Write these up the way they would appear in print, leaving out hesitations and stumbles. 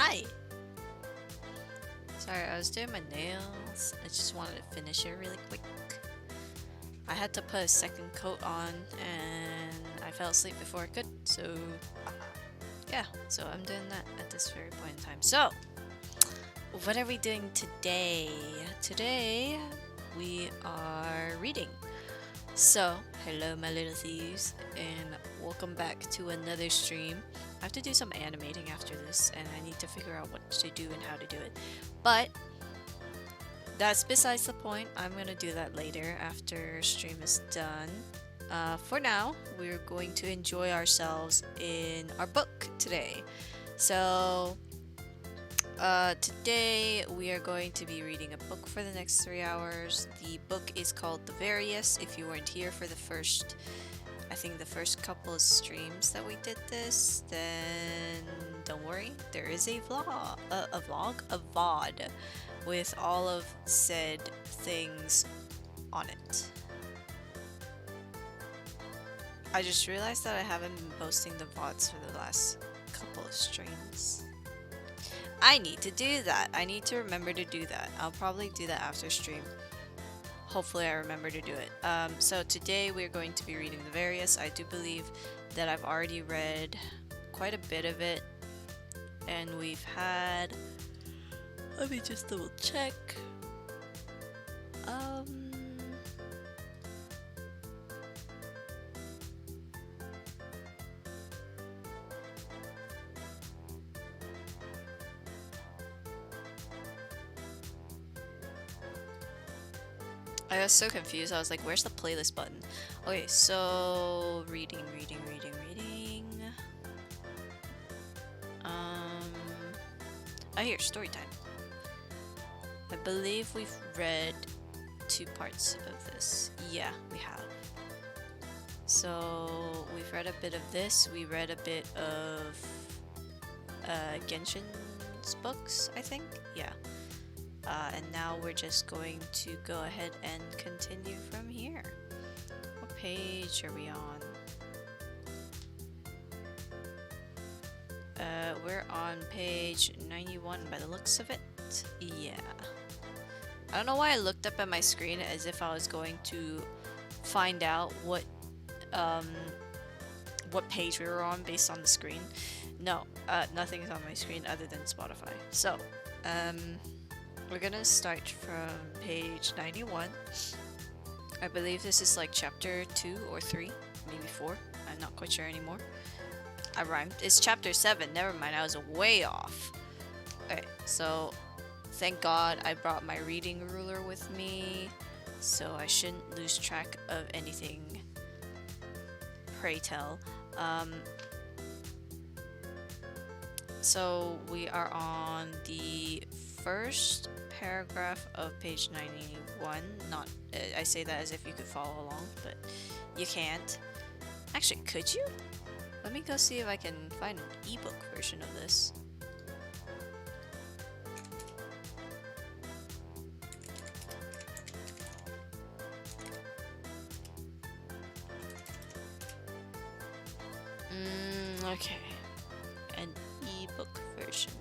Hi! Sorry, I was doing my nails. I just wanted to finish it really quick. I had to put a second coat on and I fell asleep before I could, so yeah, so I'm doing that at this very point in time. So, what are we doing today? Today, we are reading. So, hello my little thieves, and welcome back to another stream. I have to do some animating after this, and I need to figure out what to do and how to do it. But, that's besides the point. I'm gonna do that later after stream is done. For now, we're going to enjoy ourselves in our book today. So, today we are going to be reading a book for the next 3 hours. The book is called The Various. If you weren't here for the first, I think the first couple of streams that we did this, then don't worry, there is a vlog, a VOD with all of said things on it. I just realized that I haven't been posting the VODs for the last couple of streams. I need to do that. I need to remember to do that. I'll probably do that after stream. Hopefully I remember to do it. So today we're going to be reading The Various. I do believe that I've already read quite a bit of it. And we've had... Let me just double check. I was so confused. I was like, where's the playlist button? Okay, so reading. I hear Storytime. I believe we've read 2 parts of this. Yeah, we have. So we've read a bit of this. We read a bit of Genshin's books, I think. Yeah. And now we're just going to go ahead and continue from here. What page are we on? We're on page 91 by the looks of it. Yeah. I don't know why I looked up at my screen as if I was going to find out what page we were on based on the screen. No, nothing is on my screen other than Spotify. So, we're gonna start from page 91. I believe this is like chapter 2 or 3, maybe 4. I'm not quite sure anymore. I rhymed. It's chapter 7. Never mind, I was way off. Okay, so thank God I brought my reading ruler with me, so I shouldn't lose track of anything. Pray tell. So we are on the first paragraph of page 91. Not, I say that as if you could follow along, but you can't. Actually, could you? Let me go see if I can find an ebook version of this. Okay. An ebook version.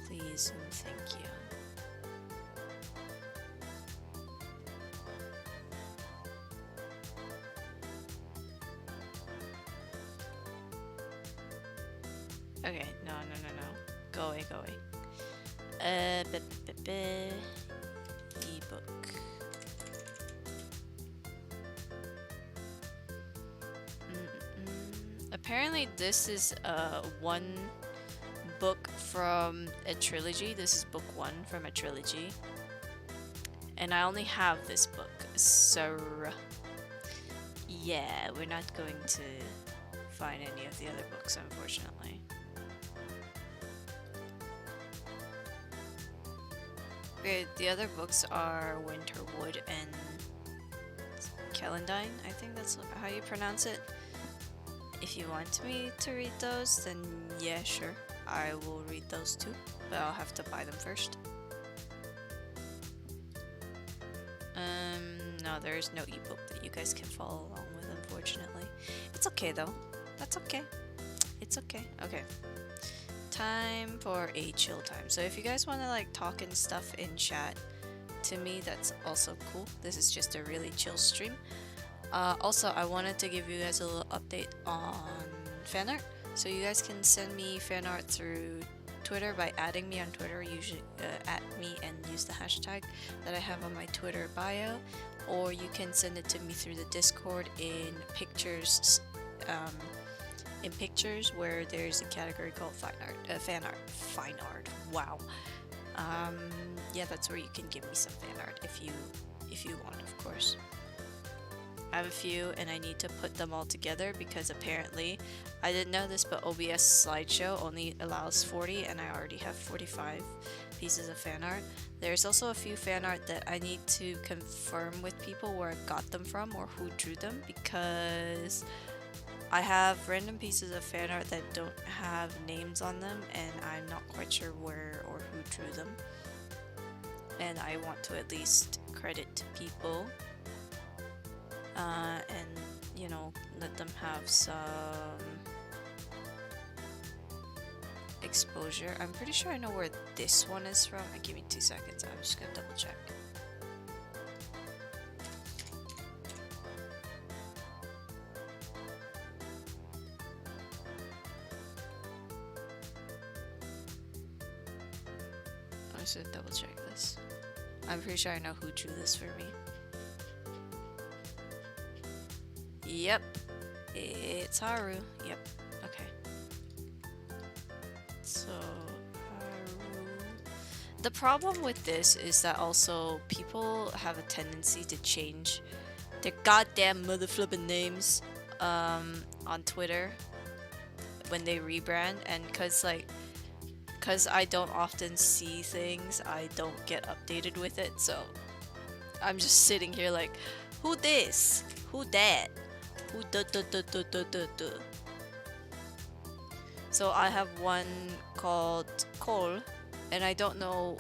Please and thank you. Okay, no. Go away. Ebook. Apparently this is one book from a trilogy. This is book 1 from a trilogy. And I only have this book, so yeah, we're not going to find any of the other books, unfortunately. Okay, the other books are Winterwood and Celandine, I think that's how you pronounce it. If you want me to read those, then yeah, sure, I will read those too, but I'll have to buy them first. No, there is no ebook that you guys can follow along with, unfortunately. It's okay though. That's okay. It's okay. Okay. time for a chill time. So if you guys want to like talk and stuff in chat to me, that's also cool. This is just a really chill stream. Also, I wanted to give you guys a little update on fan art. So you guys can send me fan art through Twitter by adding me on Twitter. Usually at me and use the hashtag that I have on my Twitter bio, or you can send it to me through the Discord in pictures. In pictures, where there's a category called fan art. Wow. Yeah, that's where you can give me some fan art if you want, of course. I have a few and I need to put them all together because apparently, I didn't know this, but OBS slideshow only allows 40 and I already have 45 pieces of fan art. There's also a few fan art that I need to confirm with people where I got them from or who drew them, because I have random pieces of fan art that don't have names on them and I'm not quite sure where or who drew them. And I want to at least credit people. And, you know, let them have some exposure. I'm pretty sure I know where this one is from. Give me 2 seconds, I'm just gonna double check. I'm just gonna double check this. I'm pretty sure I know who drew this for me. Yep, it's Haru. Yep, okay. So, Haru. The problem with this is that also people have a tendency to change their goddamn mother flippin' names on Twitter when they rebrand, and cause I don't often see things, I don't get updated with it, so I'm just sitting here like, who this? Who that? Who duh. So I have one called Cole, and I don't know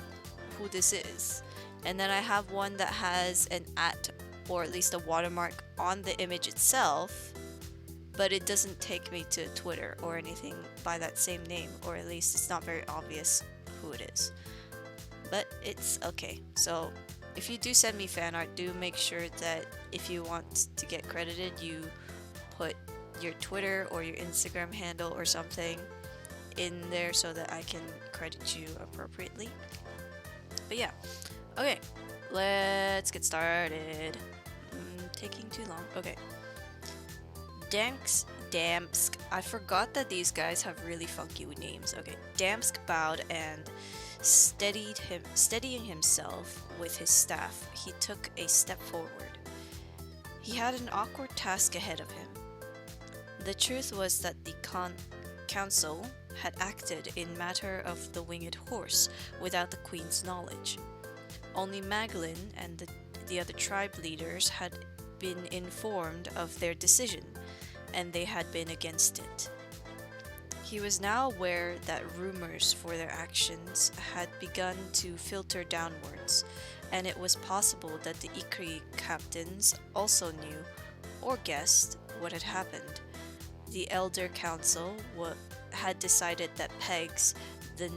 who this is. And then I have one that has an @ or at least a watermark on the image itself, but it doesn't take me to Twitter or anything by that same name, or at least it's not very obvious who it is. But it's okay. So if you do send me fan art, do make sure that if you want to get credited, you put your Twitter or your Instagram handle or something in there so that I can credit you appropriately. But yeah, okay, let's get started. Taking too long. Okay. Damsk. I forgot that these guys have really funky names. Okay, Damsk bowed and steadying himself with his staff, he took a step forward. He had an awkward task ahead of him. The truth was that the council had acted in matter of the winged horse without the queen's knowledge. Only Maglin and the other tribe leaders had been informed of their decision, and they had been against it. He was now aware that rumors for their actions had begun to filter downwards, and it was possible that the Ikri captains also knew or guessed what had happened. The Elder Council had decided that Pegs, the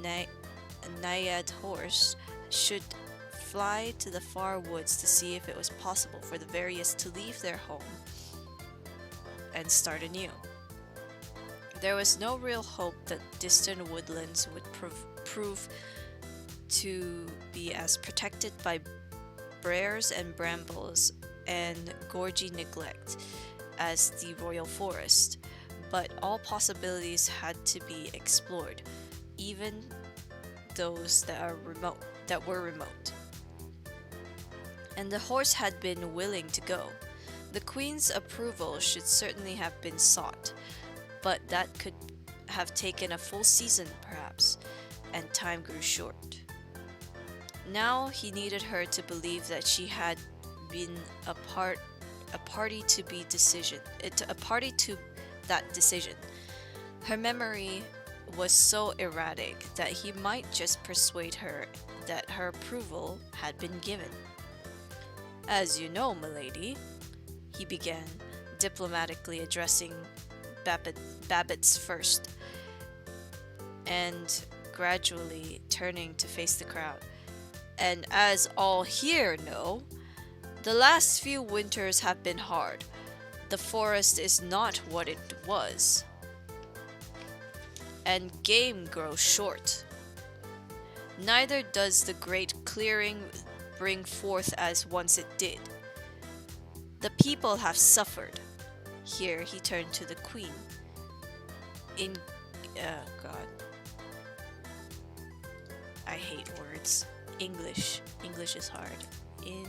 Naiad horse, should fly to the far woods to see if it was possible for the various to leave their home and start anew. There was no real hope that distant woodlands would prove to be as protected by briars and brambles and gorgy neglect as the royal forest, but all possibilities had to be explored, even those that were remote. And the horse had been willing to go. The queen's approval should certainly have been sought, but that could have taken a full season perhaps, and time grew short. Now he needed her to believe that she had been a party to that decision. Her memory was so erratic that he might just persuade her that her approval had been given. As you know, milady, he began, diplomatically addressing Babbitts first, and gradually turning to face the crowd. And as all here know, the last few winters have been hard. The forest is not what it was, and game grows short. Neither does the great clearing bring forth as once it did. The people have suffered. Here he turned to the queen. In God. I hate words. English is hard. In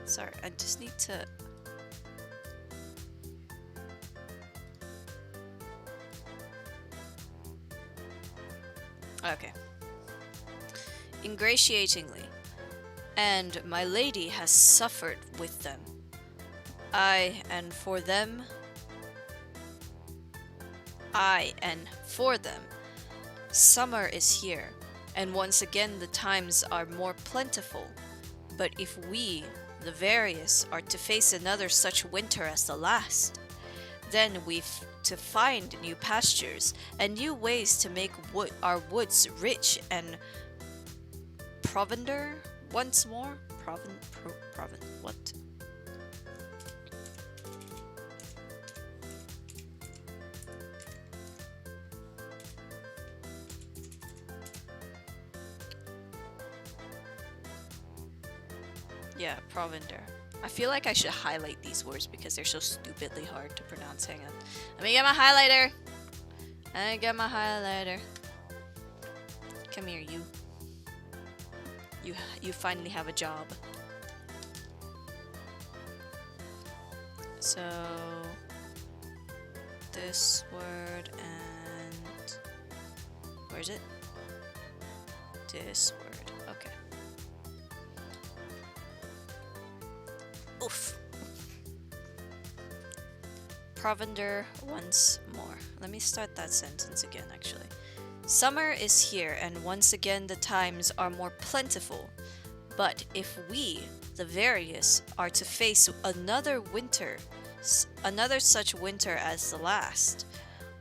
Sorry, I just need to... Okay. Ingratiatingly. And my lady has suffered with them. I and for them. Summer is here, and once again the times are more plentiful. But if we, the various, are to face another such winter as the last, then we've to find new pastures and new ways to make our woods rich and provender once more. What? Yeah, provender. I feel like I should highlight these words because they're so stupidly hard to pronounce. Hang on. Let me get my highlighter. Come here, you. You finally have a job. So this word and where is it? This word. Okay. Oof. Provender once more. Let me start that sentence again, actually. Summer is here, and once again the times are more plentiful. But if we, the various, are to face another winter, another such winter as the last,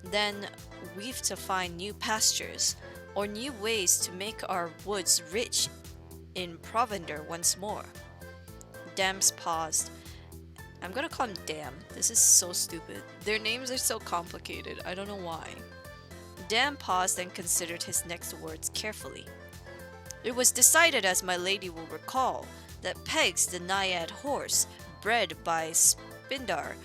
then we've to find new pastures, or new ways to make our woods rich in provender once more. Dams paused. I'm gonna call him Dam. This is so stupid. Their names are so complicated. I don't know why. Dam paused and considered his next words carefully. It was decided, as my lady will recall, that Pegs, the Naiad horse, bred by Spindar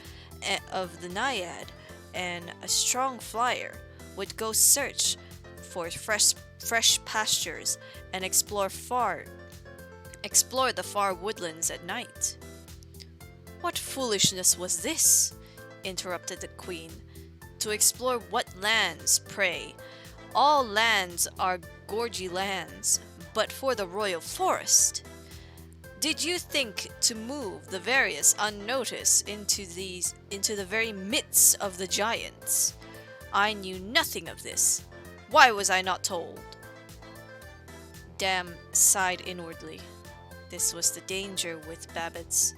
of the Naiad, and a strong flyer, would go search for fresh pastures and explore the far woodlands at night. What foolishness was this? Interrupted the queen. To explore what lands, pray? All lands are gorgy lands, but for the royal forest. Did you think to move the various unnoticed into the very midst of the giants? I knew nothing of this. Why was I not told? Dam sighed inwardly. This was the danger with Babbitts.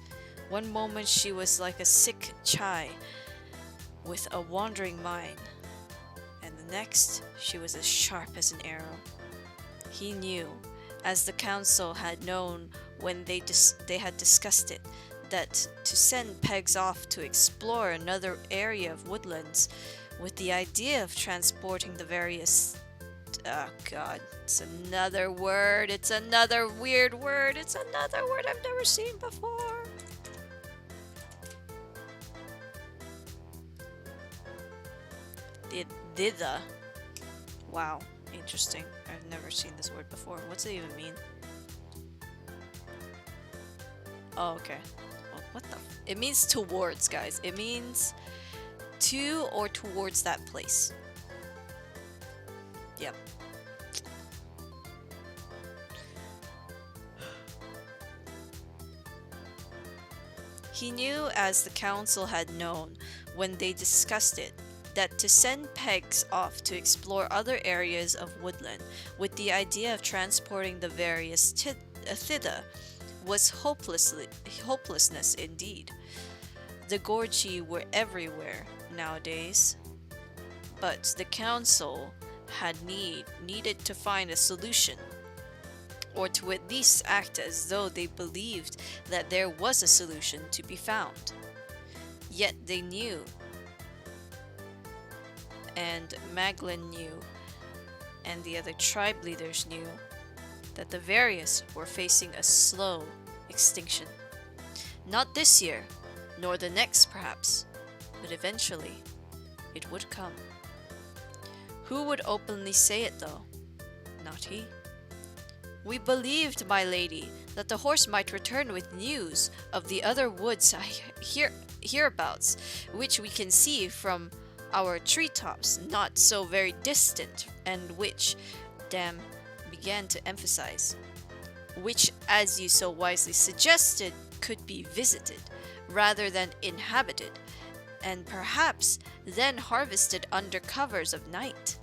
One moment she was like a sick chai with a wandering mind, and the next she was as sharp as an arrow. He knew, as the council had known when they had discussed it, that to send Pegs off to explore another area of woodlands with the idea of transporting the various... Oh god, it's another word, it's another weird word, it's another word I've never seen before. Thither. Wow, interesting. I've never seen this word before. What's it even mean? Oh, okay. Oh, what the? It means towards, guys. It means to or towards that place. Yep. He knew, as the council had known when they discussed it, that to send Pegs off to explore other areas of woodland, with the idea of transporting the various thither, was hopelessness indeed. The Gorgi were everywhere nowadays, but the council had needed to find a solution, or to at least act as though they believed that there was a solution to be found. Yet they knew, and Maglin knew, and the other tribe leaders knew, that the various were facing a slow extinction. Not this year, nor the next perhaps, but eventually it would come. Who would openly say it though? Not he. We believed, my lady, that the horse might return with news of the other woods hereabouts, which we can see from our treetops not so very distant, and which, Dam began to emphasize, which, as you so wisely suggested, could be visited rather than inhabited, and perhaps then harvested under covers of night.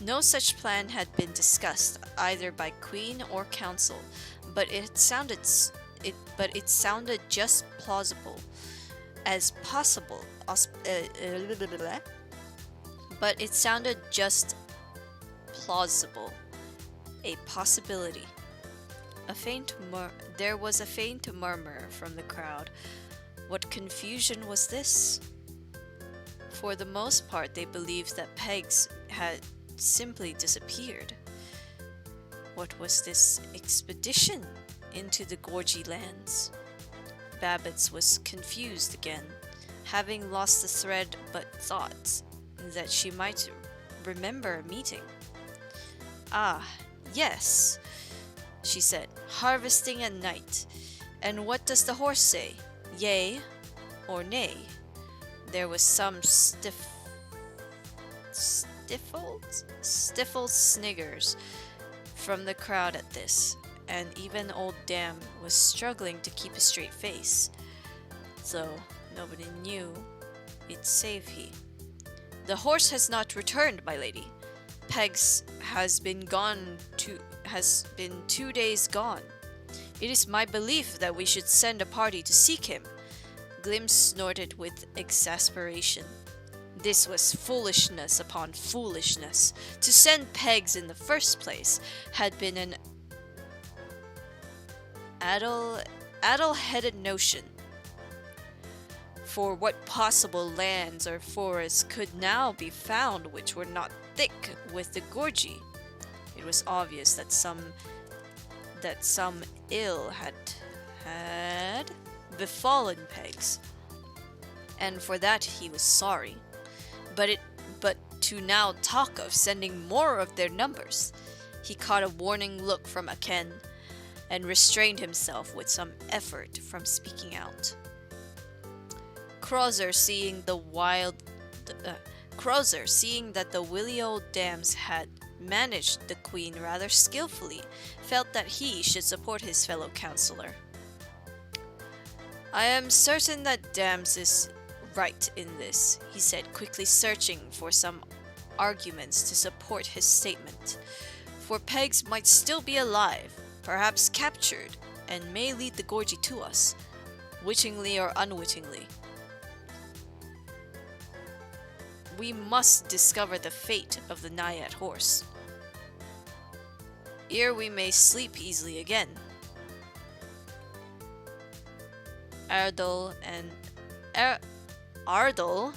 No such plan had been discussed either by Queen or Council, but it sounded just plausible as possible. But it sounded just plausible, a possibility. There was a faint murmur from the crowd. What confusion was this? For the most part, they believed that Pegs had simply disappeared. What was this expedition into the Gorgi lands? Babbitts was confused again, having lost the thread, but thought that she might remember a meeting. Ah, yes, she said, harvesting at night. And what does the horse say? Yea or nay? There was some stifled sniggers from the crowd at this, and even old Dam was struggling to keep a straight face, though nobody knew it save he. The horse has not returned, my lady. Pegs has been 2 days gone. It is my belief that we should send a party to seek him. Glim snorted with exasperation. This was foolishness upon foolishness. To send Pegs in the first place had been an addle-headed notion. For what possible lands or forests could now be found which were not thick with the Gorgi? It was obvious that some ill had befallen Pegs, and for that he was sorry. But to now talk of sending more of their numbers, he caught a warning look from Aken, and restrained himself with some effort from speaking out. Crozer, seeing that the wily old dams had managed the queen rather skillfully, felt that he should support his fellow councillor. I am certain that Dams is right in this, he said, quickly searching for some arguments to support his statement. For Pegs might still be alive, perhaps captured, and may lead the Gorgi to us, wittingly or unwittingly. We must discover the fate of the Naiad horse, ere we may sleep easily again. Ardal,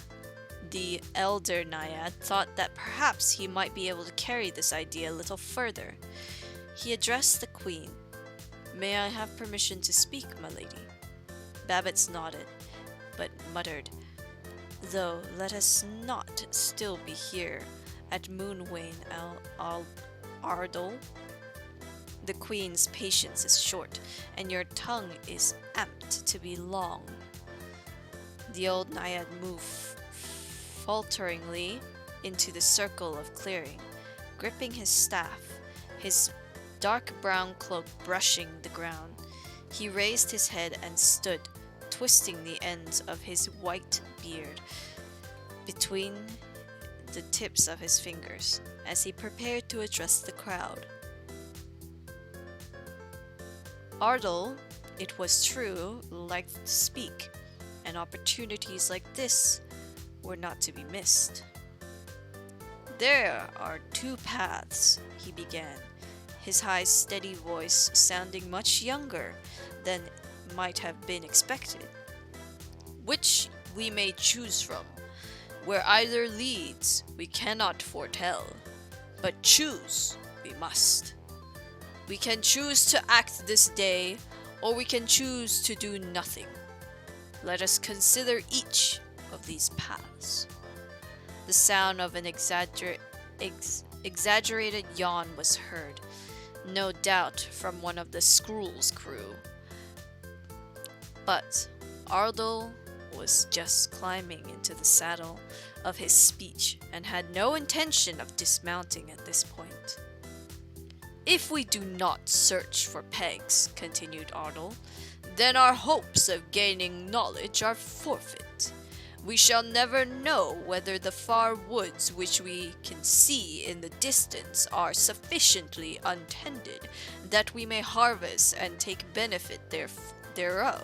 the elder Naiad, thought that perhaps he might be able to carry this idea a little further. He addressed the queen. May I have permission to speak, my lady? Babbitts nodded, but muttered, Though let us not still be here at Moonwane Ardal. The queen's patience is short, and your tongue is apt to be long. The old Naiad moved falteringly into the circle of clearing, gripping his staff, his dark brown cloak brushing the ground. He raised his head and stood, twisting the ends of his white beard between the tips of his fingers as he prepared to address the crowd. Ardal, it was true, liked to speak, and opportunities like this were not to be missed. There are two paths, he began, his high, steady voice sounding much younger than might have been expected, which we may choose from. Where either leads, we cannot foretell, but choose we must. We can choose to act this day, or we can choose to do nothing. Let us consider each of these paths. The sound of an exaggerated yawn was heard, no doubt from one of the Skrull's crew. But Ardal was just climbing into the saddle of his speech and had no intention of dismounting at this point. If we do not search for pegs, continued Ardal, then our hopes of gaining knowledge are forfeit. We shall never know whether the far woods which we can see in the distance are sufficiently untended that we may harvest and take benefit thereof.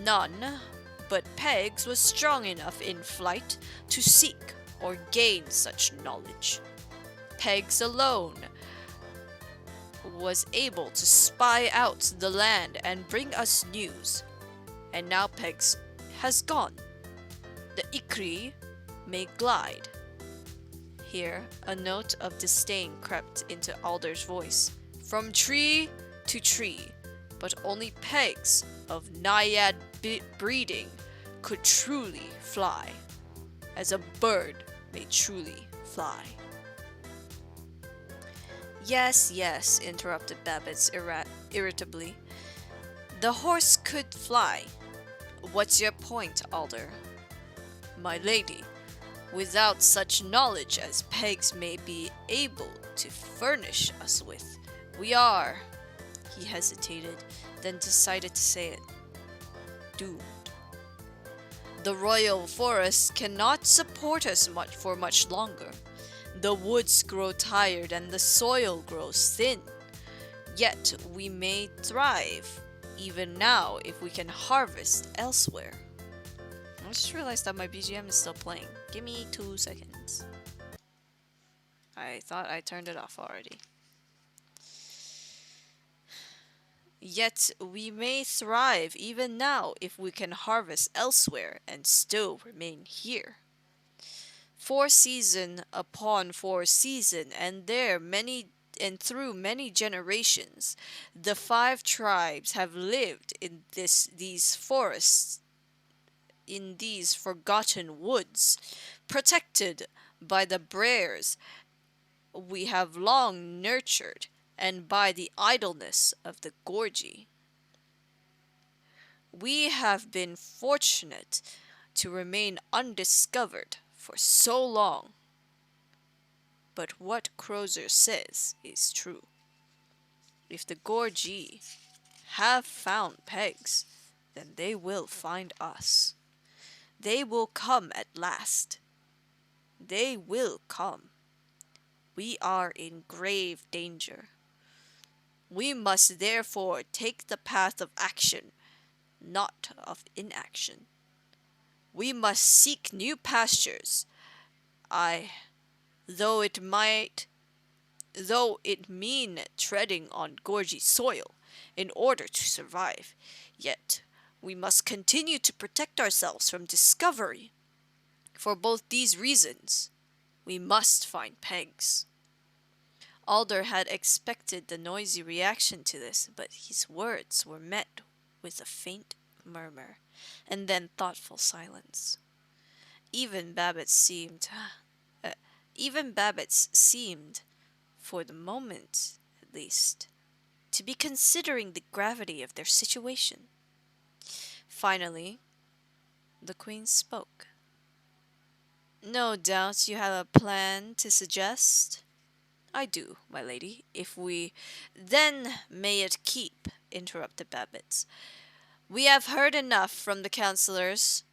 None but Pegs was strong enough in flight to seek or gain such knowledge. Pegs alone was able to spy out the land and bring us news. And now Pegs has gone. The Ikri may glide. Here, a note of disdain crept into Alder's voice. From tree to tree, but only Pegs of Naiad breeding could truly fly, as a bird may truly fly. Yes, yes, interrupted Babbitts irritably. The horse could fly. What's your point, Alder? My lady, without such knowledge as Pegs may be able to furnish us with, we are, he hesitated, then decided to say it, doomed. The royal forest cannot support us for much longer. The woods grow tired and the soil grows thin. Yet we may thrive, even now, if we can harvest elsewhere. I just realized that my BGM is still playing. Give me 2 seconds. I thought I turned it off already. Yet we may thrive even now if we can harvest elsewhere and still remain here. 4 season upon 4 season, and through many generations, the 5 tribes have lived in these forests, in these forgotten woods, protected by the Brairs we have long nurtured, and by the idleness of the Gorgi. We have been fortunate to remain undiscovered for so long. But what Crozer says is true. If the Gorgi have found Pegs, then they will find us. They will come at last. They will come. We are in grave danger. We must therefore take the path of action, not of inaction. We must seek new pastures. Though it mean treading on Gorgi soil in order to survive, yet we must continue to protect ourselves from discovery. For both these reasons, we must find Pegs. Alder had expected the noisy reaction to this, but his words were met with a faint murmur, and then thoughtful silence. Even Babbitts seemed, for the moment at least, to be considering the gravity of their situation. Finally, the Queen spoke. No doubt you have a plan to suggest? I do, my lady, if we— Then may it keep, interrupted Babbitts. We have heard enough from the councillors.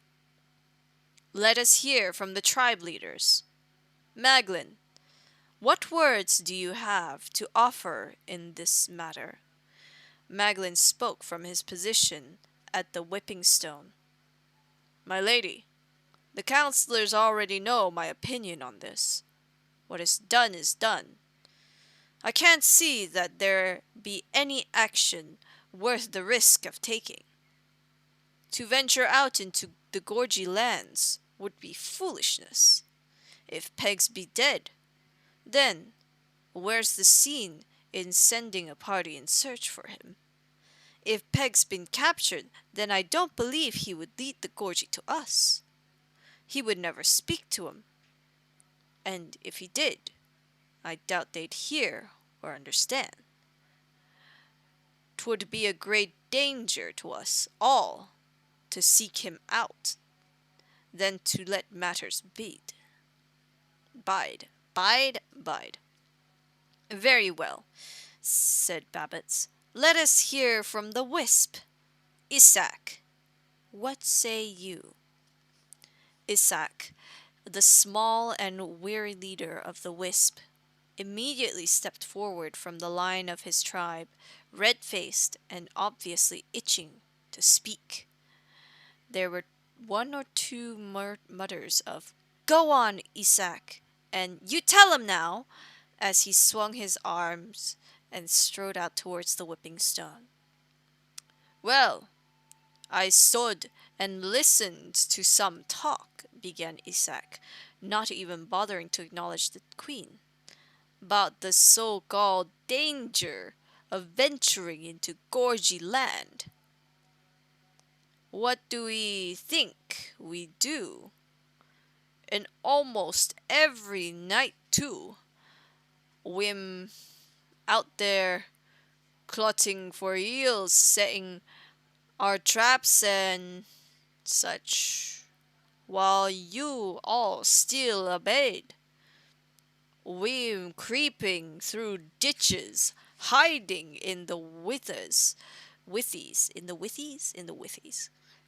Let us hear from the tribe leaders. Maglin, what words do you have to offer in this matter? Maglin spoke from his position at the whipping stone. My lady, the counselors already know my opinion on this. What is done is done. I can't see that there be any action worth the risk of taking. To venture out into the Gorgy lands would be foolishness. If Pegs be dead, then where's the scene in sending a party in search for him? If Peg's been captured, then I don't believe he would lead the Gorgy to us. He would never speak to him. And if he did, I doubt they'd hear or understand. 'Twould be a great danger to us all to seek him out, than to let matters bide. Bide. Very well, said Babbitts. Let us hear from the Wisp. Isaac, what say you? Isaac, the small and weary leader of the Wisp, immediately stepped forward from the line of his tribe, red-faced and obviously itching to speak. There were one or two mutters of, "Go on, Isaac," and "You tell him now," as he swung his arms and strode out towards the whipping stone. Well, I stood and listened to some talk, began Isaac, not even bothering to acknowledge the queen, about the so-called danger of venturing into Gorgy land. What do we think we do? And almost every night, too, we'm out there clotting for eels, setting our traps and such, while you all still abed. We'm creeping through ditches, hiding in the withies,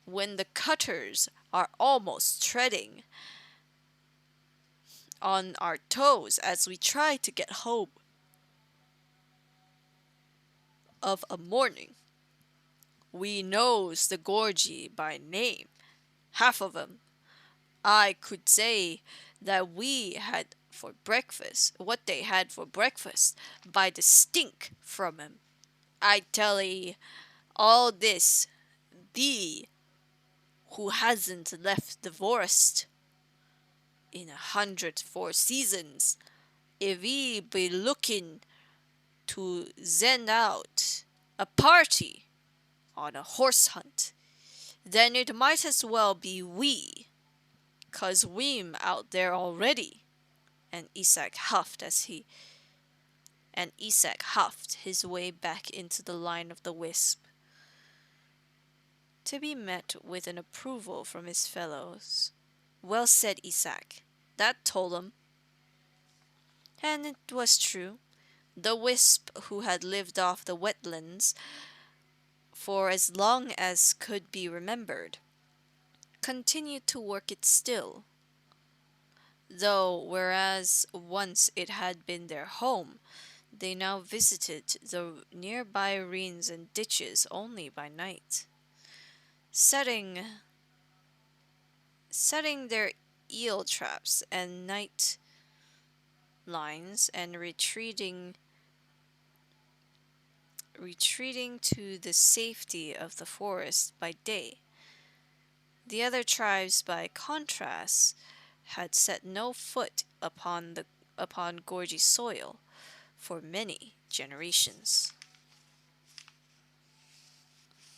when the cutters are almost treading on our toes as we try to get home of a morning. We knows the Gorgy by name, half of 'em. I could say that we had for breakfast what they had for breakfast by the stink from 'em. I tell 'ee all this, thee who hasn't left the forest in 104 seasons, if 'ee be looking to send out a party on a horse hunt, then it might as well be we, 'cause we'm out there already. And Isaac huffed his way back into the line of the Wisp, to be met with an approval from his fellows. Well said, Isaac. That told 'em. And it was true. The Wisp, who had lived off the wetlands for as long as could be remembered, continued to work it still, though whereas once it had been their home, they now visited the nearby reens and ditches only by night, setting their eel traps and night lines and retreating to the safety of the forest by day. The other tribes, by contrast, had set no foot upon Gorgy soil for many generations.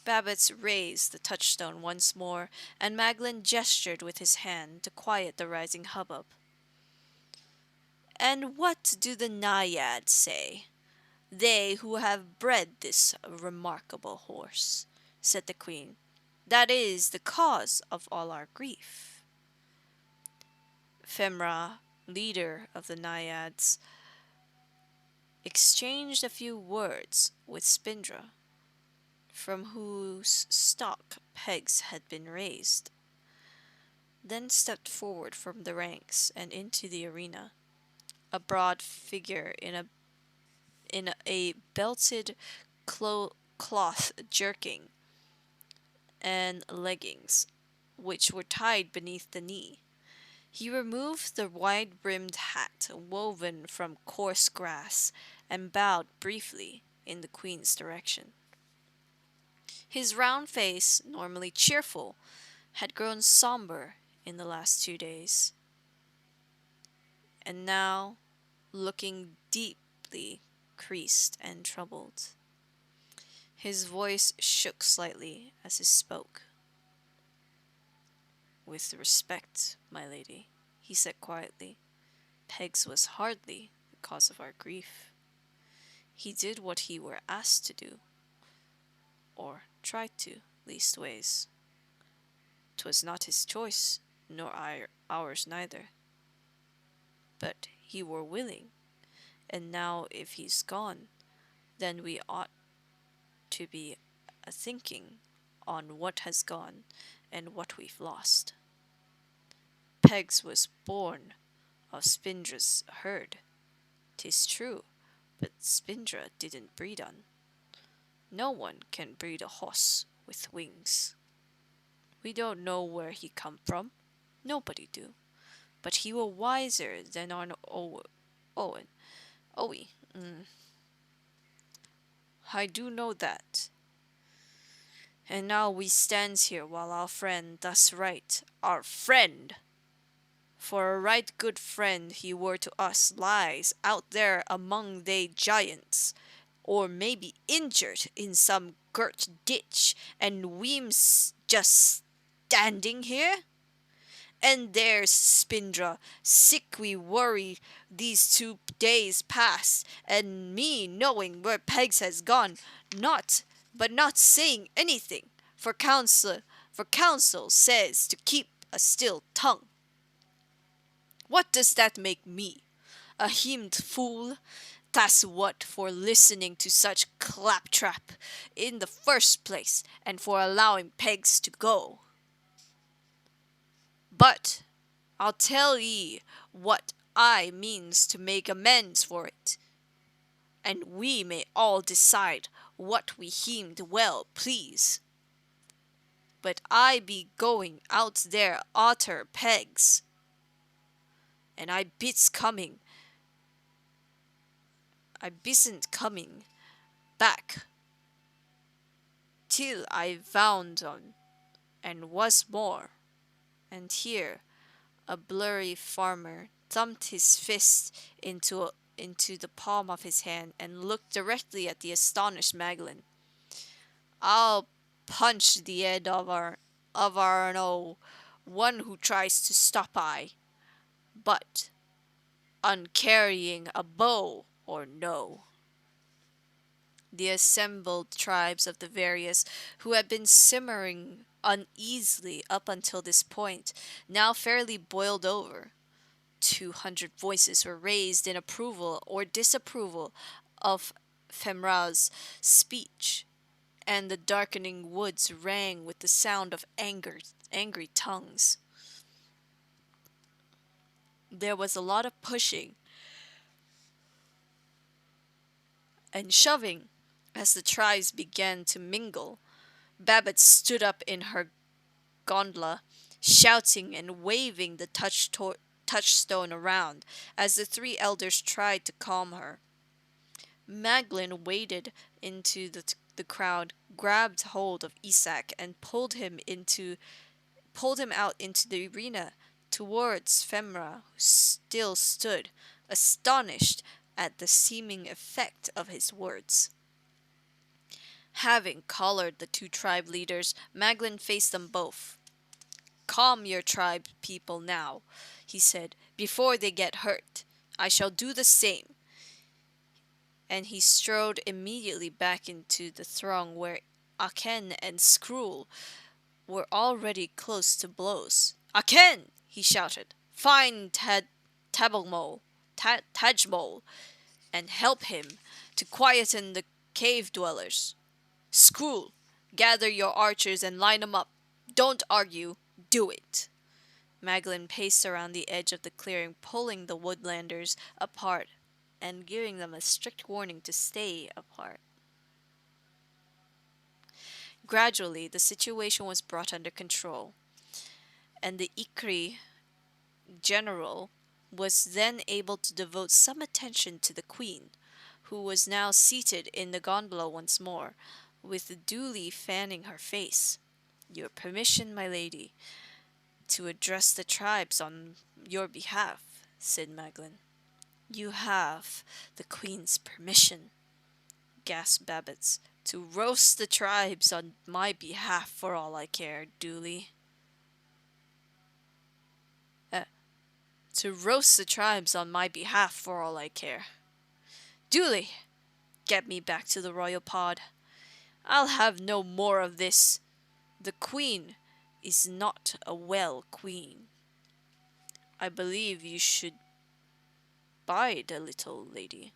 Babbitts raised the touchstone once more, and Maglin gestured with his hand to quiet the rising hubbub. And what do the naiads say? They who have bred this remarkable horse, said the queen. That is the cause of all our grief. Femra, leader of the naiads, exchanged a few words with Spindra, from whose stock Pegs had been raised, then stepped forward from the ranks and into the arena. a broad figure in a belted cloth jerkin and leggings, which were tied beneath the knee. He removed the wide-brimmed hat woven from coarse grass and bowed briefly in the Queen's direction. His round face, normally cheerful, had grown somber in the last 2 days, and now looking deeply creased and troubled. His voice shook slightly as he spoke. "With respect, my lady," he said quietly, "Pegs was hardly the cause of our grief. He did what he were asked to do, or tried to, leastways. 'Twas not his choice, nor ours neither. But he were willing, and now if he's gone, then we ought to be a-thinking on what has gone and what we've lost. Pegs was born of Spindra's herd, 'tis true, but Spindra didn't breed on. No one can breed a horse with wings. We don't know where he come from, nobody do, but he were wiser than our Owen. Owie. I do know that. And now we stands here while our friend thus right, our friend, for a right good friend he were to us, lies out there among they giants, or maybe injured in some girt ditch, and we'm's just standing here? And there's Spindra, sick we worry these 2 days past, and me knowing where Pegs has gone, not saying anything, for counsel says to keep a still tongue. What does that make me? A hemmed fool? That's what, for listening to such claptrap in the first place, and for allowing Pegs to go. But I'll tell ye what I means to make amends for it, and we may all decide what we heemed well please. But I be going out there arter Pegs, and I bisn't coming back till I found on, and was more." And here a blurry farmer thumped his fist into the palm of his hand and looked directly at the astonished Maglin. "I'll punch the head of our no one who tries to stop I, but uncarrying a bow or no." The assembled tribes of the various who had been simmering uneasily up until this point now fairly boiled over. 200 voices were raised in approval or disapproval of Femra's speech, and the darkening woods rang with the sound of angry tongues. There was a lot of pushing and shoving as the tribes began to mingle. Babbitt stood up in her gondola, shouting and waving the touchstone around as the 3 elders tried to calm her. Maglin waded into the crowd, grabbed hold of Isak, and pulled him out into the arena towards Femra, who still stood, astonished at the seeming effect of his words. Having collared the 2 tribe leaders, Maglin faced them both. "Calm your tribe people now," he said, "before they get hurt. I shall do the same." And he strode immediately back into the throng where Aken and Skrull were already close to blows. "Aken!" he shouted. "Find Tajmol, and help him to quieten the cave dwellers. Skrull, gather your archers and line 'em up. Don't argue, do it." Maglin paced around the edge of the clearing, pulling the woodlanders apart and giving them a strict warning to stay apart. Gradually, the situation was brought under control, and the Ikri general was then able to devote some attention to the queen, who was now seated in the gondola once more, with Dooley fanning her face. Your permission, my lady, to address the tribes on your behalf, said Maglin. You have the queen's permission, gasped Babbitts, to roast the tribes on my behalf for all I care, Dooley. To roast the tribes on my behalf for all I care. Dooley, get me back to the royal pod. I'll have no more of this. The queen is not a well queen. I believe you should bide a little, lady,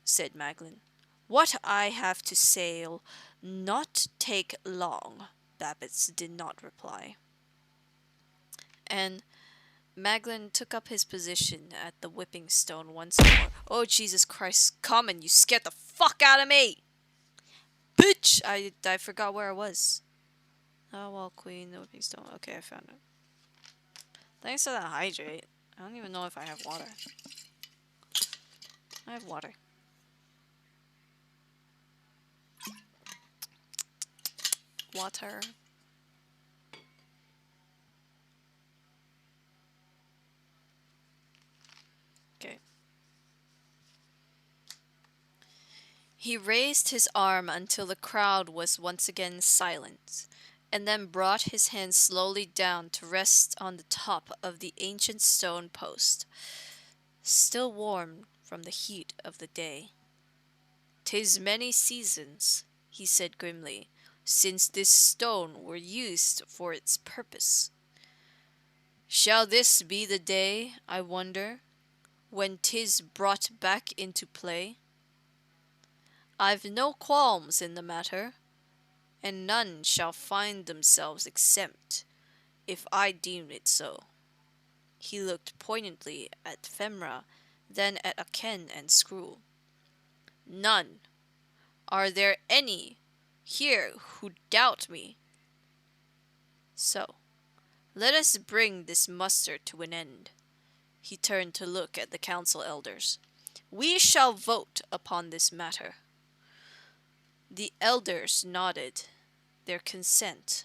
said Maglin. What I have to say'll not take long, Babbitts did not reply. And Maglin took up his position at the whipping stone once more. Oh, Jesus Christ, Common, you scared the fuck out of me! Bitch! I forgot where I was. Oh, well, Queen, the whipping stone. Okay, I found it. Thanks for that hydrate. I don't even know if I have water. I have water. Water. Okay. He raised his arm until the crowd was once again silent, and then brought his hand slowly down to rest on the top of the ancient stone post, still warm from the heat of the day. "'Tis many seasons," he said grimly, "since this stone were used for its purpose. Shall this be the day, I wonder, when 'tis brought back into play? I've no qualms in the matter, and none shall find themselves exempt, if I deem it so." He looked poignantly at Femra, then at Aken and Skrull. "None. Are there any here who doubt me? So, let us bring this muster to an end." He turned to look at the council elders. "We shall vote upon this matter." The elders nodded their consent.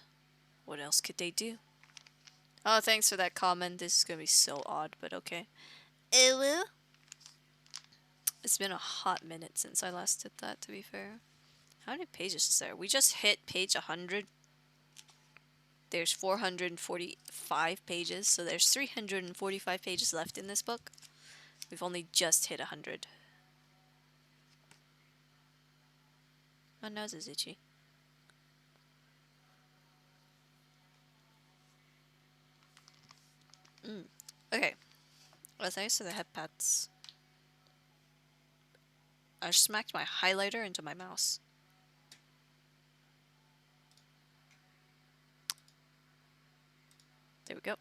What else could they do? Oh, thanks for that comment. This is gonna be so odd, but okay. Ew. It's been a hot minute since I last did that, to be fair. How many pages is there? We just hit page 100. There's 445 pages, so there's 345 pages left in this book. We've only just hit 100. My nose is itchy. Okay. Well, thanks to the head pads. I smacked my highlighter into my mouse. There we go.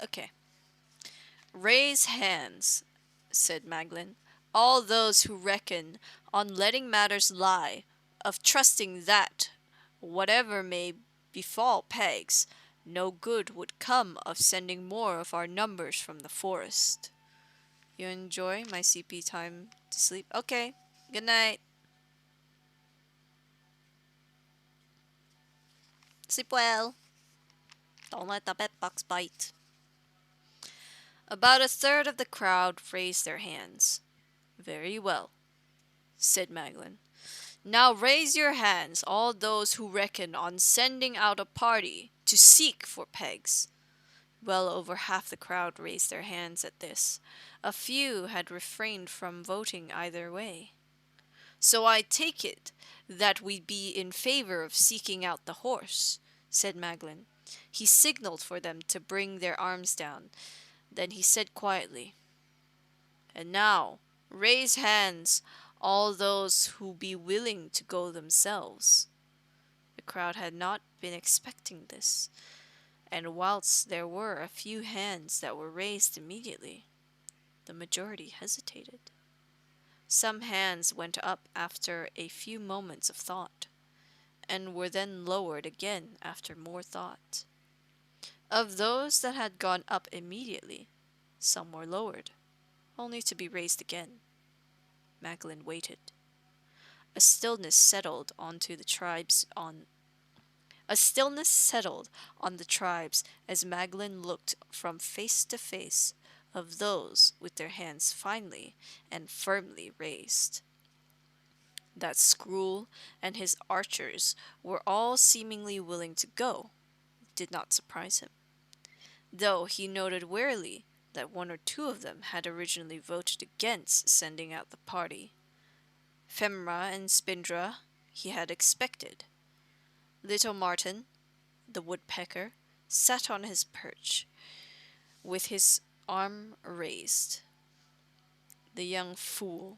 Okay. "Raise hands," said Maglin. "All those who reckon on letting matters lie, of trusting that, whatever may befall Pegs, no good would come of sending more of our numbers from the forest." You enjoy my CP time to sleep? Okay. Good night. Sleep well. Don't let the bedbugs bite. About a third of the crowd raised their hands. "Very well," said Maglin. "Now raise your hands, all those who reckon on sending out a party to seek for Pegs." Well over half the crowd raised their hands at this. A few had refrained from voting either way. "So I take it that we be in favor of seeking out the horse," said Maglin. He signaled for them to bring their arms down. Then he said quietly, "And now, raise hands, all those who be willing to go themselves." The crowd had not been expecting this. And whilst there were a few hands that were raised immediately, the majority hesitated. Some hands went up after a few moments of thought, and were then lowered again after more thought. Of those that had gone up immediately, some were lowered, only to be raised again. Magdalene waited. A stillness settled onto the tribes on A stillness settled on the tribes as Magdalene looked from face to face of those with their hands finely and firmly raised. That Skrull and his archers were all seemingly willing to go did not surprise him, though he noted warily that one or two of them had originally voted against sending out the party. Femra and Spindra he had expected. Little Martin, the woodpecker, sat on his perch, with his arm raised. The young fool.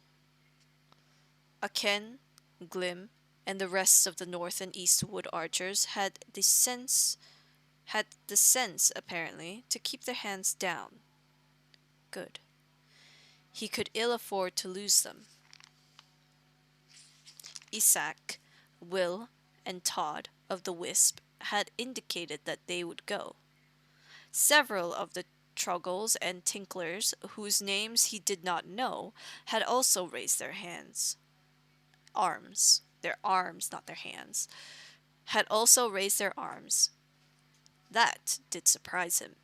Aken, Glim, and the rest of the north and east wood archers had the sense apparently to keep their hands down. Good. He could ill afford to lose them. Isaac, Will, and Todd of the Wisp had indicated that they would go. Several of the Truggles and Tinklers, whose names he did not know, had also raised their hands. Their arms, not their hands, had also raised their arms. That did surprise him.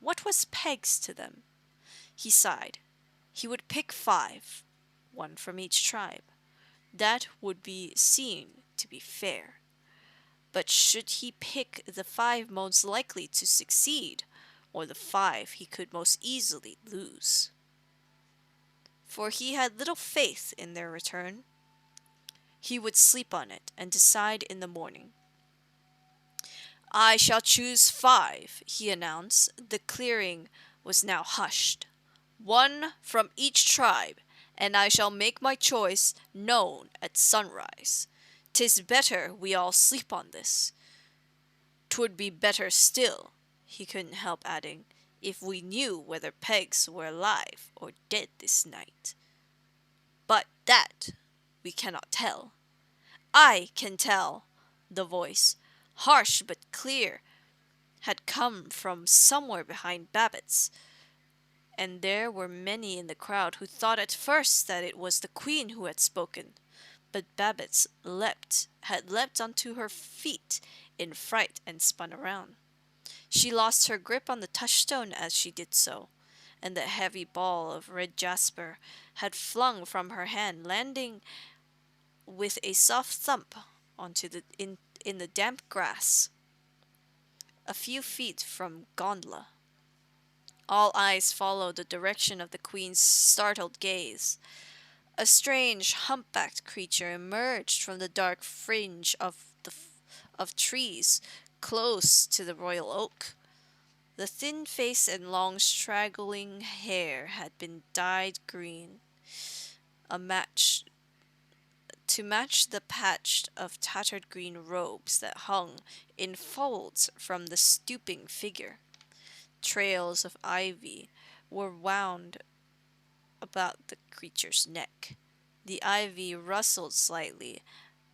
What was pegs to them? He sighed. He would pick 5, one from each tribe. That would be seen to be fair. But should he pick the 5 most likely to succeed, or the 5 he could most easily lose? For he had little faith in their return. He would sleep on it and decide in the morning. I shall choose 5, he announced. The clearing was now hushed. 1 from each tribe, and I shall make my choice known at sunrise. 'Tis better we all sleep on this. 'Twould be better still, he couldn't help adding, if we knew whether Pegs were alive or dead this night. But that we cannot tell. I can tell, the voice, harsh but clear, had come from somewhere behind Babbitt's, and there were many in the crowd who thought at first that it was the Queen who had spoken. But Babbitts had leapt onto her feet in fright and spun around. She lost her grip on the touchstone as she did so, and the heavy ball of red jasper had flung from her hand, landing with a soft thump onto in the damp grass, a few feet from Gondola. All eyes followed the direction of the Queen's startled gaze. A strange, humpbacked creature emerged from the dark fringe of trees close to the royal oak. The thin face and long, straggling hair had been dyed green, to match the patch of tattered green robes that hung in folds from the stooping figure. Trails of ivy were wound about the creature's neck. The ivy rustled slightly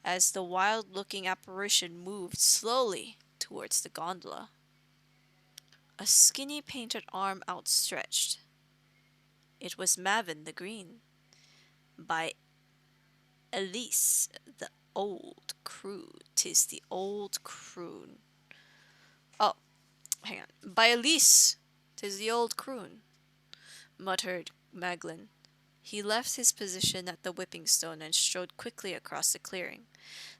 as the wild-looking apparition moved slowly towards the gondola. A skinny painted arm outstretched. It was Mavin the Green, by Elise the old crew. 'Tis the old croon. Oh, hang on. By Elise, 'tis the old croon, muttered Magdalene. He left his position at the whipping stone and strode quickly across the clearing.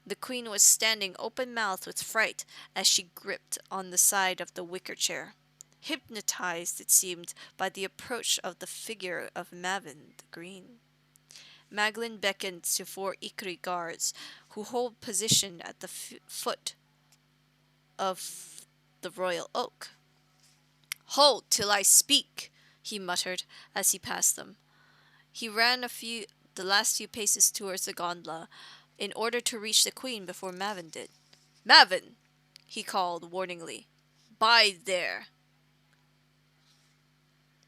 The Queen was standing open-mouthed with fright as she gripped on the side of the wicker chair, hypnotized, it seemed, by the approach of the figure of Mavin the Green. Magdalene beckoned to 4 Ikri guards, who hold position at the foot of the royal oak. "Hold till I speak," he muttered as he passed them. He ran the last few paces towards the gondola, in order to reach the Queen before Mavin did. "Mavin!" he called warningly. Bide there!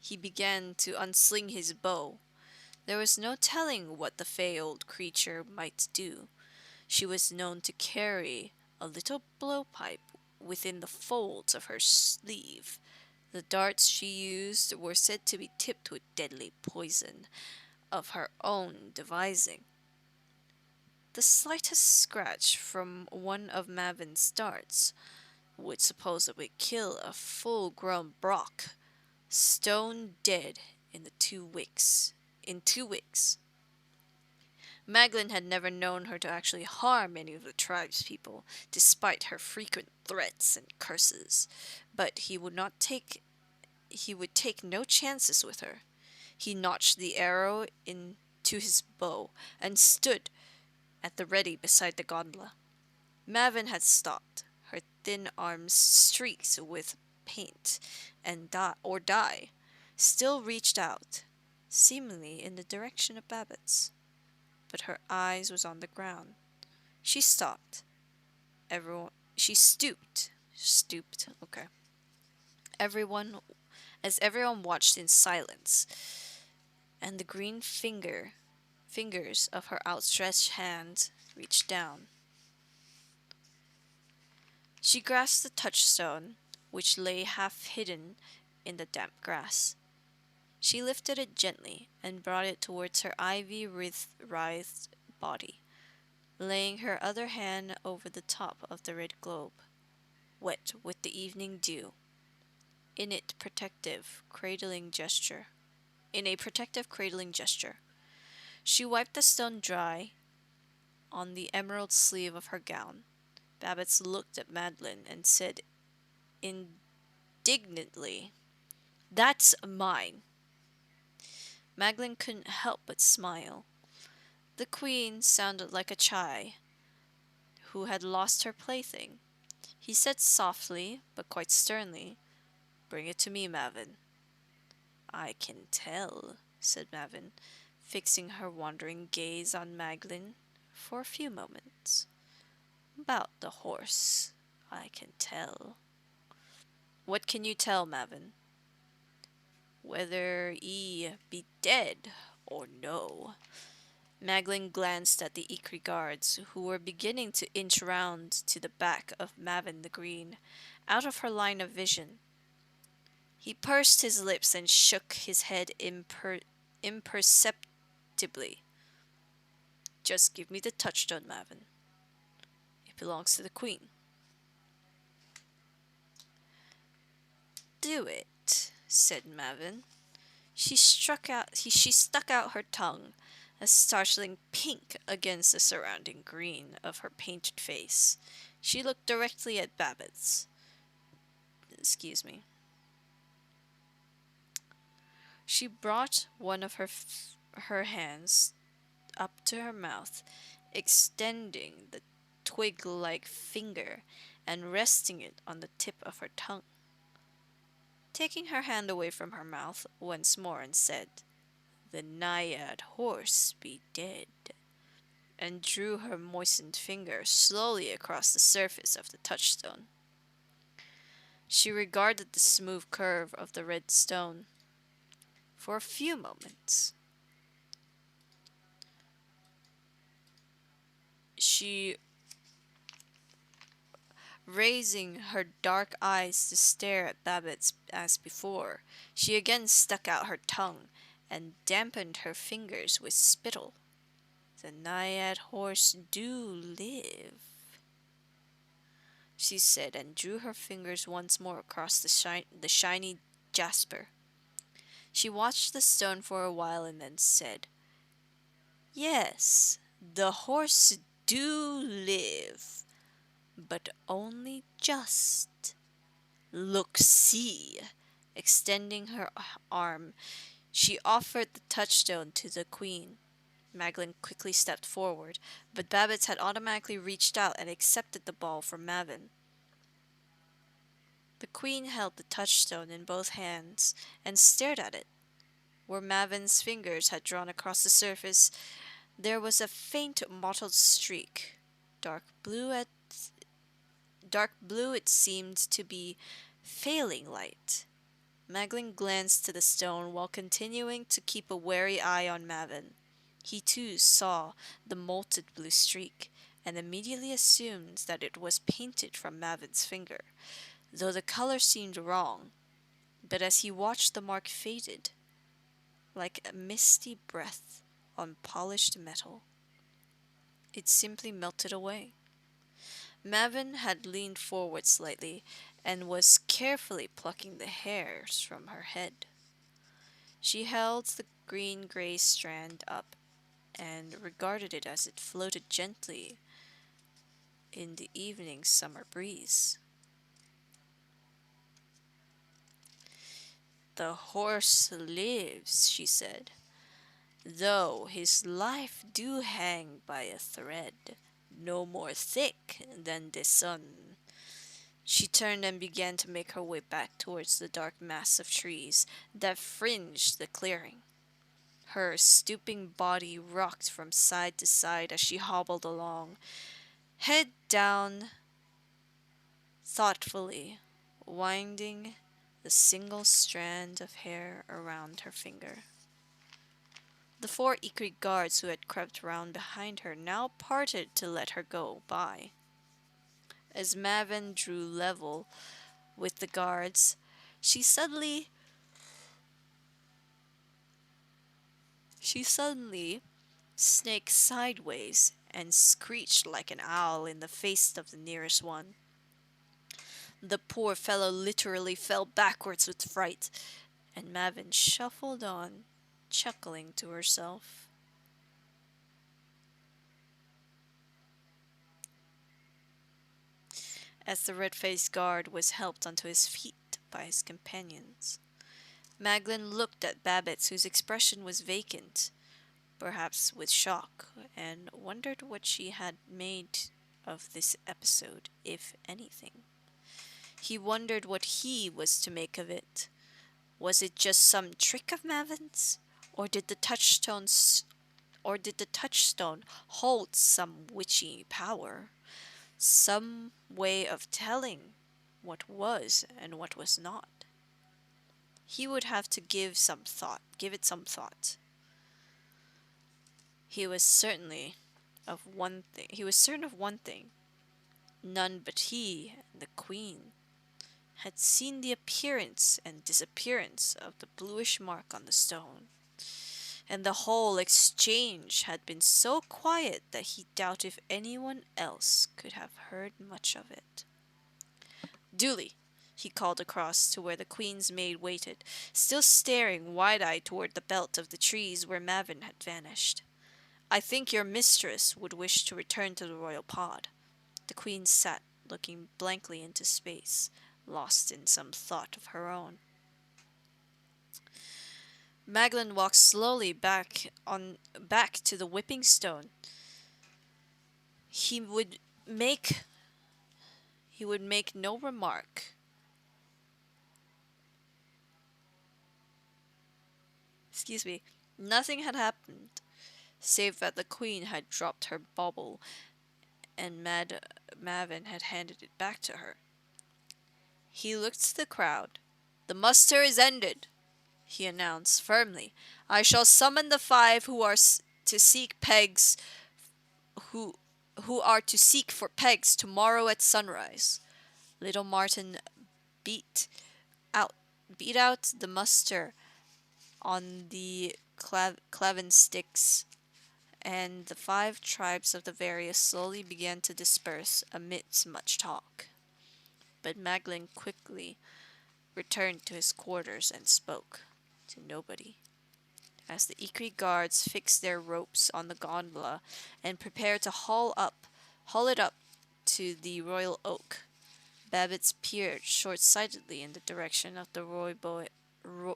He began to unsling his bow. There was no telling what the fey-old creature might do. She was known to carry a little blowpipe within the folds of her sleeve. The darts she used were said to be tipped with deadly poison of her own devising. The slightest scratch from one of Mavin's darts would supposedly kill a full-grown Brock, stone dead in 2 weeks. In 2 weeks. Maglin had never known her to actually harm any of the tribespeople, despite her frequent threats and curses. But he would take no chances with her. He notched the arrow into his bow and stood at the ready beside the gondola. Mavin had stopped, her thin arms streaked with paint and dye, still reached out, seemingly in the direction of Babbitt's. But her eyes was on the ground. She stopped. She stooped. Stooped, okay. As everyone watched in silence, and the green fingers of her outstretched hand reached down. She grasped the touchstone, which lay half hidden in the damp grass. She lifted it gently and brought it towards her ivy-wreathed body, laying her other hand over the top of the red globe, wet with the evening dew, in a protective, cradling gesture. She wiped the stone dry on the emerald sleeve of her gown. Babbitts looked at Madeline and said indignantly, "That's mine." Madeline couldn't help but smile. The queen sounded like a child who had lost her plaything. He said softly, but quite sternly, "Bring it to me, Mavin." "I can tell," said Mavin, fixing her wandering gaze on Madeline for a few moments. "About the horse, I can tell." "What can you tell, Mavin?" "Whether he be dead or no." Maglin glanced at the Ikri guards, who were beginning to inch round to the back of Mavin the Green, out of her line of vision. He pursed his lips and shook his head imperceptibly. "Just give me the touchstone, Mavin. It belongs to the queen." "Do it," said Mavin. She stuck out her tongue, a startling pink against the surrounding green of her painted face. She looked directly at Babbitts. Excuse me. She brought one of her hands up to her mouth, extending the twig-like finger and resting it on the tip of her tongue. Taking her hand away from her mouth once more and said, "The naiad horse be dead," and drew her moistened finger slowly across the surface of the touchstone. She regarded the smooth curve of the red stone for a few moments. She, raising her dark eyes to stare at Babbitts as before, she again stuck out her tongue and dampened her fingers with spittle. "The naiad horse do live," she said, and drew her fingers once more across the shiny jasper. She watched the stone for a while and then said, "Yes, the horse do live, but only just. Look, see." Extending her arm, she offered the touchstone to the queen. Maglin quickly stepped forward, but Babbitts had automatically reached out and accepted the ball from Mavin. The queen held the touchstone in both hands and stared at it. Where Mavin's fingers had drawn across the surface, there was a faint mottled streak. Dark blue it seemed to be Failing light. Maglin glanced to the stone while continuing to keep a wary eye on Mavin. He too saw the molted blue streak, and immediately assumed that it was painted from Mavin's finger, though the color seemed wrong. But as he watched, the mark faded, like a misty breath on polished metal. It simply melted away. Mavin had leaned forward slightly and was carefully plucking the hairs from her head. She held the green-gray strand up and regarded it as it floated gently in the evening summer breeze. "The horse lives," she said, "though his life do hang by a thread, no more thick than the sun." She turned and began to make her way back towards the dark mass of trees that fringed the clearing. Her stooping body rocked from side to side as she hobbled along, head down, thoughtfully winding the single strand of hair around her finger. The 4 Ikri guards who had crept round behind her now parted to let her go by. As Mavin drew level with the guards, she suddenly snaked sideways and screeched like an owl in the face of the nearest one. The poor fellow literally fell backwards with fright, and Mavin shuffled on, chuckling to herself. As the red-faced guard was helped onto his feet by his companions, Maglin looked at Babbitts, whose expression was vacant, perhaps with shock, and wondered what she had made of this episode, if anything. He wondered what he was to make of it. Was it just some trick of Mavin's, or did the touchstone hold some witchy power, some way of telling what was and what was not? He would have to give it some thought. He was certain of one thing. None but he and the Queen had seen the appearance and disappearance of the bluish mark on the stone, and the whole exchange had been so quiet that he doubted if anyone else could have heard much of it. "Dooley," he called across to where the Queen's maid waited, still staring wide-eyed toward the belt of the trees where Mavin had vanished. "I think your mistress would wish to return to the royal pod." The Queen sat looking blankly into space, lost in some thought of her own. Maglin walked slowly back to the whipping stone. He would make no remark. Excuse me. Nothing had happened, save that the Queen had dropped her bauble, and Mavin had handed it back to her. He looked to the crowd. "The muster is ended," he announced firmly. "I shall summon the 5 who are to seek pegs, who are to seek for pegs tomorrow at sunrise." Little Martin beat out the muster on the clavin sticks, and the 5 tribes of the various slowly began to disperse amidst much talk. But Maglin quickly returned to his quarters and spoke to nobody. As the Ikri guards fixed their ropes on the gondola and prepared to haul it up to the royal oak, Babbitts peered short-sightedly in the direction of the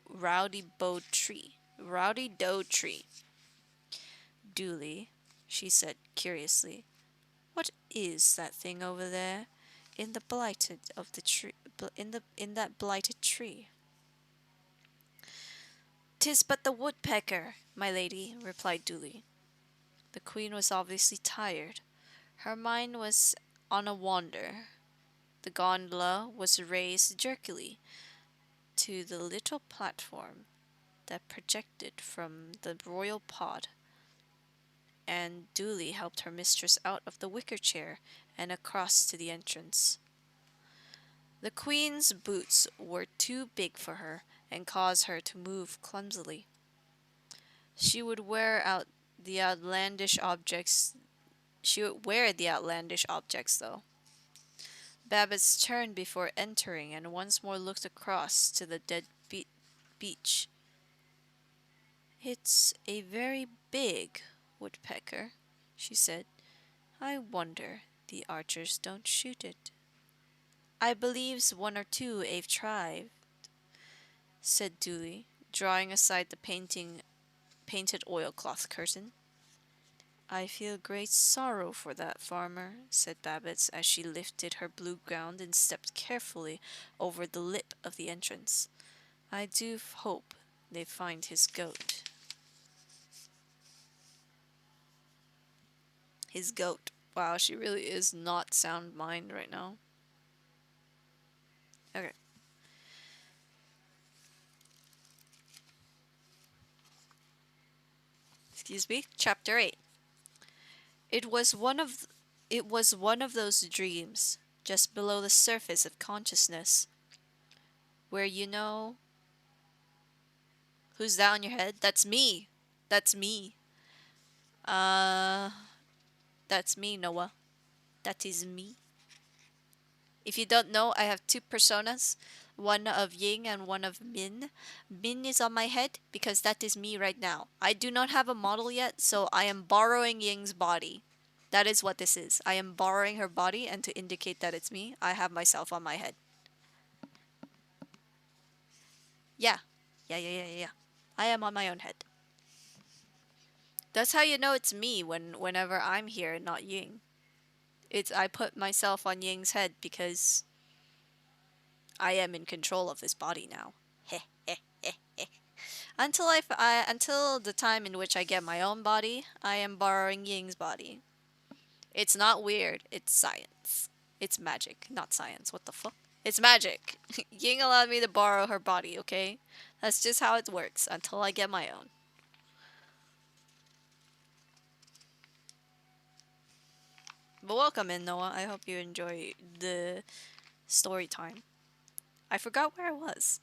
rowdy doe tree. "Dooley," she said curiously, "what is that thing over there in that blighted tree?" "'Tis but the woodpecker, my lady," replied Dooley. The Queen was obviously tired. Her mind was on a wander. The gondola was raised jerkily to the little platform that projected from the royal pod, and duly helped her mistress out of the wicker chair and across to the entrance. The queen's boots were too big for her and caused her to move clumsily. She would wear out the outlandish objects. She would wear the outlandish objects, though. Babbitts turned before entering and once more looked across to the dead beach. "It's a very big woodpecker," she said. "I wonder the archers don't shoot it." "I believes one or two 'ave tried," said Dooley, drawing aside the painted oilcloth curtain. "I feel great sorrow for that farmer," said Babbitts as she lifted her blue gown and stepped carefully over the lip of the entrance. "I do hope they find his goat." His goat. Wow, she really is not sound mind right now. Okay. Excuse me. Chapter 8. It was one of those dreams just below the surface of consciousness where you know. Who's that on your head? That's me. That's me. Uh that's me, Noah. That is me. If you don't know, I have two personas, one of Ying and one of Min. Min is on my head because that is me right now. I do not have a model yet, so I am borrowing Ying's body. That is what this is. I am borrowing her body, and to indicate that it's me, I have myself on my head. Yeah. Yeah. I am on my own head. That's how you know it's me whenever I'm here and not Ying. I put myself on Ying's head because I am in control of this body now. Until the time in which I get my own body, I am borrowing Ying's body. It's not weird. It's science. It's magic, not science. What the fuck? It's magic. Ying allowed me to borrow her body, okay? That's just how it works until I get my own. But welcome in, Noah. I hope you enjoy the story time. I forgot where I was.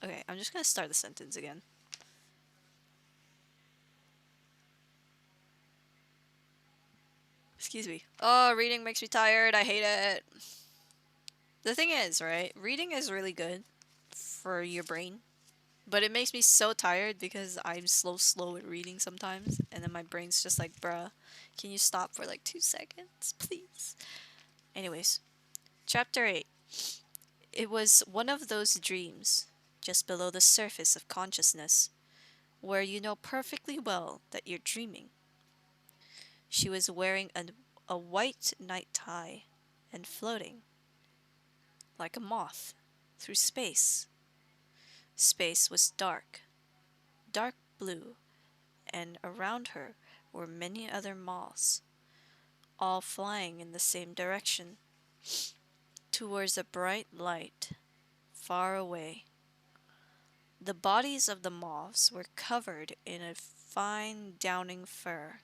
Okay, I'm just gonna start the sentence again. Excuse me. Oh, reading makes me tired. I hate it. The thing is, right? Reading is really good for your brain. But it makes me so tired because I'm slow at reading sometimes. And then my brain's just like, bruh, can you stop for like 2 seconds, please? Anyways, Chapter 8. It was one of those dreams, just below the surface of consciousness, where you know perfectly well that you're dreaming. She was wearing a white night tie and floating, like a moth, through space. Space was dark blue, and around her were many other moths, all flying in the same direction, towards a bright light, far away. The bodies of the moths were covered in a fine downing fur.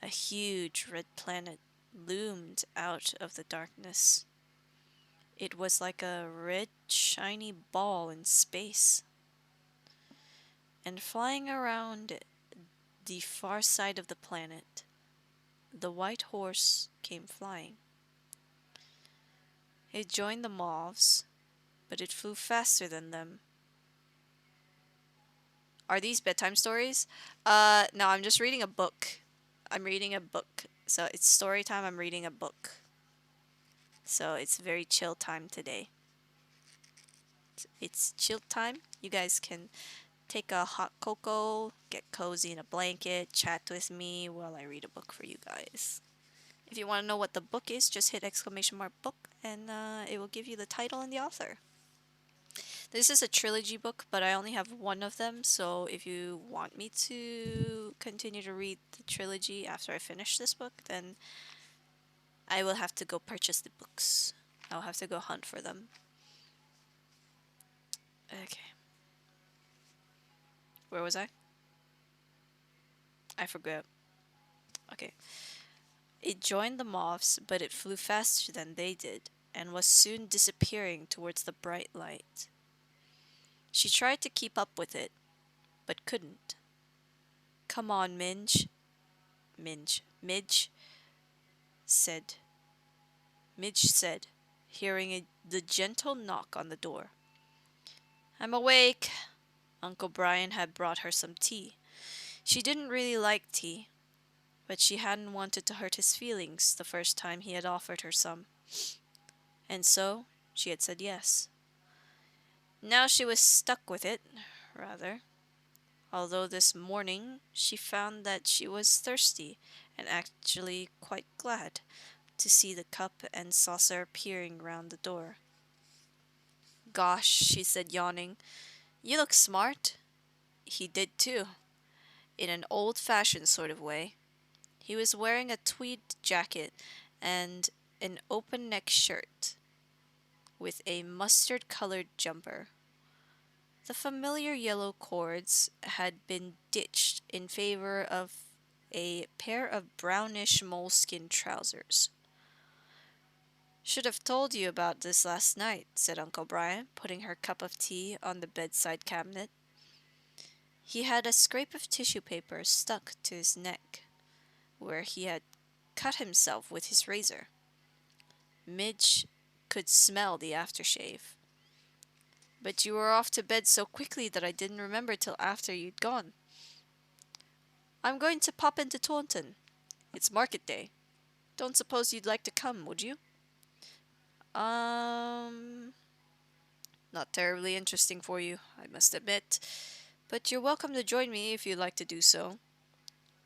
A huge red planet loomed out of the darkness. It was like a red, shiny ball in space. And flying around the far side of the planet, the white horse came flying. It joined the moths, but it flew faster than them. Are these bedtime stories? No, I'm just reading a book. I'm reading a book. So it's story time, I'm reading a book. So it's very chill time today. It's chill time. You guys can take a hot cocoa, get cozy in a blanket, chat with me while I read a book for you guys. If you want to know what the book is, just hit !book and it will give you the title and the author. This is a trilogy book, but I only have one of them, so if you want me to continue to read the trilogy after I finish this book, then I will have to go purchase the books. I'll have to go hunt for them. Okay. Where was I? I forgot. Okay. It joined the moths, but it flew faster than they did, and was soon disappearing towards the bright light. She tried to keep up with it, but couldn't. Come on, Midge said. Midge said, hearing the gentle knock on the door. I'm awake. Uncle Brian had brought her some tea. She didn't really like tea, but she hadn't wanted to hurt his feelings the first time he had offered her some. And so she had said yes. Now she was stuck with it, rather. Although this morning she found that she was thirsty and actually quite glad to see the cup and saucer peering round the door. Gosh, she said, yawning. You look smart. He did too, in an old-fashioned sort of way. He was wearing a tweed jacket and an open-neck shirt with a mustard-colored jumper. The familiar yellow cords had been ditched in favor of a pair of brownish moleskin trousers. Should have told you about this last night, said Uncle Brian, putting her cup of tea on the bedside cabinet. He had a scrap of tissue paper stuck to his neck, where he had cut himself with his razor. Midge could smell the aftershave. But you were off to bed so quickly that I didn't remember till after you'd gone. I'm going to pop into Taunton. It's market day. Don't suppose you'd like to come, would you? Not terribly interesting for you, I must admit. But you're welcome to join me if you'd like to do so.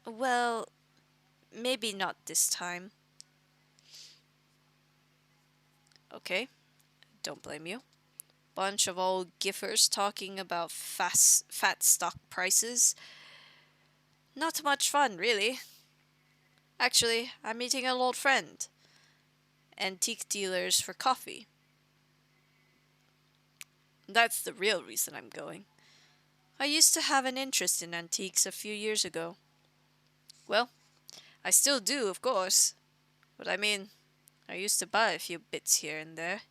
Well, maybe not this time. Okay, don't blame you. Bunch of old giffers talking about fat stock prices. Not much fun, really. Actually, I'm meeting an old friend. Antique dealers for coffee. That's the real reason I'm going. I used to have an interest in antiques a few years ago. Well, I still do, of course. But I mean, I used to buy a few bits here and there.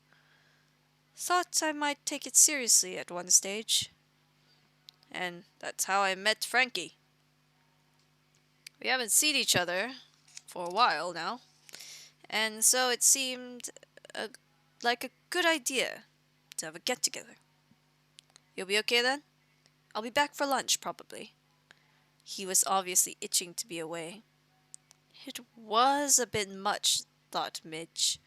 Thought I might take it seriously at one stage. And that's how I met Frankie. We haven't seen each other for a while now, and so it seemed like a good idea to have a get-together. You'll be okay then? I'll be back for lunch, probably. He was obviously itching to be away. It was a bit much, thought Midge,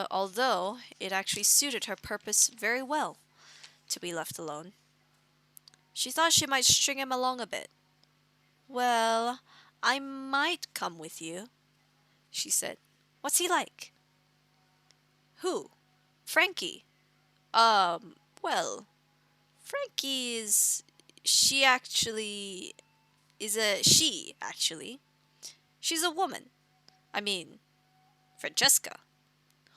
although it actually suited her purpose very well to be left alone. She thought she might string him along a bit. Well, I might come with you, she said. What's he like? Who? Frankie. Well, Frankie is... She, actually. She's a woman. I mean, Francesca.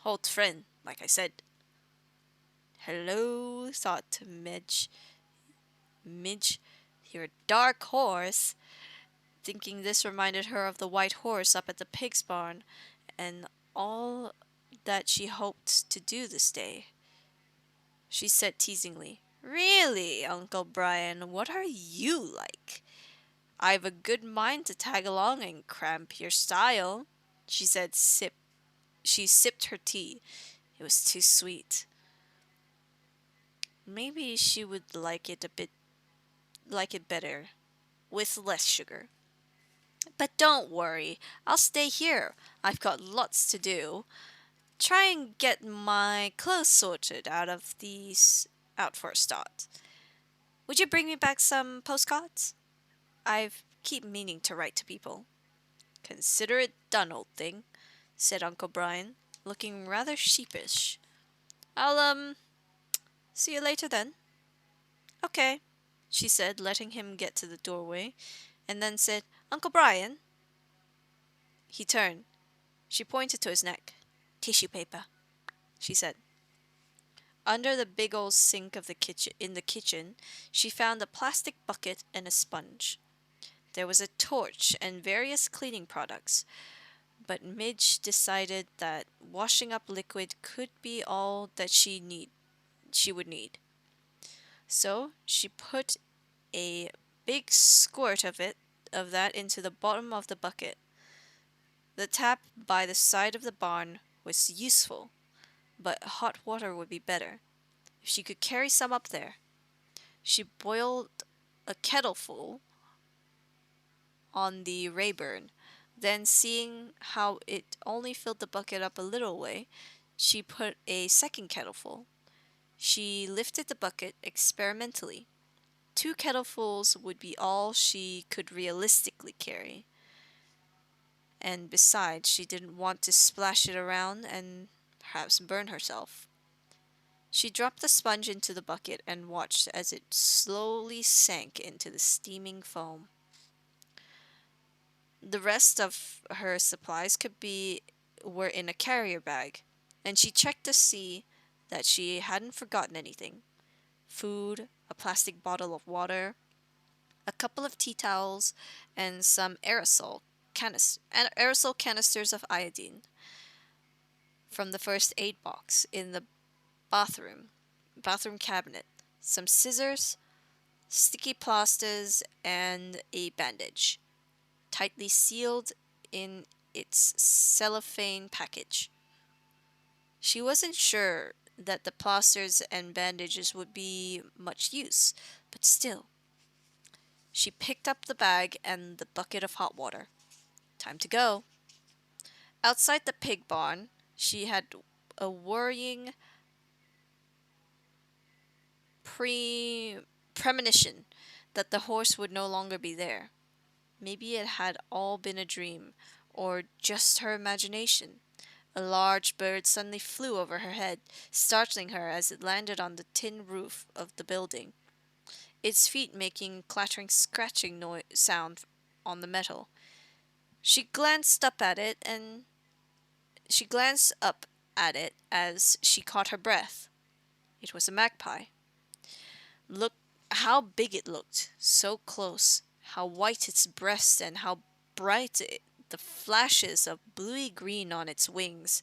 Old friend, like I said. Hello, thought Midge. Midge, you're a dark horse. Thinking this reminded her of the white horse up at the pig's barn, and all that she hoped to do this day. She said teasingly, Really, Uncle Brian, what are you like? I've a good mind to tag along and cramp your style, she said. She sipped her tea. It was too sweet. Maybe she would like it better, with less sugar. But don't worry, I'll stay here. I've got lots to do. Try and get my clothes sorted out for a start. Would you bring me back some postcards? I keep meaning to write to people. Consider it done, old thing, said Uncle Brian, looking rather sheepish. See you later then. Okay, she said, letting him get to the doorway, and then said, Uncle Brian. He turned. She pointed to his neck. Tissue paper, she said. Under the big old sink of the kitchen, she found a plastic bucket and a sponge. There was a torch and various cleaning products, but Midge decided that washing up liquid could be all that she would need. So she put a big squirt of that into the bottom of the bucket. The tap by the side of the barn was useful, but hot water would be better. If she could carry some up there. She boiled a kettleful on the Rayburn. Then, seeing how it only filled the bucket up a little way, she put a second kettleful. She lifted the bucket experimentally. 2 kettlefuls would be all she could realistically carry. And besides, she didn't want to splash it around and perhaps burn herself. She dropped the sponge into the bucket and watched as it slowly sank into the steaming foam. The rest of her supplies were in a carrier bag, and she checked to see that she hadn't forgotten anything. Food, a plastic bottle of water, a couple of tea towels, and some aerosol canisters of iodine from the first aid box in the bathroom cabinet, some scissors, sticky plasters, and a bandage, tightly sealed in its cellophane package. She wasn't sure that the plasters and bandages would be much use, but still. She picked up the bag and the bucket of hot water. Time to go. Outside the pig barn, she had a worrying premonition that the horse would no longer be there. Maybe it had all been a dream, or just her imagination. A large bird suddenly flew over her head, startling her as it landed on the tin roof of the building, its feet making clattering scratching sound on the metal. She glanced up at it as she caught her breath. It was a magpie. Look how big it looked, so close, how white its breast and how bright the flashes of bluey green on its wings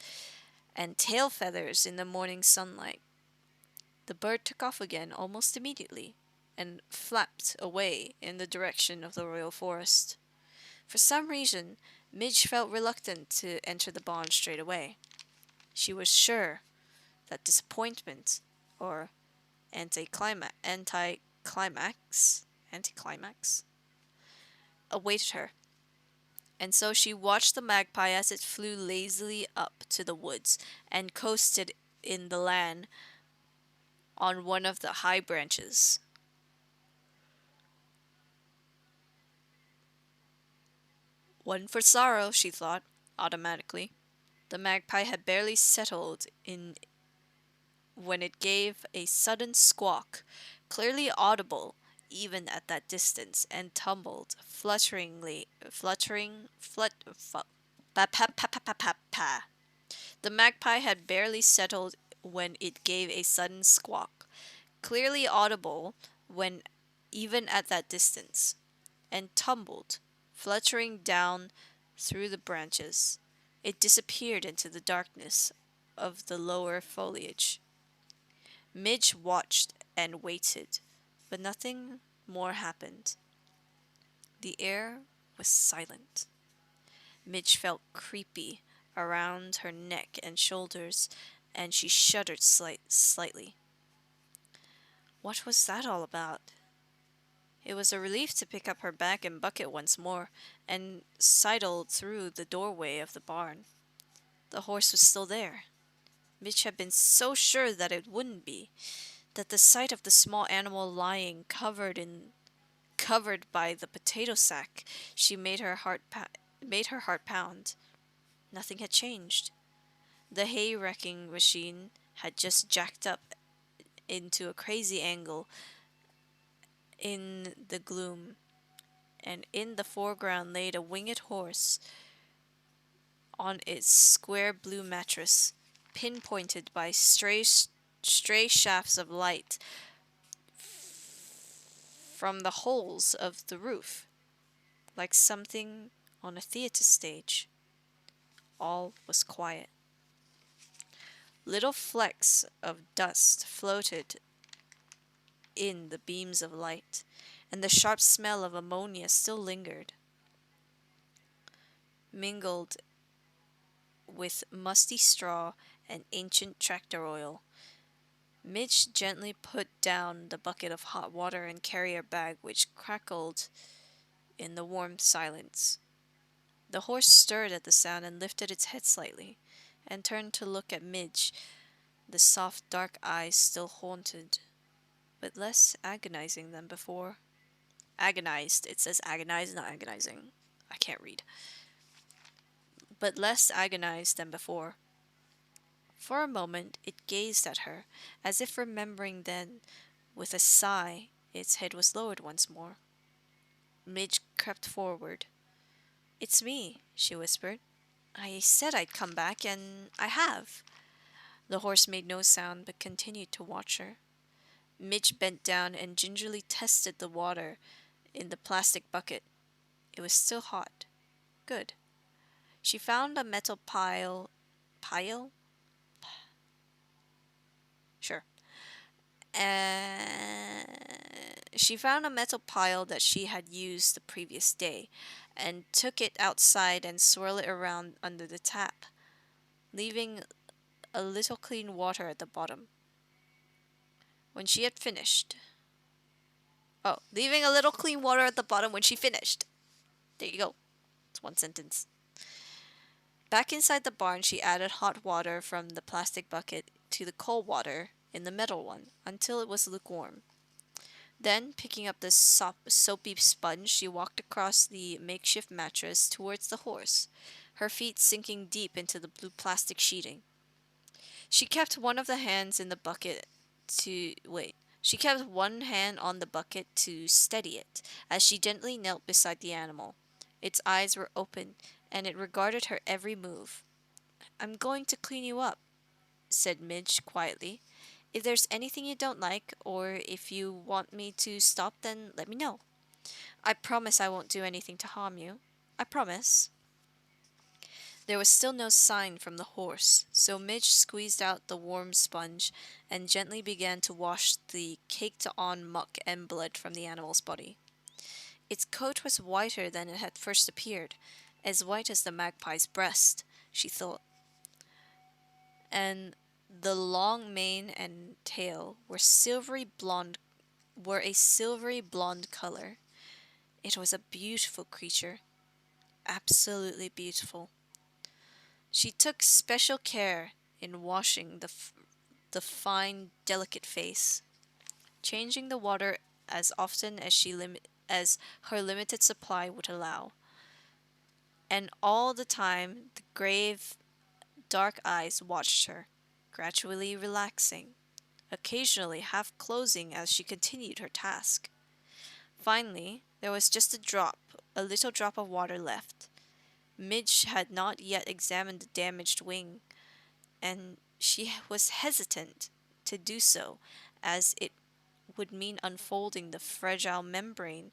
and tail feathers in the morning sunlight. The bird took off again almost immediately and flapped away in the direction of the royal forest. For some reason, Midge felt reluctant to enter the barn straight away. She was sure that disappointment, or anticlimax, awaited her, and so she watched the magpie as it flew lazily up to the woods and coasted in the land on one of the high branches. One for sorrow, she thought, automatically. The magpie had barely settled in when it gave a sudden squawk, clearly audible even at that distance, and tumbled, pa pa pa pa pa pa pa. The magpie had barely settled when it gave a sudden squawk, clearly audible when even at that distance, and tumbled, fluttering down through the branches. It disappeared into the darkness of the lower foliage. Midge watched and waited, but nothing more happened. The air was silent. Midge felt creepy around her neck and shoulders, and she shuddered slightly. What was that all about? It was a relief to pick up her bag and bucket once more, and sidled through the doorway of the barn. The horse was still there. Midge had been so sure that it wouldn't be, that the sight of the small animal lying covered by the potato sack made her heart pound. Nothing had changed. The hay wrecking machine had just jacked up into a crazy angle in the gloom, and in the foreground laid a winged horse on its square blue mattress, pinpointed by stray shafts of light from the holes of the roof, like something on a theater stage. All was quiet. Little flecks of dust floated in the beams of light, and the sharp smell of ammonia still lingered, mingled with musty straw and ancient tractor oil. Midge gently put down the bucket of hot water and carrier bag, which crackled in the warm silence. The horse stirred at the sound and lifted its head slightly, and turned to look at Midge. The soft dark eyes still haunted, but less agonizing than before. Agonized. It says agonized, not agonizing. I can't read. But less agonized than before. For a moment it gazed at her, as if remembering, then, with a sigh, its head was lowered once more. Midge crept forward. "It's me," she whispered. "I said I'd come back, and I have." The horse made no sound, but continued to watch her. Midge bent down and gingerly tested the water in the plastic bucket. It was still hot. Good. She found a metal pile? Sure. She found a metal pile that she had used the previous day, and took it outside and swirled it around under the tap, leaving a little clean water at the bottom. When she had finished. Oh, leaving a little clean water at the bottom when she finished. There you go. It's one sentence. Back inside the barn, she added hot water from the plastic bucket to the cold water in the metal one until it was lukewarm. Then, picking up the soapy sponge, she walked across the makeshift mattress towards the horse, her feet sinking deep into the blue plastic sheeting. She kept one of the hands in the bucket to wait. She kept one hand on the bucket to steady it as she gently knelt beside the animal. Its eyes were open, and it regarded her every move. "I'm going to clean you up," said Midge quietly. "If there's anything you don't like, or if you want me to stop, then let me know. I promise I won't do anything to harm you. I promise." There was still no sign from the horse, so Midge squeezed out the warm sponge and gently began to wash the caked-on muck and blood from the animal's body. Its coat was whiter than it had first appeared, as white as the magpie's breast, she thought, and the long mane and tail were a silvery blonde color. It was a beautiful creature, absolutely beautiful. She took special care in washing the fine, delicate face, changing the water as often as her limited supply would allow. And all the time the grave, dark eyes watched her, gradually relaxing, occasionally half closing as she continued her task. Finally, there was just a little drop of water left. Midge had not yet examined the damaged wing, and she was hesitant to do so, as it would mean unfolding the fragile membrane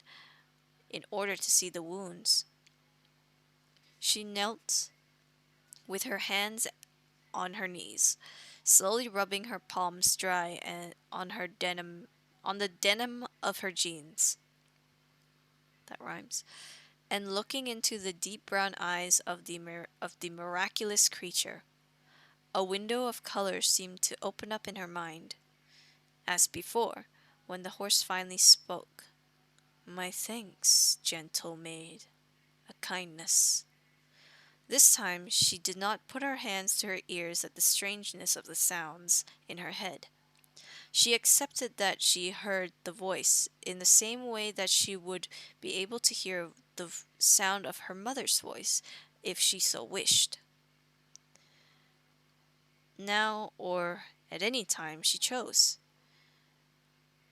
in order to see the wounds. She knelt with her hands on her knees, slowly rubbing her palms dry and on the denim of her jeans. That rhymes. And looking into the deep brown eyes of the miraculous creature. A window of color seemed to open up in her mind. As before, when the horse finally spoke. "My thanks, gentle maid. A kindness." This time she did not put her hands to her ears at the strangeness of the sounds in her head. She accepted that she heard the voice in the same way that she would be able to hear the sound of her mother's voice if she so wished. Now, or at any time she chose.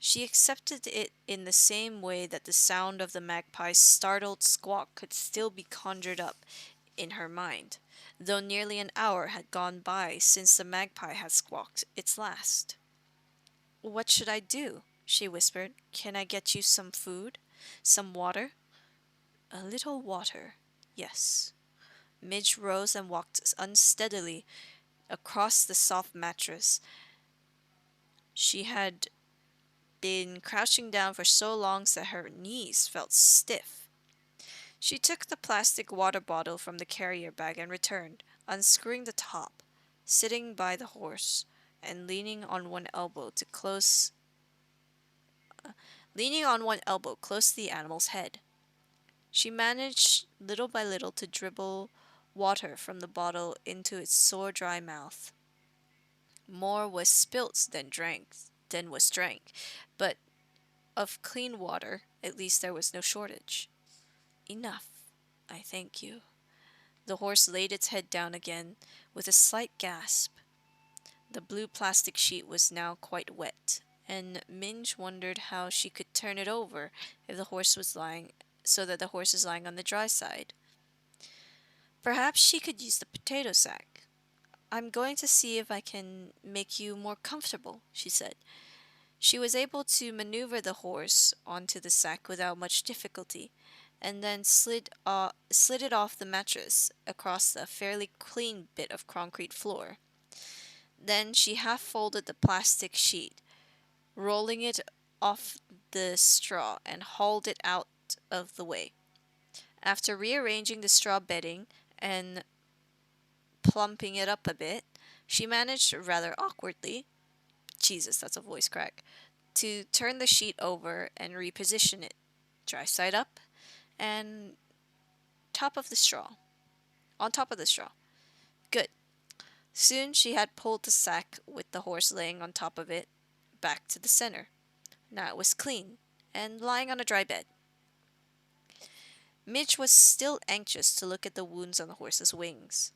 She accepted it in the same way that the sound of the magpie's startled squawk could still be conjured up in her mind, though nearly an hour had gone by since the magpie had squawked its last. "What should I do?" she whispered. "Can I get you some food? Some water?" "A little water, yes." Midge rose and walked unsteadily across the soft mattress. She had been crouching down for so long that her knees felt stiff. She took the plastic water bottle from the carrier bag and returned, unscrewing the top, sitting by the horse, and leaning on one elbow close to the animal's head. She managed little by little to dribble water from the bottle into its sore dry mouth. More was spilt than was drank, but of clean water, at least there was no shortage. "Enough, I thank you." The horse laid its head down again with a slight gasp. The blue plastic sheet was now quite wet, and Minge wondered how she could turn it over if the horse was lying so that the horse is lying on the dry side. Perhaps she could use the potato sack. "I'm going to see if I can make you more comfortable," she said. She was able to maneuver the horse onto the sack without much difficulty, and then slid it off the mattress across a fairly clean bit of concrete floor. Then she half folded the plastic sheet, rolling it off the straw, and hauled it out of the way. After rearranging the straw bedding and plumping it up a bit, she managed rather awkwardly, Jesus, that's a voice crack, to turn the sheet over and reposition it, dry side up, and top of the straw, on top of the straw. Good. Soon she had pulled the sack with the horse laying on top of it back to the center. Now it was clean and lying on a dry bed. Midge was still anxious to look at the wounds on the horse's wings.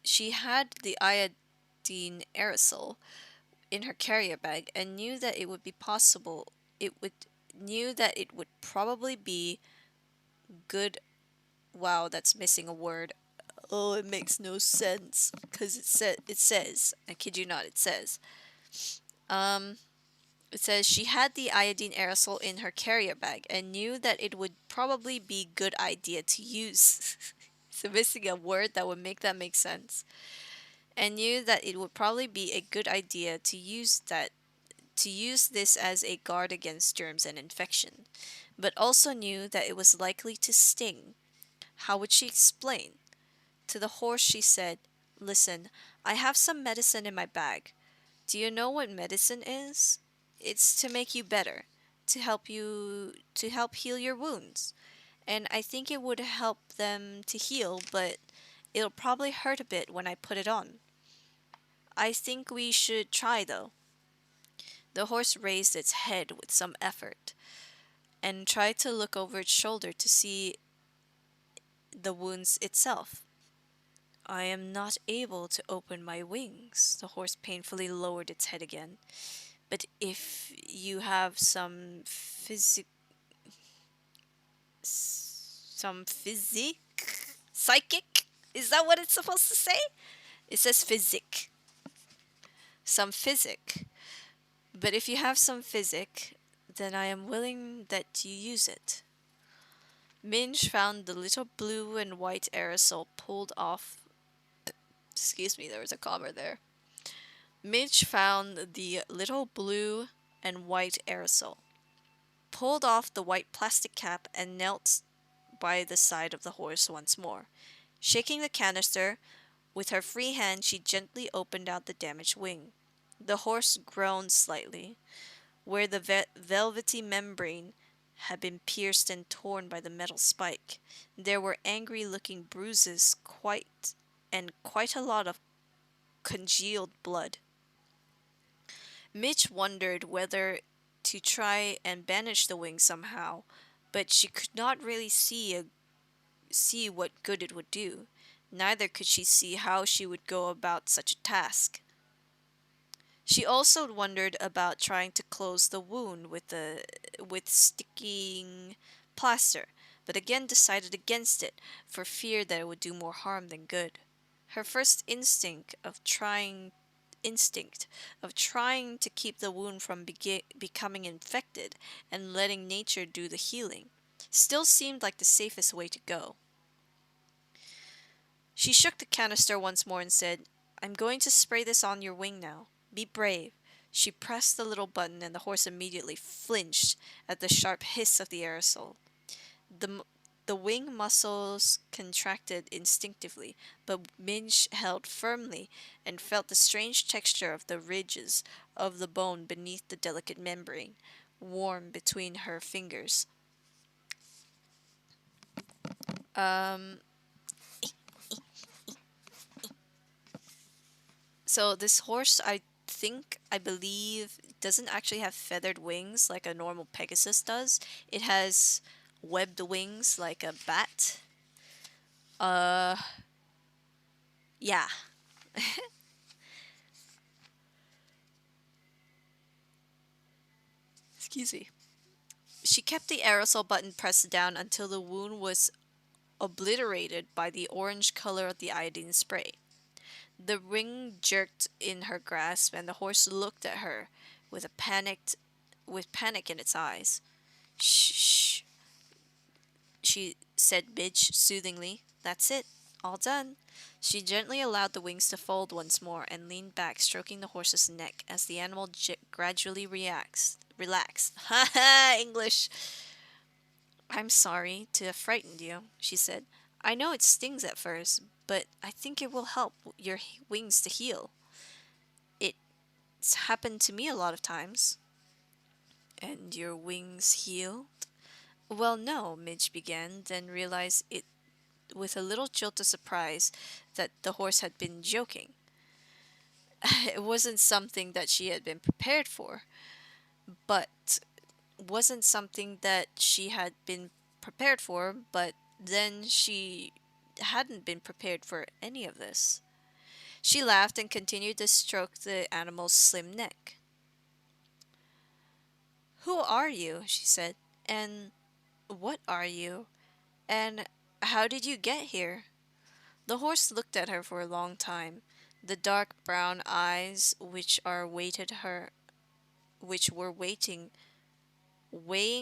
She had the iodine aerosol in her carrier bag and knew that it would be possible. Knew that it would probably be good. Wow, that's missing a word. Oh, it makes no sense because it says. I kid you not, it says. Um, it says she had the iodine aerosol in her carrier bag and knew that it would probably be good idea to use. So missing a word that would make that make sense. And knew that it would probably be a good idea to use this as a guard against germs and infection, but also knew that it was likely to sting. How would she explain? To the horse she said, "Listen, I have some medicine in my bag. Do you know what medicine is? It's to make you better, to help heal your wounds. And I think it would help them to heal, but it'll probably hurt a bit when I put it on. I think we should try though." The horse raised its head with some effort and tried to look over its shoulder to see the wounds itself. "I am not able to open my wings." The horse painfully lowered its head again. "But if you have some psychic? Is that what it's supposed to say? It says physic. Some physic. But if you have some physic, then I am willing that you use it." Minge found the little blue and white aerosol pulled off. Excuse me, there was a comma there. Midge found the little blue and white aerosol, pulled off the white plastic cap, and knelt by the side of the horse once more. Shaking the canister, with her free hand she gently opened out the damaged wing. The horse groaned slightly. Where the velvety membrane had been pierced and torn by the metal spike, there were angry-looking bruises, quite a lot of congealed blood. Mitch wondered whether to try and bandage the wing somehow, but she could not really see what good it would do. Neither could she see how she would go about such a task. She also wondered about trying to close the wound with sticking plaster, but again decided against it for fear that it would do more harm than good. Her first instinct of trying to keep the wound from becoming infected and letting nature do the healing still seemed like the safest way to go. She shook the canister once more and said, "I'm going to spray this on your wing now. Be brave." She pressed the little button and the horse immediately flinched at the sharp hiss of the aerosol. The, the wing muscles contracted instinctively, but Midge held firmly and felt the strange texture of the ridges of the bone beneath the delicate membrane, warm between her fingers. Um, so this horse, I believe, doesn't actually have feathered wings like a normal Pegasus does. It has webbed wings like a bat. Uh, yeah. Excuse me. She kept the aerosol button pressed down until the wound was obliterated by the orange color of the iodine spray. The ring jerked in her grasp, and the horse looked at her with panic in its eyes. Shh, she said Midge soothingly. "That's it. All done." She gently allowed the wings to fold once more and leaned back, stroking the horse's neck as the animal gradually relaxed. Ha ha! English! "I'm sorry to have frightened you," she said. "I know it stings at first, but I think it will help your wings to heal. It's happened to me a lot of times." "And your wings healed?" "Well, no," Midge began, then realized it with a little jolt of surprise that the horse had been joking. It wasn't something that she had been prepared for, but but then she hadn't been prepared for any of this. She laughed and continued to stroke the animal's slim neck. "Who are you?" she said. "And what are you? And how did you get here?" The horse looked at her for a long time. The dark brown eyes which were weighing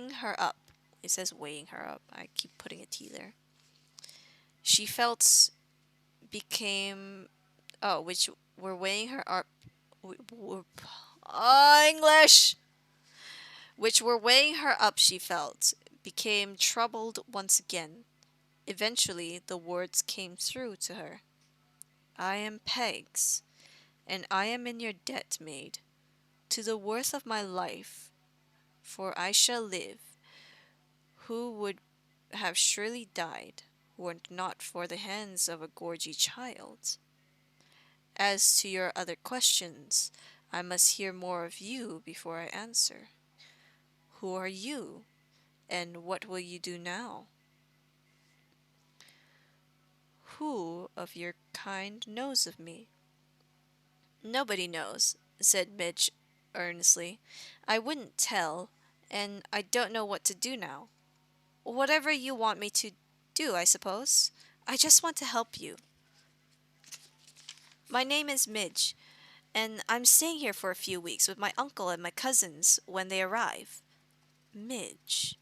her up. It says weighing her up. I keep putting a T there. She felt became which were weighing her up. English! Which were weighing her up, she felt, became troubled once again. Eventually, the words came through to her. "I am Peg's, and I am in your debt, maid, to the worth of my life, for I shall live, who would have surely died, were it not for the hands of a gorgy child. As to your other questions, I must hear more of you before I answer. Who are you, and what will you do now?" "Who of your kind knows of me?" "Nobody knows," said Midge earnestly. "I wouldn't tell, and I don't know what to do now. Whatever you want me to do, I suppose. I just want to help you. My name is Midge, and I'm staying here for a few weeks with my uncle and my cousins when they arrive." "Midge.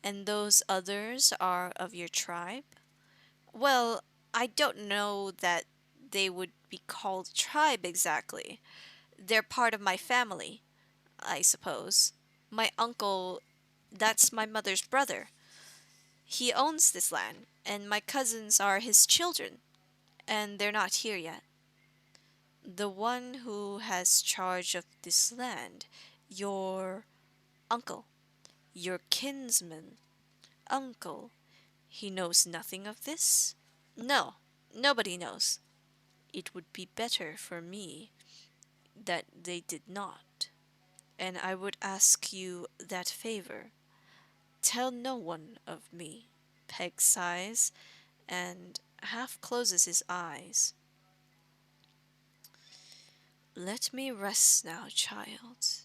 And those others are of your tribe?" "Well, I don't know that they would be called tribe exactly. They're part of my family, I suppose. My uncle, that's my mother's brother. He owns this land, and my cousins are his children, and they're not here yet." "The one who has charge of this land, your uncle, your kinsman, uncle, he knows nothing of this?" "No, nobody knows." "It would be better for me that they did not, and I would ask you that favor. Tell no one of me." Peg sighs and half closes his eyes. Let me rest now, child,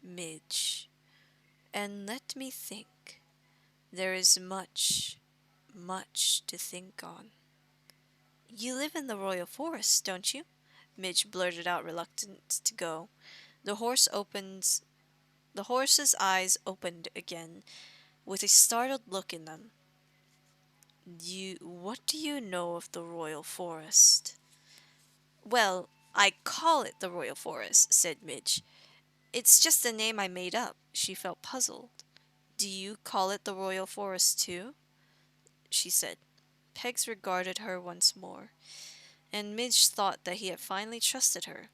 Midge, and let me think. There is much, much to think on. You live in the royal forest, don't you? Midge blurted out, reluctant to go. The horse opens. The horse's eyes opened again, with a startled look in them. What do you know of the royal forest? Well, I call it the royal forest, said Midge. It's just a name I made up. She felt puzzled. Do you call it the royal forest too? She said. Pegs regarded her once more, and Midge thought that he had finally trusted her,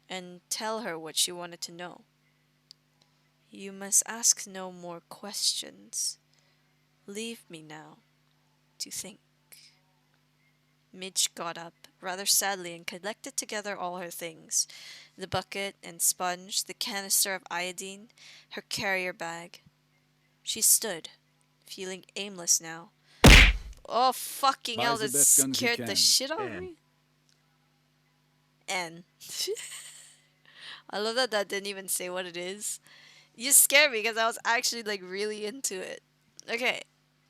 and tell her what she wanted to know. You must ask no more questions. Leave me now to think. Midge got up, rather sadly, and collected together all her things, the bucket and sponge, the canister of iodine, her carrier bag. She stood, feeling aimless now. Oh, fucking hell, Buys the that best guns he scared the can. shit out of And me. And I love that that didn't even say what it is. You scared me because I was actually like really into it. Okay.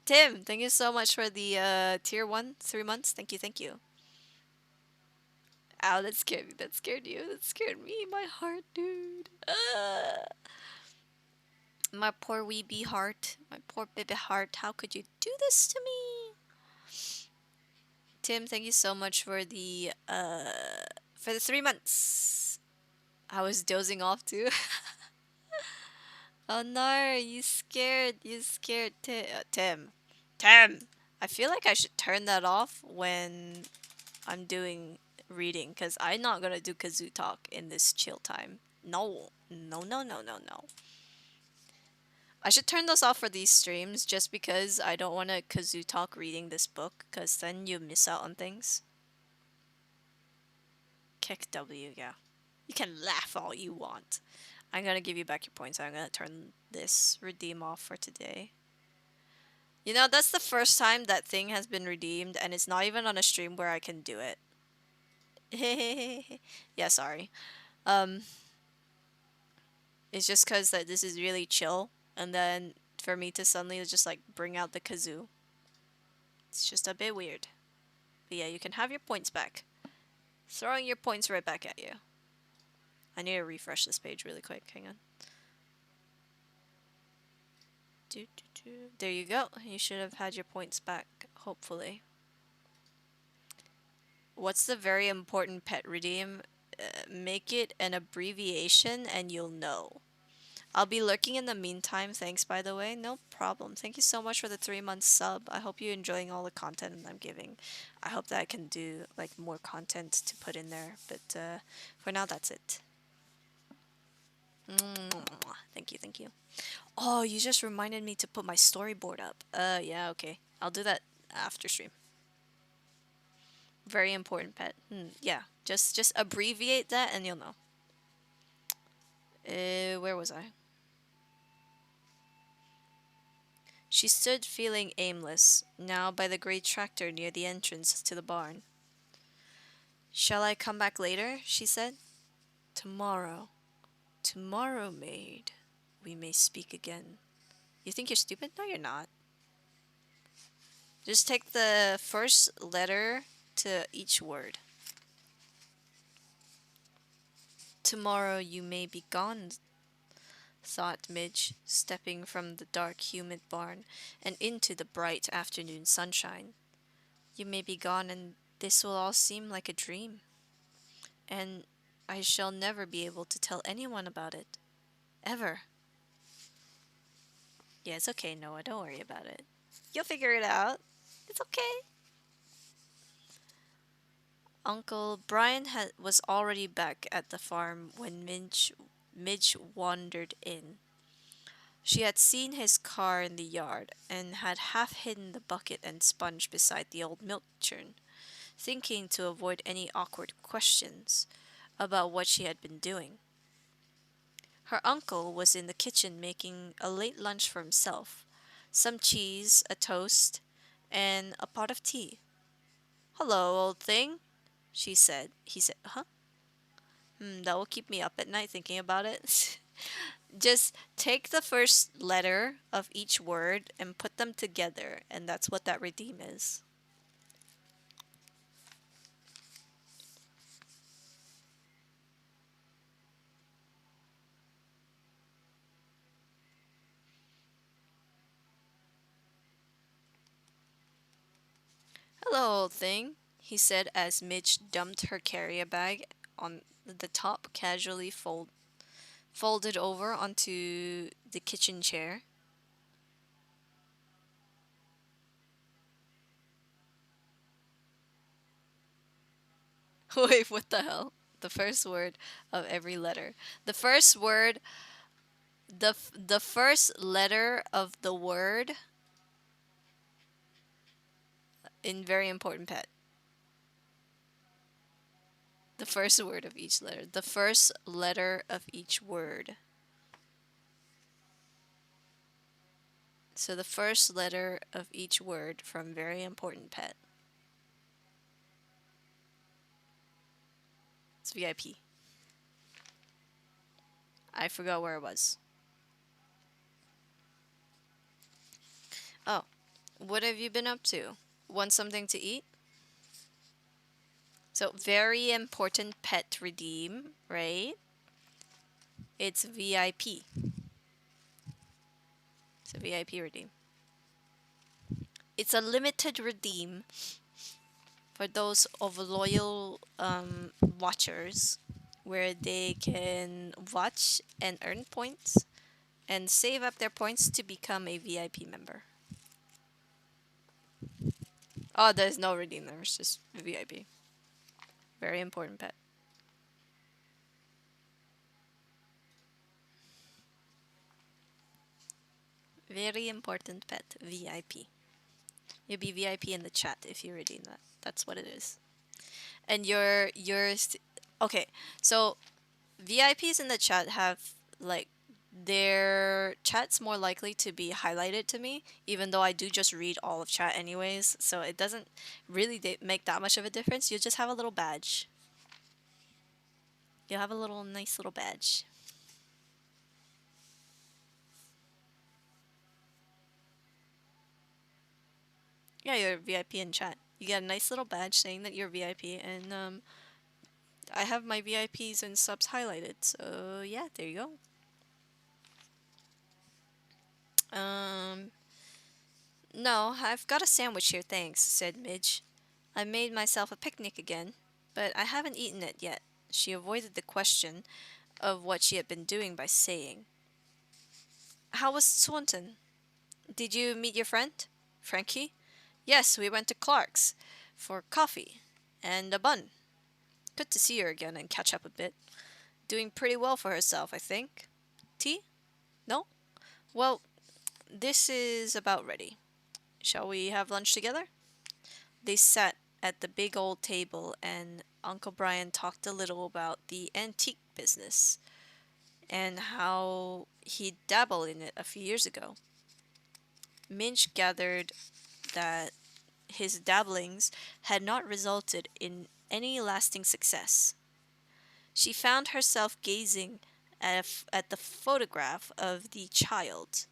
Tim, thank you so much for the tier 1, 3 months. Thank you, thank you. Ow, that scared me. That scared you. That scared me. My heart, dude. My poor weeby heart. My poor baby heart. How could you do this to me? Tim, thank you so much for the 3 months. I was dozing off too. Oh no, you scared. You scared Tim. Tim. I feel like I should turn that off when I'm doing reading because I'm not gonna do kazoo talk in this chill time. No, no, no, no, no, no. I should turn those off for these streams just because I don't want to kazoo talk reading this book because then you miss out on things. Kick W, yeah. You can laugh all you want. I'm gonna give you back your points. I'm gonna turn this redeem off for today. You know, that's the first time that thing has been redeemed and it's not even on a stream where I can do it. Yeah, sorry. Um, it's just because that this is really chill, and then for me to suddenly just like bring out the kazoo, it's just a bit weird. But yeah, you can have your points back. Throwing your points right back at you. I need to refresh this page really quick. Hang on. There you go. You should have had your points back, hopefully. What's the very important pet redeem? Make it an abbreviation and you'll know. I'll be lurking in the meantime. Thanks, by the way. No problem. Thank you so much for the 3 month sub. I hope you're enjoying all the content I'm giving. I hope that I can do like more content to put in there. But for now, that's it. Thank you, thank you. Oh, you just reminded me to put my storyboard up. Yeah, okay. I'll do that after stream. Very important pet. Yeah, just abbreviate that and you'll know. Where was I? She stood feeling aimless, now by the great tractor near the entrance to the barn. Shall I come back later? She said. Tomorrow. Tomorrow, maid. We may speak again. You think you're stupid? No, you're not. Just take the first letter to each word. Tomorrow you may be gone, thought Midge, stepping from the dark, humid barn and into the bright afternoon sunshine. You may be gone, and this will all seem like a dream. And I shall never be able to tell anyone about it. Ever. Yeah, it's okay, Noah. Don't worry about it. You'll figure it out. It's okay. Uncle Brian was already back at the farm when Midge wandered in. She had seen his car in the yard and had half hidden the bucket and sponge beside the old milk churn, thinking to avoid any awkward questions about what she had been doing. Her uncle was in the kitchen making a late lunch for himself, some cheese, a toast, and a pot of tea. Hello, old thing, she said. He said, huh? That will keep me up at night thinking about it. Just take the first letter of each word and put them together, and that's what that redeem is. Hello, old thing, he said as Midge dumped her carrier bag on the top, casually folded over onto the kitchen chair. Wait, what the hell? The first word of every letter. The first word, the first letter of the word in very important pet. The first word of each letter. The first letter of each word. So the first letter of each word from very important pet. It's VIP. I forgot where it was. Oh, what have you been up to? Want something to eat? So very important pet redeem, right? It's VIP. It's a VIP redeem. It's a limited redeem for those of loyal watchers where they can watch and earn points and save up their points to become a VIP member. Oh, there's no redeem there. It's just VIP. Very important pet. Very important pet. VIP. You'll be VIP in the chat if you redeem that. That's what it is. And okay. So VIPs in the chat have like their chat's more likely to be highlighted to me, even though I do just read all of chat anyways. So it doesn't really make that much of a difference. You just have a little badge. You'll have a little nice little badge. Yeah, you're a VIP in chat. You get a nice little badge saying that you're VIP, and I have my VIPs and subs highlighted. So yeah, there you go. No, I've got a sandwich here, thanks, said Midge. I made myself a picnic again, but I haven't eaten it yet. She avoided the question of what she had been doing by saying, How was Swanton? Did you meet your friend? Frankie? Yes, we went to Clark's for coffee and a bun. Good to see her again and catch up a bit. Doing pretty well for herself, I think. Tea? No? Well, this is about ready. Shall we have lunch together? They sat at the big old table and Uncle Brian talked a little about the antique business and how he dabbled in it a few years ago. Minch gathered that his dabblings had not resulted in any lasting success. She found herself gazing at the photograph of the child,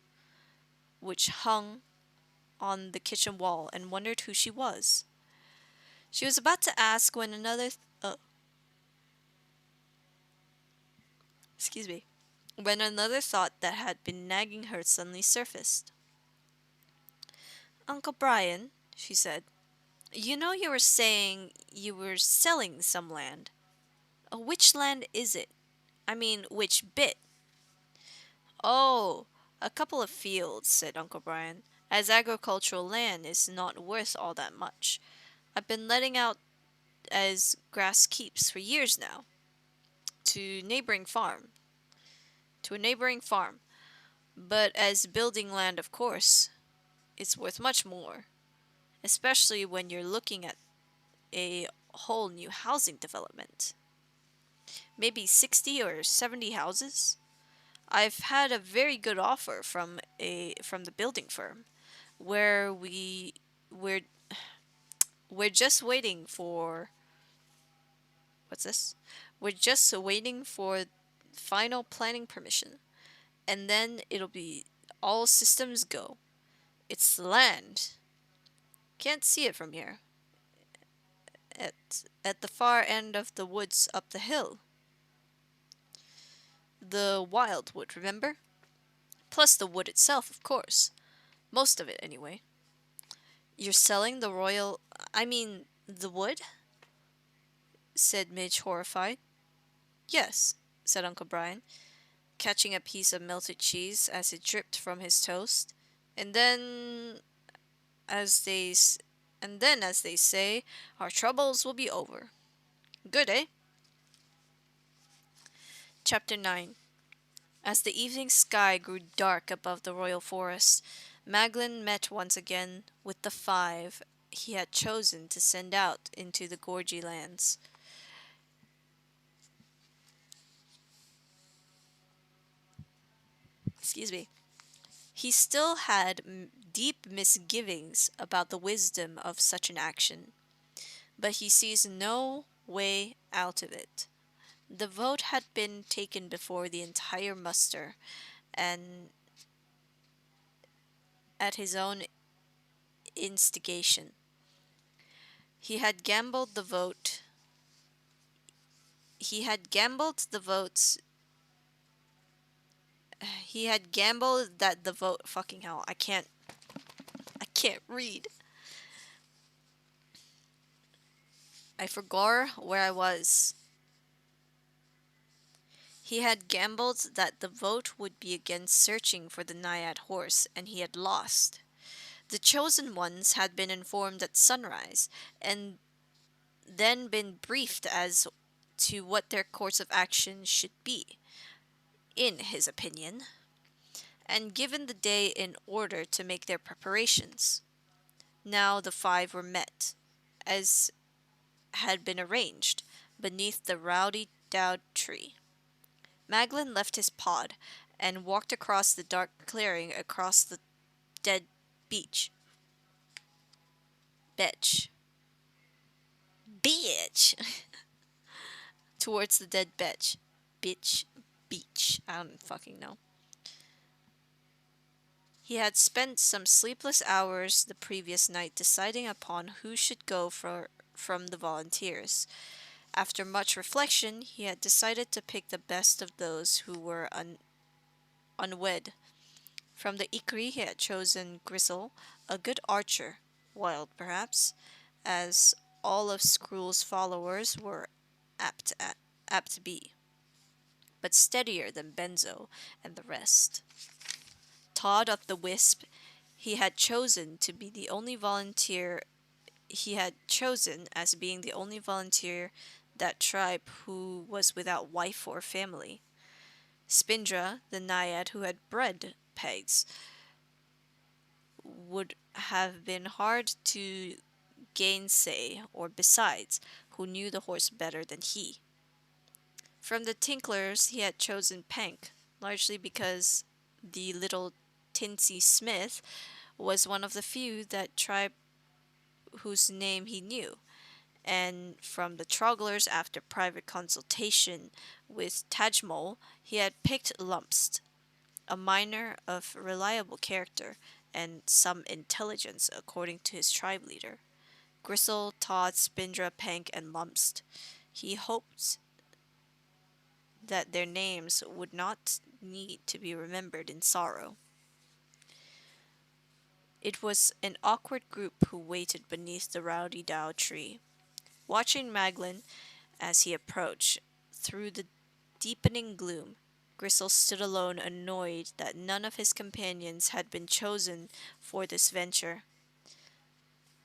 which hung on the kitchen wall, and wondered who she was. She was about to ask when excuse me, when another thought that had been nagging her suddenly surfaced. Uncle Brian, she said, you know you were saying you were selling some land. Which land is it? I mean, which bit? Oh, a couple of fields, said Uncle Brian, as agricultural land is not worth all that much. I've been letting out as grass keeps for years now. To neighboring farm. To a neighboring farm. But as building land, of course, it's worth much more, especially when you're looking at a whole new housing development. Maybe 60 or 70 houses. I've had a very good offer from the building firm where we're we're just waiting for what's this? We're just waiting for final planning permission, and then it'll be all systems go. It's the land. Can't see it from here. At the far end of the woods up the hill. The wildwood, remember? Plus the wood itself, of course. Most of it, anyway. You're selling the royal. I mean, the wood? Said Midge, horrified. Yes, said Uncle Brian, catching a piece of melted cheese as it dripped from his toast. And then, as they s- as they say, our troubles will be over. Good, eh? Chapter 9. As the evening sky grew dark above the royal forest, Maglin met once again with the five he had chosen to send out into the Gorgy lands. Excuse me. He still had deep misgivings about the wisdom of such an action, but he sees no way out of it. The vote had been taken before the entire muster, and at his own instigation. He had gambled the vote. He had gambled the votes. He had gambled that the vote. Fucking hell! I can't. I can't read. I forgot where I was. He had gambled that the vote would be against searching for the Naiad horse, and he had lost. The chosen ones had been informed at sunrise, and then been briefed as to what their course of action should be, in his opinion, and given the day in order to make their preparations. Now the five were met, as had been arranged, beneath the rowdy dowd tree. Maglin left his pod and walked across the dark clearing across the dead beach. Betch. Bitch! Towards the dead betch. Bitch. Beach. I don't fucking know. He had spent some sleepless hours the previous night deciding upon who should go from the volunteers. After much reflection, he had decided to pick the best of those who were unwed. From the Ikri he had chosen Grisel, a good archer, wild perhaps, as all of Skrull's followers were apt at, apt to be, but steadier than Benzo and the rest. Todd of the Wisp he had chosen to be the only volunteer he had chosen as being the only volunteer that tribe who was without wife or family. Spindra, the naiad who had bred pegs, would have been hard to gainsay, or besides, who knew the horse better than he. From the tinklers he had chosen Pank, largely because the little Tinsy Smith was one of the few that tribe whose name he knew, and from the Trogglers after private consultation with Tajmol he had picked Lumpst, a miner of reliable character and some intelligence according to his tribe leader. Gristle, Todd, Spindra, Pank, and Lumpst. He hoped that their names would not need to be remembered in sorrow. It was an awkward group who waited beneath the rowdy dow tree, watching Maglin as he approached. Through the deepening gloom, Gristle stood alone, annoyed that none of his companions had been chosen for this venture.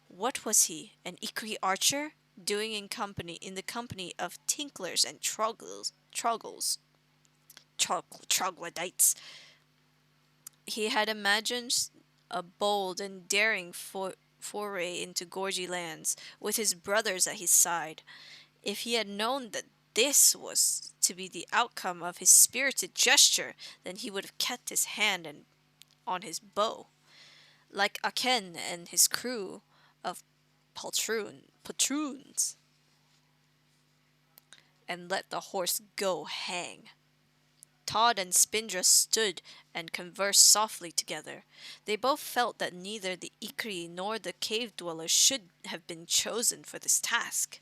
What was he, an Ikri archer, doing in the company of tinklers and troglodytes? He had imagined a bold and daring foray into Gorgy lands, with his brothers at his side. If he had known that this was to be the outcome of his spirited gesture, then he would have kept his hand on his bow, like Aken and his crew of patroons. and let the horse go hang. Todd and Spindra stood and conversed softly together. They both felt that neither the Ikri nor the cave dwellers should have been chosen for this task.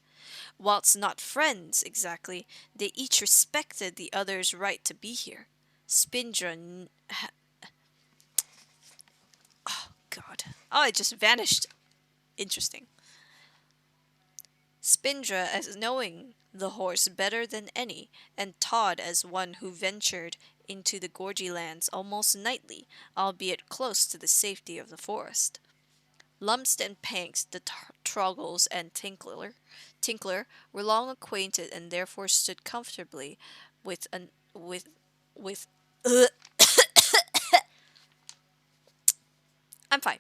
Whilst not friends exactly, they each respected the other's right to be here. Spindra. Oh, God. Oh, it just vanished. Interesting. Spindra as knowing the horse better than any, and Todd as one who ventured into the Gorgy lands almost nightly, albeit close to the safety of the forest. Lumps and Panks, the Troggles and Tinkler were long acquainted and therefore stood comfortably with an with I'm fine.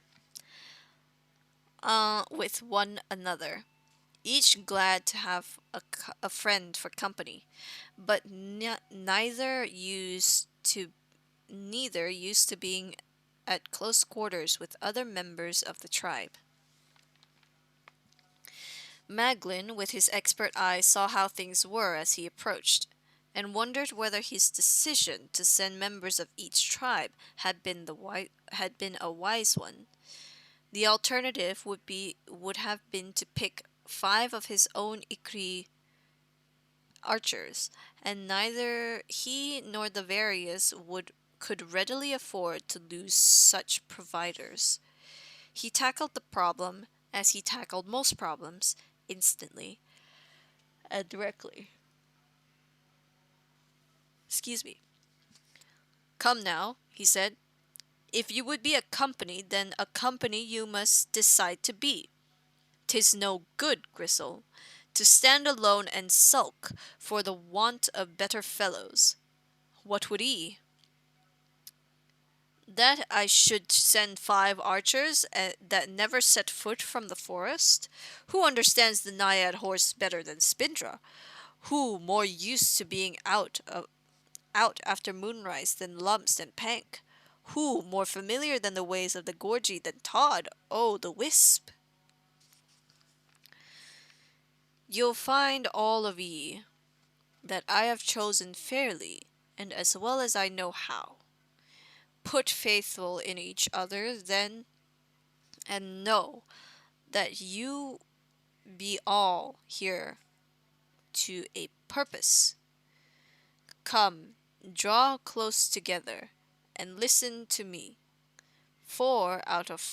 With one another, each glad to have a friend for company, but neither used to being at close quarters with other members of the tribe. Maglin, with his expert eye, saw how things were as he approached, and wondered whether his decision to send members of each tribe had been a wise one. The alternative would have been to pick 5 of his own Ikri archers, and neither he nor the various could readily afford to lose such providers. He tackled the problem, as he tackled most problems, instantly and directly. Excuse me. Come now, he said. If you would be a company, then a company you must decide to be. 'Tis no good, Gristle, to stand alone and sulk for the want of better fellows. What would he? That I should send 5 archers that never set foot from the forest? Who understands the Naiad horse better than Spindra? Who more used to being out after moonrise than Lumps and Pank? Who more familiar than the ways of the Gorgy than Todd, oh, the Wisp? You'll find all of ye that I have chosen fairly, and as well as I know how. Put faithful in each other, then, and know that you be all here to a purpose. Come, draw close together, and listen to me. 4 out of the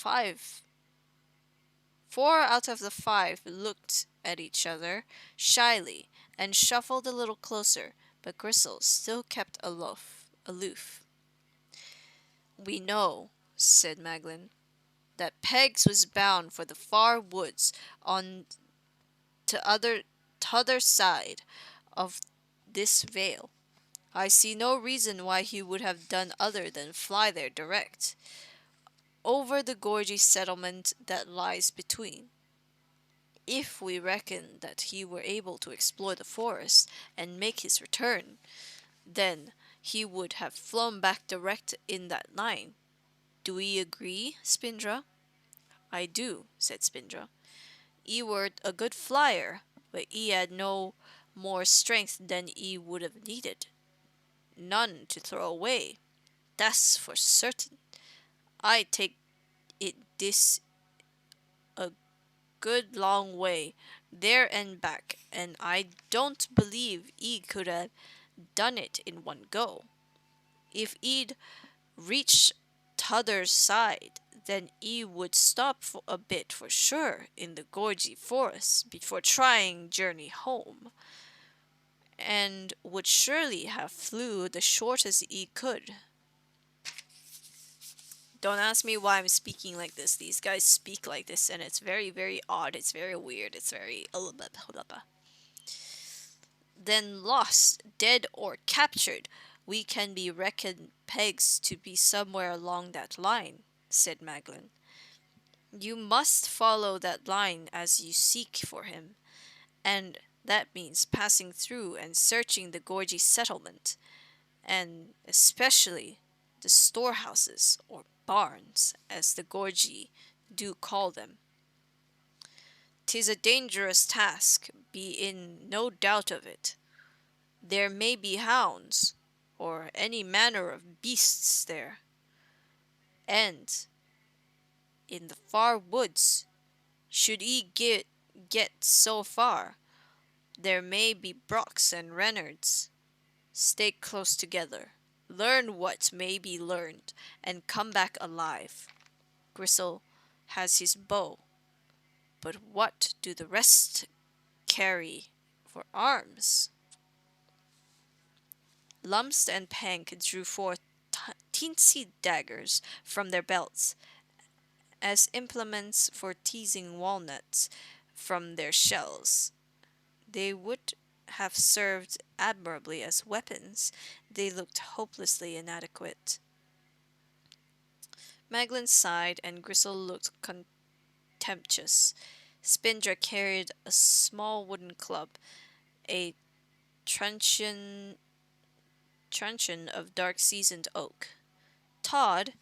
5 looked at each other shyly and shuffled a little closer, but Gristle still kept aloof. We know, said Maglin, that Pegs was bound for the far woods on t'other side of this vale. I see no reason why he would have done other than fly there direct, over the gorgy settlement that lies between. If we reckon that he were able to explore the forest and make his return, then he would have flown back direct in that line. Do we agree, Spindra? I do, said Spindra. "E were a good flyer, but e had no more strength than e would have needed. None to throw away. That's for certain. I take it this a good long way, there and back, and I don't believe e could have done it in one go. If e'd reached t'other side, then e would stop for a bit for sure in the gorgy forest before trying journey home, and would surely have flew the shortest e could." Don't ask me why I'm speaking like this. These guys speak like this, and it's very, very odd. It's very weird. It's very... Then lost, dead, or captured, we can be reckoned Pegs to be somewhere along that line, said Maglin. You must follow that line as you seek for him, and that means passing through and searching the Gorgy settlement, and especially the storehouses, or barns, as the Gorgy do call them. 'Tis a dangerous task, be in no doubt of it. There may be hounds, or any manner of beasts there, and in the far woods, should ye get so far, there may be brocks and renards. Stay close together. Learn what may be learned, and come back alive. Gristle has his bow, but what do the rest carry for arms? Lumps and Pank drew forth teensy daggers from their belts as implements for teasing walnuts from their shells. They would have served admirably as weapons. They looked hopelessly inadequate. Maglin sighed, and Gristle looked contemptuous. Spindra carried a small wooden club, a truncheon of dark-seasoned oak. Todd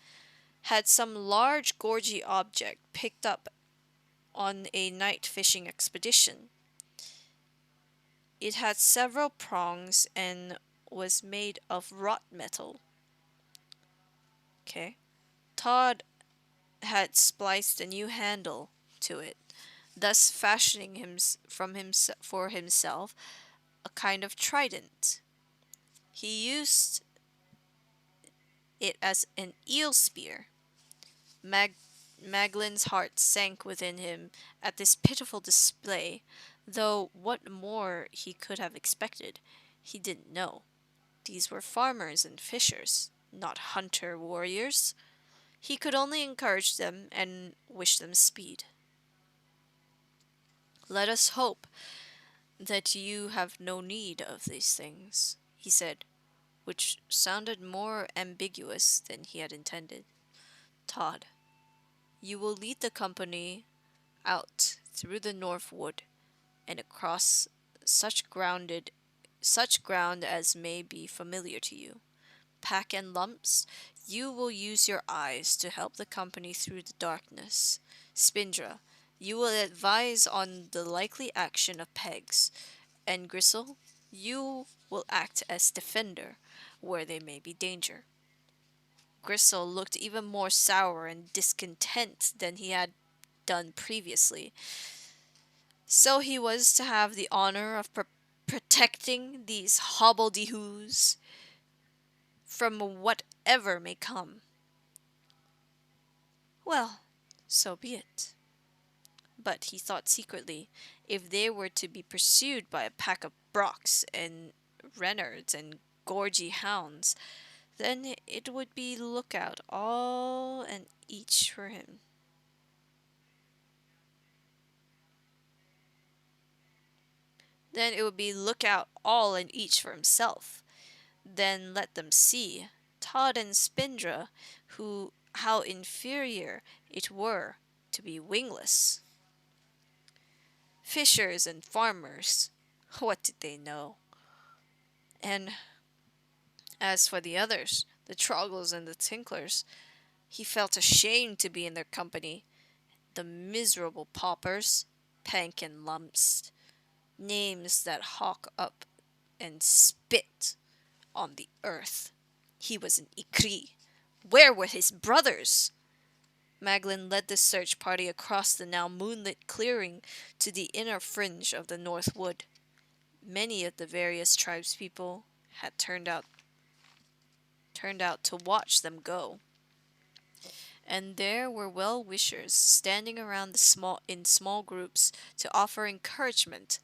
had some large, gorgy object picked up on a night fishing expedition. It had several prongs and was made of wrought metal. Okay. Todd had spliced a new handle to it, thus fashioning for himself a kind of trident. He used it as an eel spear. Maglin's heart sank within him at this pitiful display, though what more he could have expected, he didn't know. These were farmers and fishers, not hunter warriors. He could only encourage them and wish them speed. Let us hope that you have no need of these things, he said, which sounded more ambiguous than he had intended. Todd, you will lead the company out through the North Wood and across such ground as may be familiar to you. Pack and Lumps, you will use your eyes to help the company through the darkness. Spindra, you will advise on the likely action of pegs. And Gristle, you will act as defender where there may be danger. Gristle looked even more sour and discontent than he had done previously. So he was to have the honor of protecting these hobbledehoos from whatever may come. Well, so be it. But he thought secretly, if they were to be pursued by a pack of brocks and renards and gorgy hounds, then it would be lookout all and each for him. Then it would be lookout all and each for himself. Then let them see, Todd and Spindra, how inferior it were to be wingless. Fishers and farmers, what did they know? And as for the others, the Troggles and the Tinklers, he felt ashamed to be in their company. The miserable paupers, Pank and Lumps, names that hawk up and spit on the earth. He was an Ikri. Where were his brothers? Maglin led the search party across the now moonlit clearing to the inner fringe of the North Wood. Many of the various tribespeople had turned out to watch them go. And there were well-wishers standing around in small groups to offer encouragement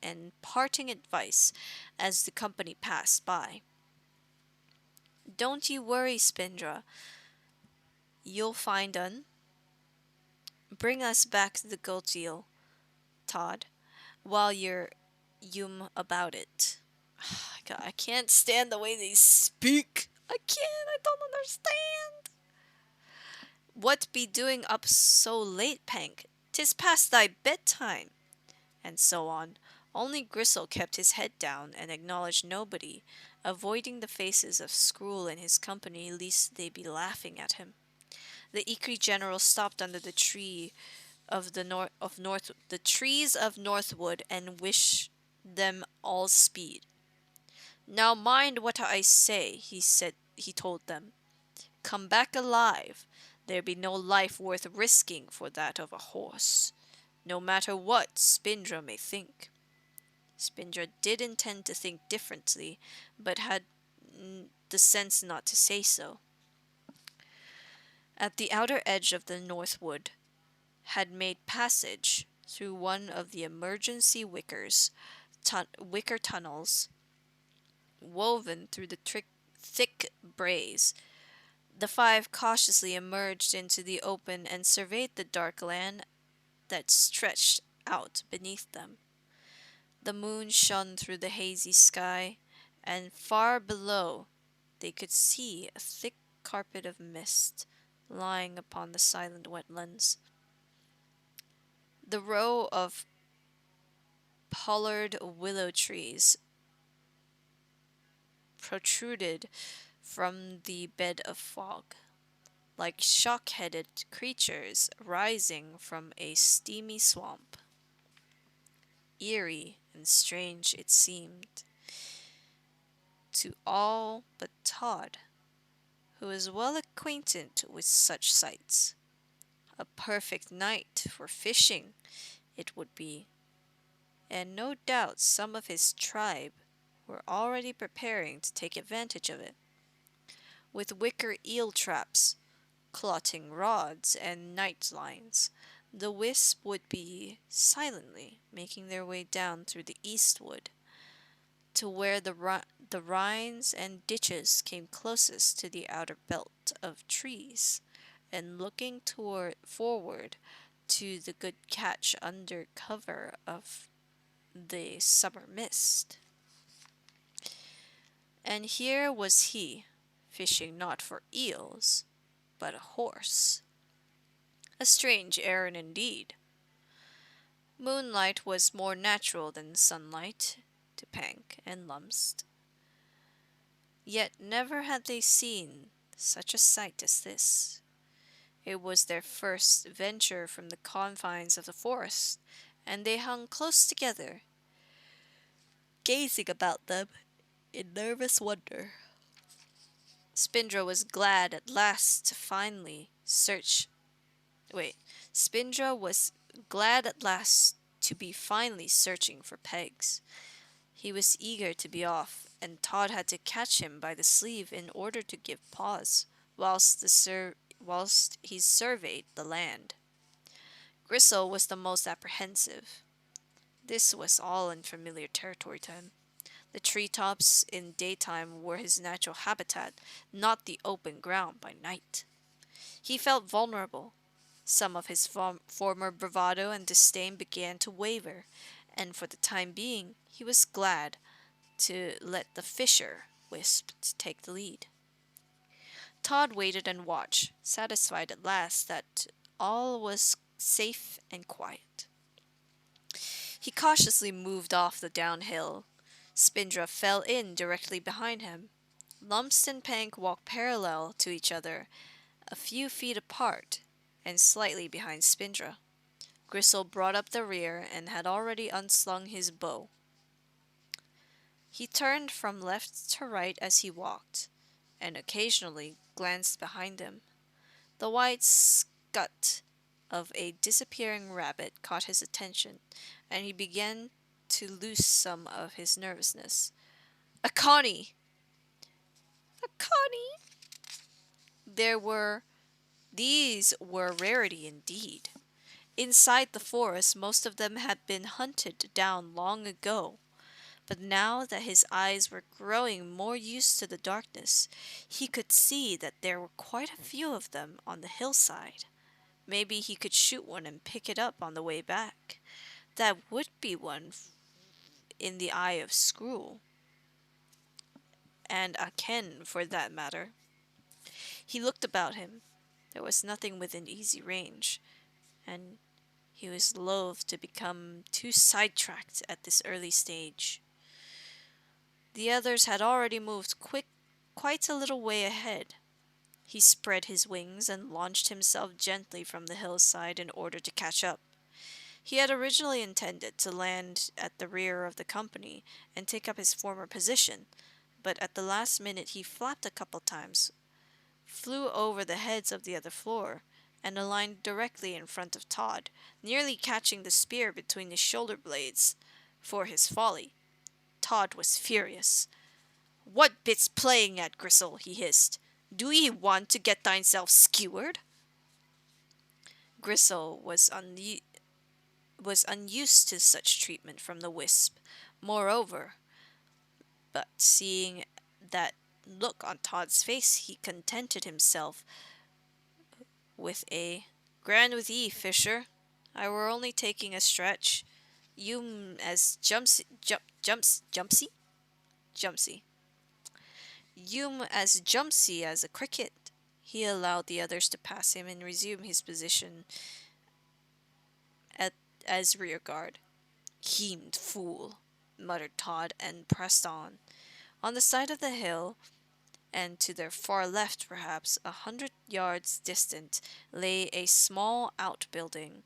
and parting advice as the company passed by. Don't you worry, Spindra. You'll find un. Bring us back the goat eel, Todd, while you're about it. God, I can't stand the way they speak. I don't understand. What be doing up so late, Pank? 'Tis past thy bedtime. And so on. Only Gristle kept his head down and acknowledged nobody, avoiding the faces of Skrull and his company lest they be laughing at him. The Ikri general stopped under the tree of the trees of Northwood and wish them all speed. Now mind what I say, he told them. Come back alive. There be no life worth risking for that of a horse, no matter what Spindra may think. Spindra did intend to think differently, but had the sense not to say so. At the outer edge of the Northwood had made passage through one of the emergency wicker tunnels woven through the thick braes. The five cautiously emerged into the open and surveyed the dark land that stretched out beneath them. The moon shone through the hazy sky, and far below they could see a thick carpet of mist lying upon the silent wetlands. The row of pollard willow trees protruded from the bed of fog, like shock-headed creatures rising from a steamy swamp. Eerie and strange it seemed to all but Todd, who was well acquainted with such sights. A perfect night for fishing it would be, and no doubt some of his tribe were already preparing to take advantage of it. With wicker eel traps, clotting rods, and night lines, the wisp would be silently making their way down through the eastwood to where the rines and ditches came closest to the outer belt of trees, and looking forward to the good catch under cover of the summer mist. And here was he, fishing not for eels, but a horse. A strange errand indeed. Moonlight was more natural than sunlight to Pank and Lumst. Yet never had they seen such a sight as this. It was their first venture from the confines of the forest, and they hung close together, gazing about them in nervous wonder. Spindra was glad at last to finally search. Spindra was glad at last to be finally searching for pegs. He was eager to be off, and Todd had to catch him by the sleeve in order to give pause, whilst he surveyed the land. Gristle was the most apprehensive. This was all in familiar territory to him. The treetops in daytime were his natural habitat, not the open ground by night. He felt vulnerable. Some of his former bravado and disdain began to waver, and for the time being he was glad to let the fisher wisp take the lead. Todd waited and watched, satisfied at last that all was safe and quiet. He cautiously moved off the downhill. Spindra fell in directly behind him. Lumst and Pank walked parallel to each other, a few feet apart, and slightly behind Spindra. Gristle brought up the rear and had already unslung his bow. He turned from left to right as he walked, and occasionally glanced behind him. The white scut of a disappearing rabbit caught his attention, and he began to lose some of his nervousness. A Connie! A Connie! These were rarity indeed. Inside the forest, most of them had been hunted down long ago. But now that his eyes were growing more used to the darkness, he could see that there were quite a few of them on the hillside. Maybe he could shoot one and pick it up on the way back. That would be one in the eye of Skrull. And a Ken, for that matter. He looked about him. There was nothing within easy range, and he was loath to become too sidetracked at this early stage. The others had already moved quite a little way ahead. He spread his wings and launched himself gently from the hillside in order to catch up. He had originally intended to land at the rear of the company and take up his former position, but at the last minute he flapped a couple times, flew over the heads of the other floor, and aligned directly in front of Todd, nearly catching the spear between his shoulder blades. For his folly, Todd was furious. "What bit's playing at, Gristle?" he hissed. "Do ye want to get thyself skewered?" Gristle was unused to such treatment from the wisp. Moreover, but seeing that look on Todd's face, he contented himself with a "Grand with ye, Fisher. I were only taking a stretch. You as jumpsy. You as jumpsy as a cricket." He allowed the others to pass him and resume his position at as rear guard. "Hemed fool," muttered Todd, and pressed on. On the side of the hill, and to their far left perhaps 100 yards distant, lay a small outbuilding,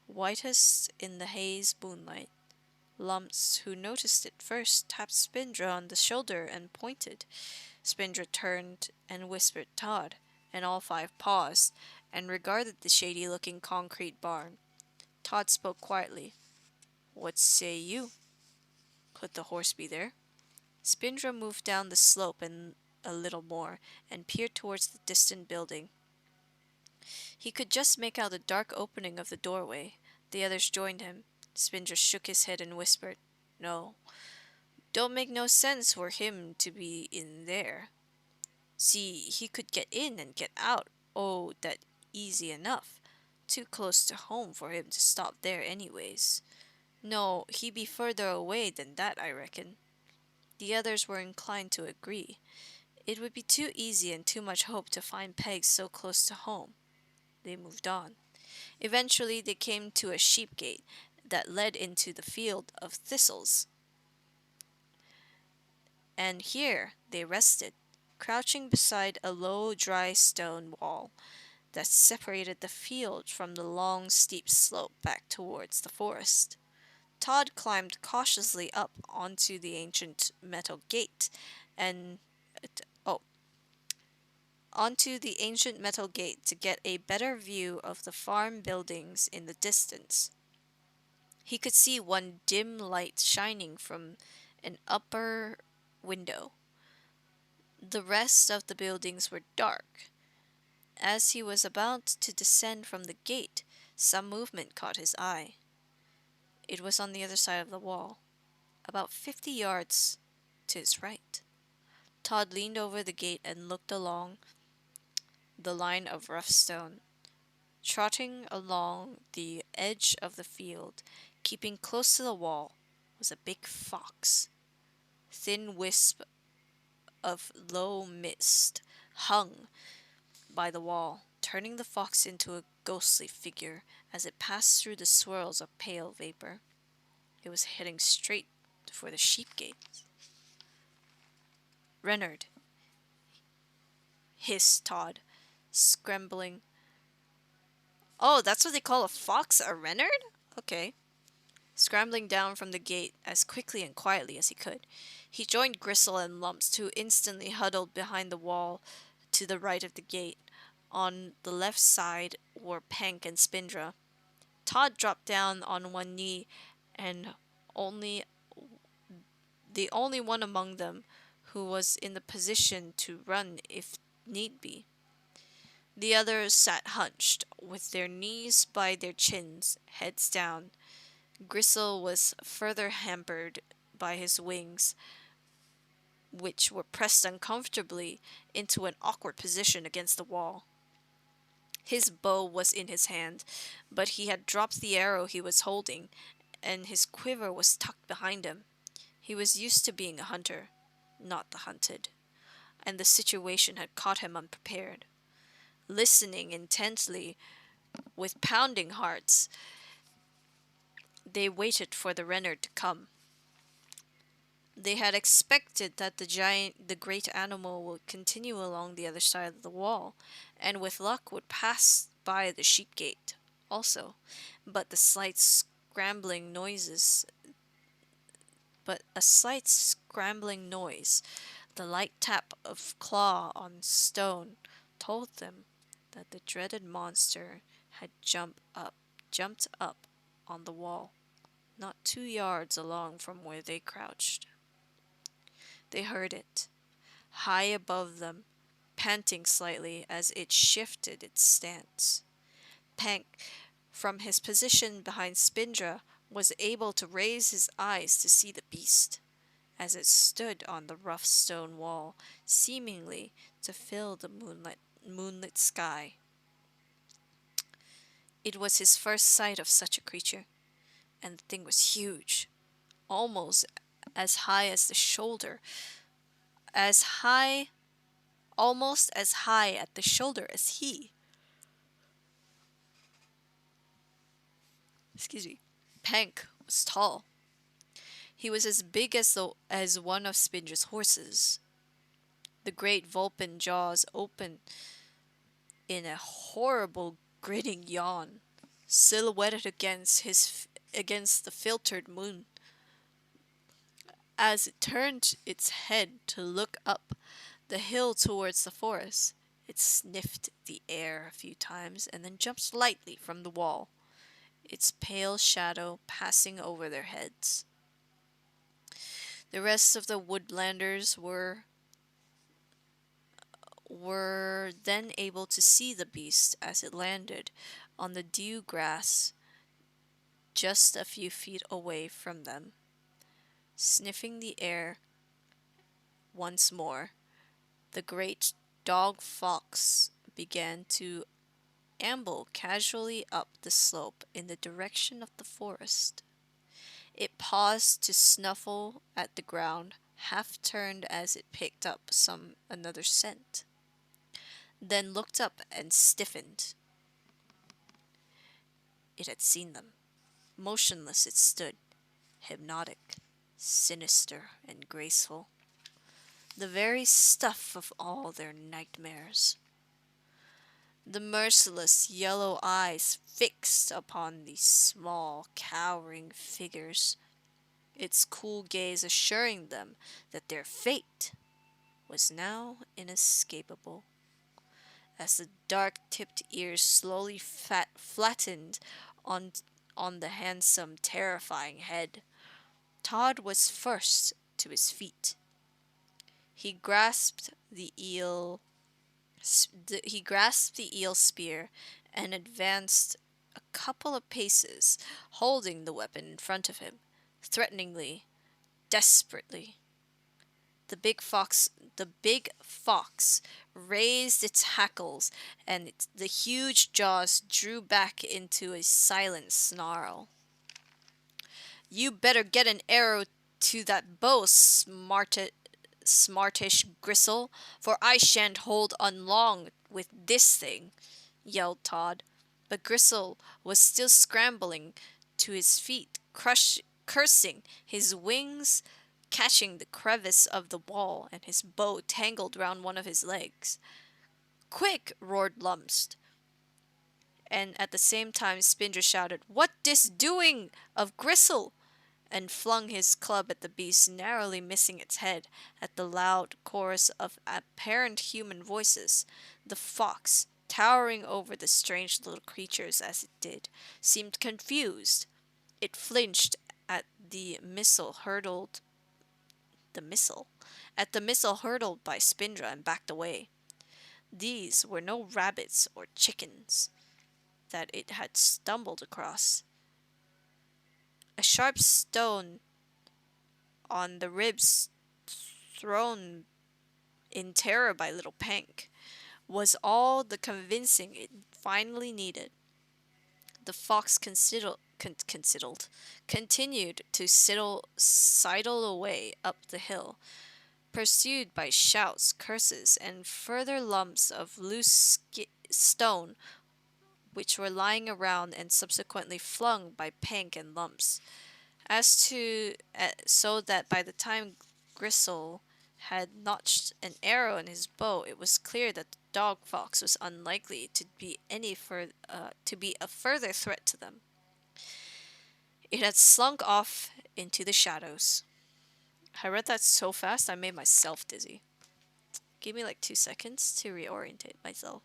whitest in the haze moonlight. Lumps, who noticed it first, tapped Spindra on the shoulder and pointed. Spindra turned and whispered Todd, and all five paused and regarded the shady-looking concrete barn. Todd spoke quietly. "What say you? Could the horse be there?" Spindra moved down the slope and a little more, and peered towards the distant building. He could just make out the dark opening of the doorway. The others joined him. Spindra shook his head and whispered, "No, don't make no sense for him to be in there. See, he could get in and get out, oh, that easy enough. Too close to home for him to stop there anyways. No, he be further away than that, I reckon." The others were inclined to agree. It would be too easy and too much hope to find Peg so close to home. They moved on. Eventually they came to a sheep gate that led into the field of thistles. And here they rested, crouching beside a low, dry stone wall that separated the field from the long, steep slope back towards the forest. Todd climbed cautiously up onto the ancient metal gate and to get a better view of the farm buildings in the distance. He could see one dim light shining from an upper window. The rest of the buildings were dark. As he was about to descend from the gate, some movement caught his eye. It was on the other side of the wall, about 50 yards to his right. Todd leaned over the gate and looked along the line of rough stone. Trotting along the edge of the field, keeping close to the wall, was a big fox. Thin wisp of low mist hung by the wall, turning the fox into a ghostly figure as it passed through the swirls of pale vapor. It was heading straight for the sheep gate. "Reynard," hissed Todd, scrambling. "Oh, that's what they call a fox, a Reynard? Okay." Scrambling down from the gate as quickly and quietly as he could, he joined Gristle and Lumps, who instantly huddled behind the wall to the right of the gate. On the left side were Pank and Spindra. Todd dropped down on one knee, and the only one among them who was in the position to run if need be. The others sat hunched, with their knees by their chins, heads down. Gristle was further hampered by his wings, which were pressed uncomfortably into an awkward position against the wall. His bow was in his hand, but he had dropped the arrow he was holding, and his quiver was tucked behind him. He was used to being a hunter, not the hunted, and the situation had caught him unprepared. Listening intently, with pounding hearts, they waited for the Reynard to come. They had expected that the great animal would continue along the other side of the wall, and with luck would pass by the sheep gate also. But a slight scrambling noise, the light tap of claw on stone, told them that the dreaded monster had jumped up on the wall, not 2 yards along from where they crouched. They heard it, high above them, panting slightly as it shifted its stance. Pank, from his position behind Spindra, was able to raise his eyes to see the beast, as it stood on the rough stone wall, seemingly to fill the moonlit sky. It was his first sight of such a creature, and the thing was huge, almost as high as the shoulder, as high, almost as high at the shoulder as he. Excuse me. Pank was tall. He was as big as one of Spindra's horses. The great Vulpin jaws opened in a horrible grinning yawn, silhouetted against the filtered moon. As it turned its head to look up the hill towards the forest, it sniffed the air a few times and then jumped lightly from the wall, its pale shadow passing over their heads. The rest of the woodlanders were then able to see the beast as it landed on the dew grass just a few feet away from them. Sniffing the air once more, the great dog fox began to amble casually up the slope in the direction of the forest. It paused to snuffle at the ground, half turned as it picked up another scent, then looked up and stiffened. It had seen them. Motionless it stood, hypnotic, sinister, and graceful. The very stuff of all their nightmares. The merciless yellow eyes fixed upon these small, cowering figures, its cool gaze assuring them that their fate was now inescapable. As the dark-tipped ears slowly flattened on, on the handsome, terrifying head, Todd was first to his feet. He grasped the eel spear and advanced a couple of paces, holding the weapon in front of him, threateningly, desperately. The big fox raised its hackles, and the huge jaws drew back into a silent snarl. "You better get an arrow to that bow, smartish Gristle, for I shan't hold on long with this thing," yelled Todd. But Gristle was still scrambling to his feet, cursing, his wings catching the crevice of the wall, and his bow tangled round one of his legs. "Quick!" roared Lumst. And at the same time Spindra shouted, "What dis doing of Gristle?" and flung his club at the beast, narrowly missing its head. At the loud chorus of apparent human voices, the fox, towering over the strange little creatures as it did, seemed confused. It flinched at the missile hurled by Spindra and backed away. These were no rabbits or chickens that it had stumbled across. A sharp stone on the ribs thrown in terror by little Pank was all the convincing it finally needed. The fox continued to sidle away up the hill, pursued by shouts, curses, and further lumps of loose stone which were lying around and subsequently flung by Pank and Lumps, so that by the time Gristle had notched an arrow in his bow, it was clear that the dog fox was unlikely to be to be a further threat to them. It had slunk off into the shadows. I read that so fast I made myself dizzy. Give me like 2 seconds to reorientate myself.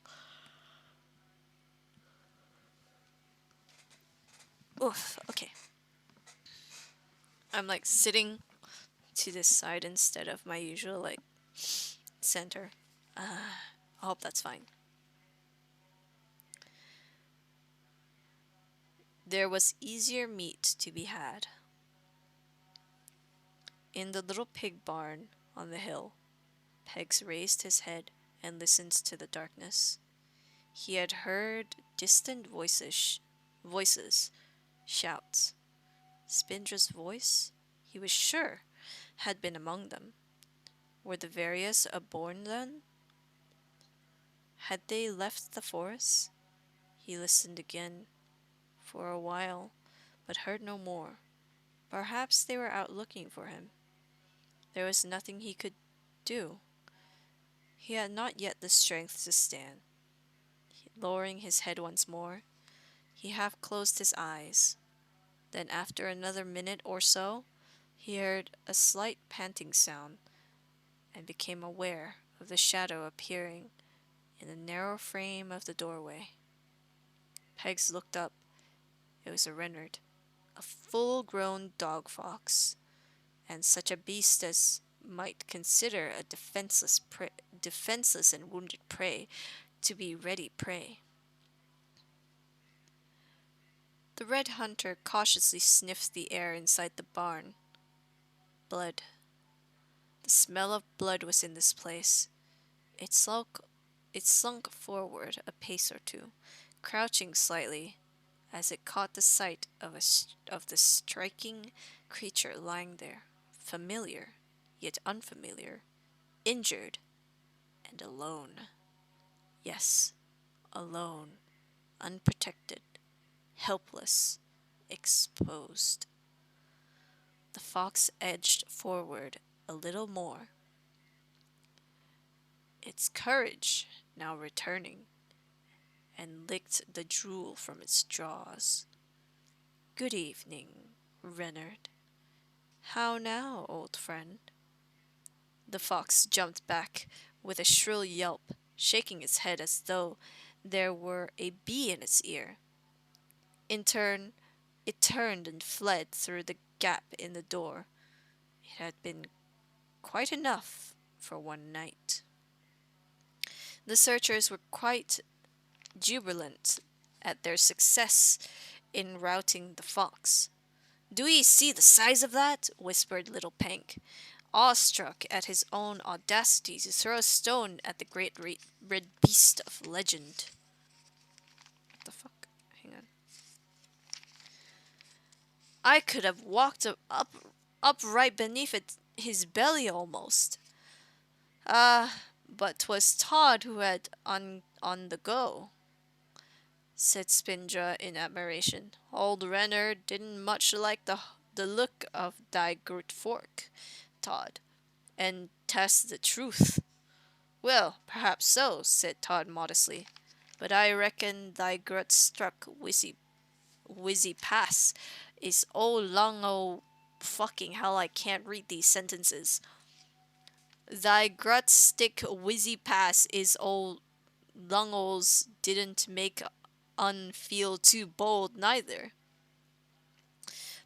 Oof, okay. I'm like sitting to this side instead of my usual like center. I hope that's fine. There was easier meat to be had. In the little pig barn on the hill, Pegs raised his head and listened to the darkness. He had heard distant voices, shouts. Spindra's voice, he was sure, had been among them. Were the various aborn then? Had they left the forest? He listened again for a while, but heard no more. Perhaps they were out looking for him. There was nothing he could do. He had not yet the strength to stand. Lowering his head once more, he half closed his eyes. Then, after another minute or so, he heard a slight panting sound and became aware of the shadow appearing in the narrow frame of the doorway. Pegs looked up. It was a Reynard, a full-grown dog fox, and such a beast as might consider a defenseless and wounded prey to be ready prey. The red hunter cautiously sniffed the air inside the barn. Blood. The smell of blood was in this place. It slunk forward a pace or two, crouching slightly, as it caught the sight of the striking creature lying there, familiar, yet unfamiliar, injured, and alone. Yes, alone, unprotected, helpless, exposed. The fox edged forward a little more, its courage now returning, and licked the drool from its jaws. Good evening, Reynard. How now, old friend? The fox jumped back with a shrill yelp, shaking its head as though there were a bee in its ear. In turn, it turned and fled through the gap in the door. It had been quite enough for one night. The searchers were quite jubilant at their success in routing the fox. "Do ye see the size of that?" whispered little Pank, awestruck at his own audacity to throw a stone at the great red beast of legend. What the fuck? Hang on. I could have walked up right beneath his belly almost. But 'twas Todd who had on the go, said Spindra in admiration. Old Renner didn't much like the look of thy girt fork, Todd, and test the truth. Well, perhaps so, said Todd modestly, but I reckon thy girt struck Wizzy Pass is old long fucking hell, I can't read these sentences. Thy grut stick Wizzy Pass is old Lungles didn't make feel too bold neither.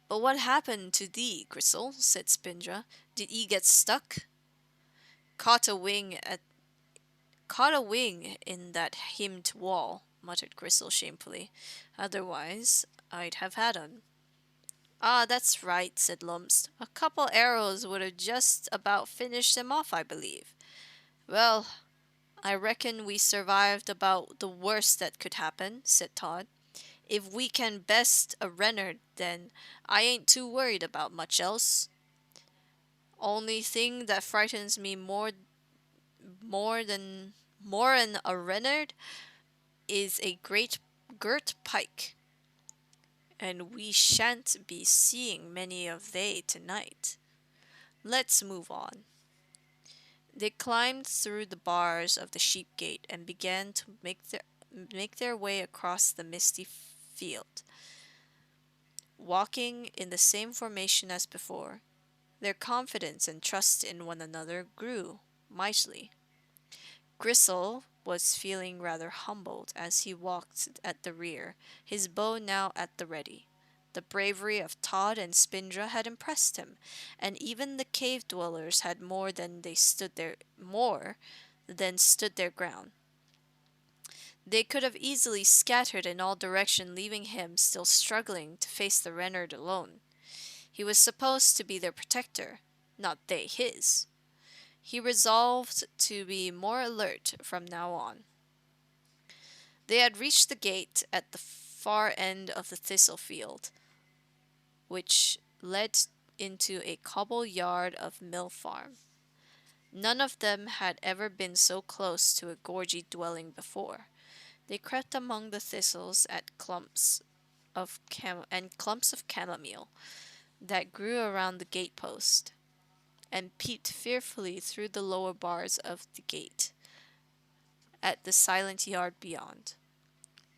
But what happened to thee, Gristle? Said Spindra. Did ye get stuck? Caught a wing in that hemmed wall, muttered Gristle shamefully. Otherwise, I'd have had 'un. Ah, that's right, said Lumps. A couple arrows would have just about finished him off, I believe. Well, I reckon we survived about the worst that could happen, said Todd. If we can best a Reynard, then I ain't too worried about much else. Only thing that frightens me more'n a Reynard is a great girt pike, and we shan't be seeing many of they tonight. Let's move on. They climbed through the bars of the sheep gate and began to make their way across the misty field, walking in the same formation as before. Their confidence and trust in one another grew mightily. Gristle was feeling rather humbled as he walked at the rear, his bow now at the ready. The bravery of Todd and Spindra had impressed him, and even the cave dwellers had more than stood their ground. They could have easily scattered in all directions, leaving him still struggling to face the Reynard alone. He was supposed to be their protector, not they his. He resolved to be more alert from now on. They had reached the gate at the far end of the thistle field, which led into a cobble yard of mill farm. None of them had ever been so close to a gorgy dwelling before. They crept among the thistles at clumps of chamomile that grew around the gatepost, and peeped fearfully through the lower bars of the gate at the silent yard beyond.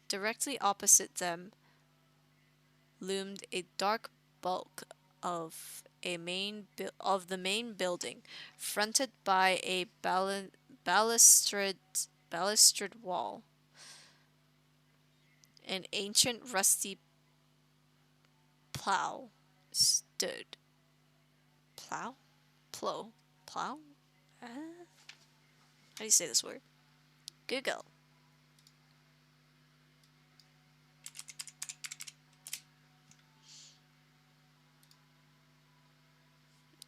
Directly opposite them loomed a dark bulk of the main building, fronted by a balustered wall. An ancient rusty plow stood. Plow? Plow? Plow? How do you say this word? Google.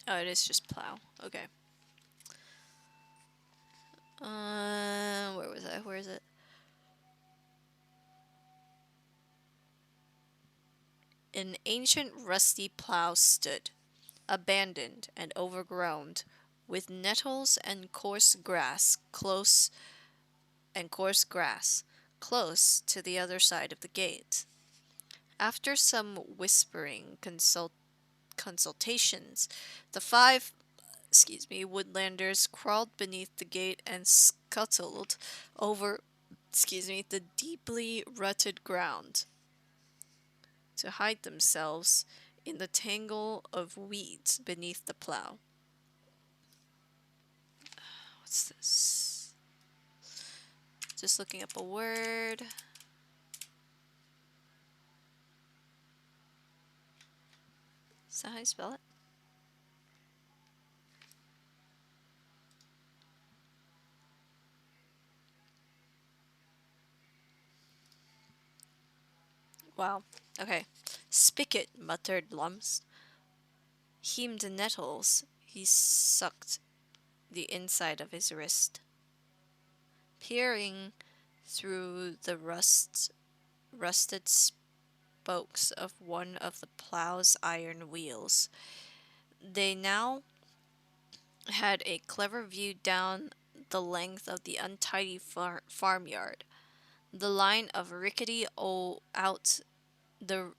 Oh, it is just plow. Okay. Where was I? Where is it? An ancient rusty plow stood, abandoned and overgrown, with nettles and coarse grass, close to the other side of the gate. After some whispering consultations, the five woodlanders crawled beneath the gate and scuttled over the deeply rutted ground to hide themselves in the tangle of weeds beneath the plow. What's this? Just looking up a word. Is that how you spell it? Wow. Okay. Spigot, muttered Lumps. Hemed the nettles. He sucked the inside of his wrist. Peering through the rusted spokes of one of the plow's iron wheels, they now had a clever view down the length of the untidy farmyard. The line of rickety the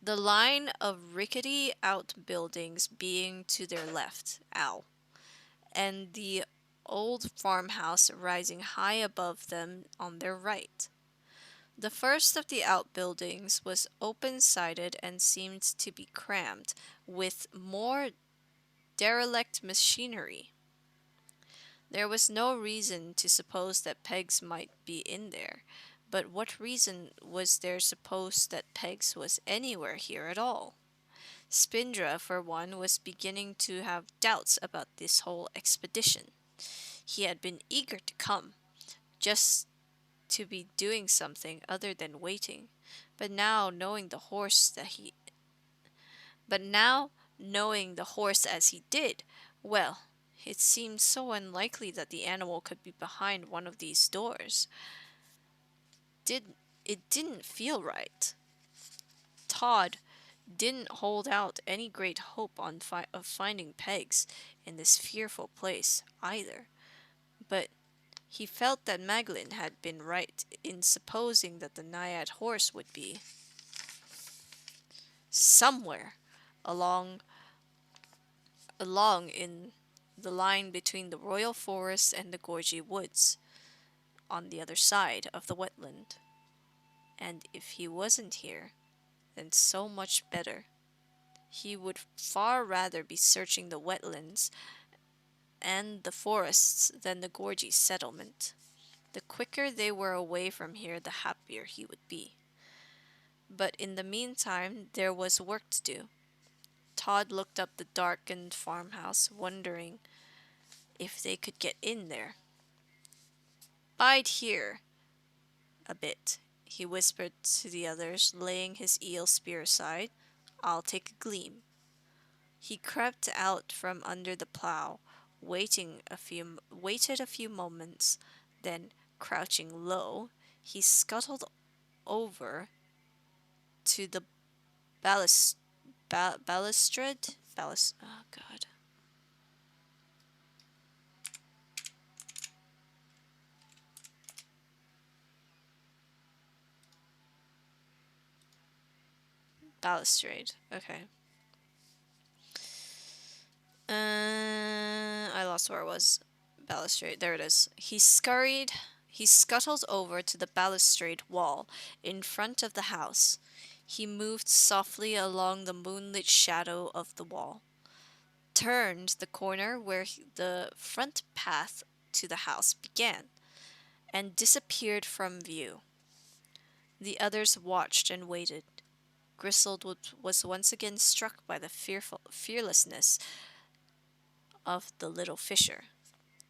the line of rickety outbuildings being to their left, and the old farmhouse rising high above them on their right. The first of the outbuildings was open-sided and seemed to be crammed with more derelict machinery. There was no reason to suppose that Pegs might be in there, but what reason was there to suppose that Pegs was anywhere here at all? Spindra, for one, was beginning to have doubts about this whole expedition. He had been eager to come, just to be doing something other than waiting, but now knowing the horse as he did, well, it seemed so unlikely that the animal could be behind one of these doors. It didn't feel right. Todd didn't hold out any great hope of finding Pegs in this fearful place, either. But he felt that Maglin had been right in supposing that the Naiad horse would be somewhere along along in the line between the royal forest and the gorgy woods on the other side of the wetland. And if he wasn't here, then so much better. He would far rather be searching the wetlands and the forests than the gorgy settlement. The quicker they were away from here, the happier he would be. But in the meantime, there was work to do. Todd looked up the darkened farmhouse, wondering if they could get in there. "Bide here a bit," he whispered to the others, laying his eel spear aside. "I'll take a gleam." He crept out from under the plow, waited a few moments, then, crouching low, he scuttled over to the balustrade. Oh God. Balustrade. Okay. I lost where I was. Balustrade. There it is. He scuttled over to the balustrade wall in front of the house. He moved softly along the moonlit shadow of the wall, turned the corner where the front path to the house began, and disappeared from view. The others watched and waited. Griswold was once again struck by the fearlessness of the little fisher.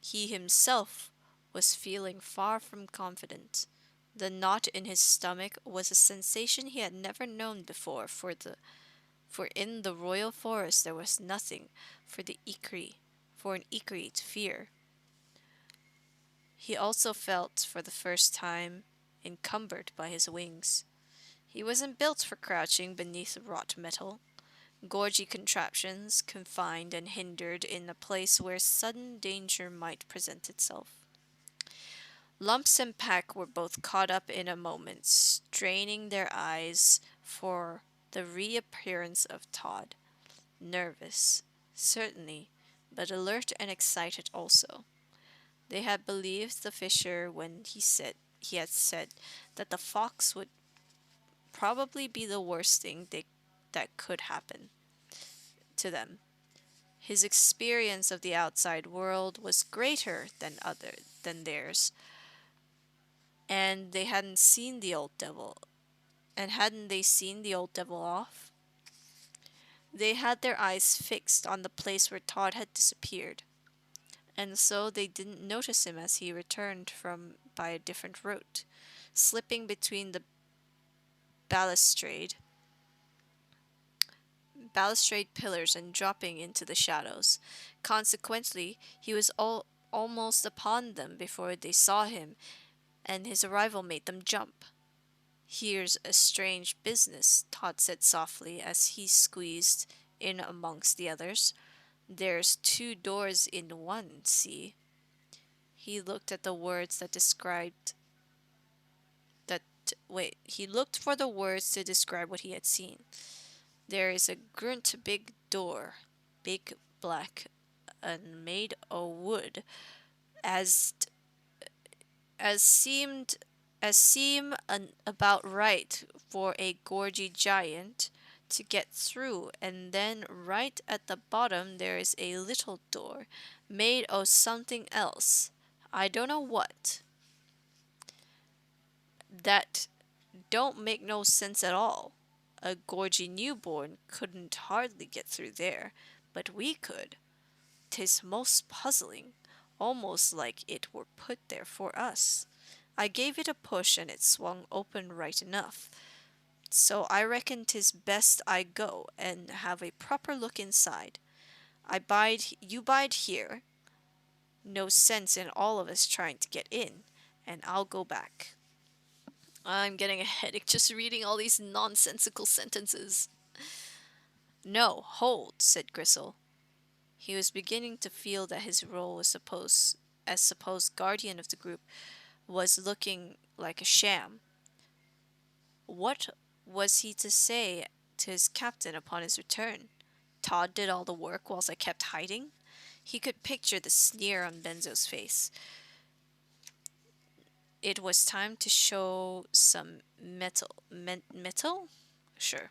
He himself was feeling far from confident. The knot in his stomach was a sensation he had never known before, for in the royal forest there was nothing for an Ikri to fear. He also felt, for the first time, encumbered by his wings. He wasn't built for crouching beneath wrought metal. Gorgy contraptions, confined and hindered in a place where sudden danger might present itself. Lumps and Pack were both caught up in a moment, straining their eyes for the reappearance of Todd. Nervous, certainly, but alert and excited also. They had believed the fisher when he had said that the fox would probably be the worst thing that could happen to them. His experience of the outside world was greater than theirs, and they hadn't seen the old devil. And hadn't they seen the old devil off? They had their eyes fixed on the place where Todd had disappeared, and so they didn't notice him as he returned from by a different route, slipping between the balustrade pillars and dropping into the shadows. Consequently, he was almost upon them before they saw him, and his arrival made them jump. "Here's a strange business," Todd said softly as he squeezed in amongst the others. "There's two doors in one, see?" He looked at the words that described that he looked for the words to describe what he had seen. "There is a grunt big door, big black, and made o' wood, as seemed as seem about right for a gorgy giant to get through, and then right at the bottom there is a little door, made o' something else, I don't know what, that don't make no sense at all. A gorgy newborn couldn't hardly get through there, but we could. 'Tis most puzzling, almost like it were put there for us. I gave it a push and it swung open right enough. So I reckon 'tis best I go and have a proper look inside. You bide here. No sense in all of us trying to get in, and I'll go back." I'm getting a headache just reading all these nonsensical sentences. "No, hold," said Gristle. He was beginning to feel that his role as supposed guardian of the group was looking like a sham. What was he to say to his captain upon his return? Todd did all the work whilst I kept hiding? He could picture the sneer on Benzo's face. It was time to show some metal. Metal? Sure.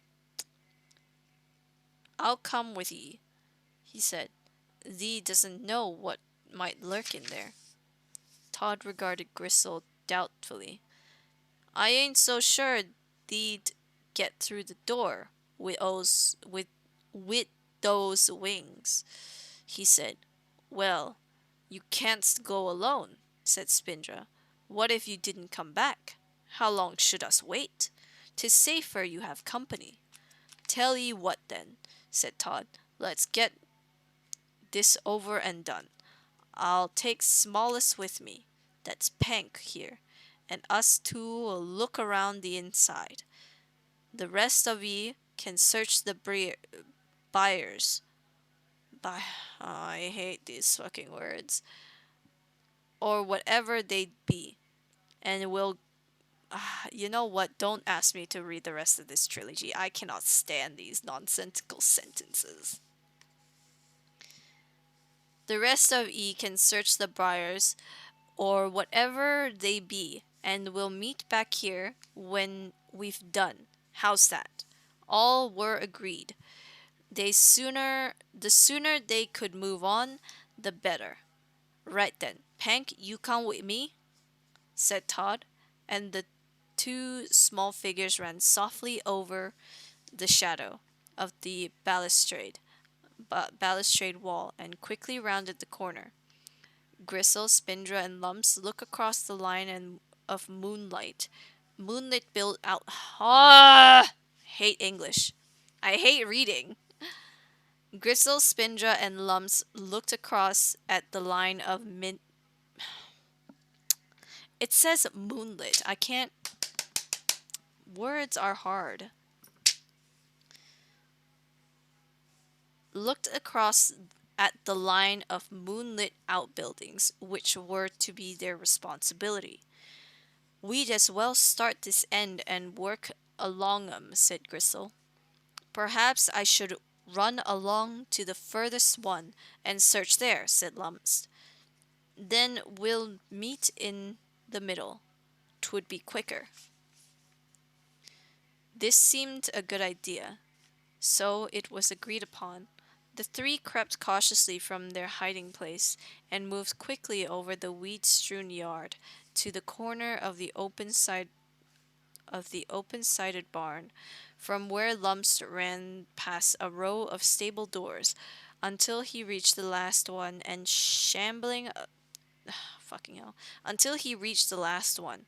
I'll come with ye, he said. Thee doesn't know what might lurk in there. Todd regarded Gristle doubtfully. I ain't so sure thee'd get through the door with those wings, he said. Well, you can't go alone, said Spindra. What if you didn't come back? How long should us wait? 'Tis safer you have company. Tell ye what then, said Todd. Let's get this over and done. I'll take Smallest with me. That's Pank here. And us two'll look around the inside. The rest of ye can search the byres. By I hate these fucking words. Or whatever they be. And we'll you know what? Don't ask me to read the rest of this trilogy. I cannot stand these nonsensical sentences. The rest of ye can search the briars, or whatever they be, and we'll meet back here when we've done. How's that? All were agreed. The sooner they could move on, the better. Right then, Pank, you come with me, said Todd, and the two small figures ran softly over the shadow of the balustrade wall and quickly rounded the corner. Gristle, Spindra, and Lumps look across the line of moonlit built out. Hate English. I hate reading. Gristle, Spindra, and Lumps looked across at the line of It says moonlit. I can't. Words are hard. Looked across at the line of moonlit outbuildings, which were to be their responsibility. We'd as well start this end and work along 'em, said Gristle. Perhaps I should run along to the furthest one and search there, said Lumps. Then we'll meet in the middle. 'Twould be quicker. This seemed a good idea, so it was agreed upon. The three crept cautiously from their hiding place and moved quickly over the weed-strewn yard to the corner of the open-sided barn, from where Lumps ran past a row of stable doors until he reached the last one and until he reached the last one.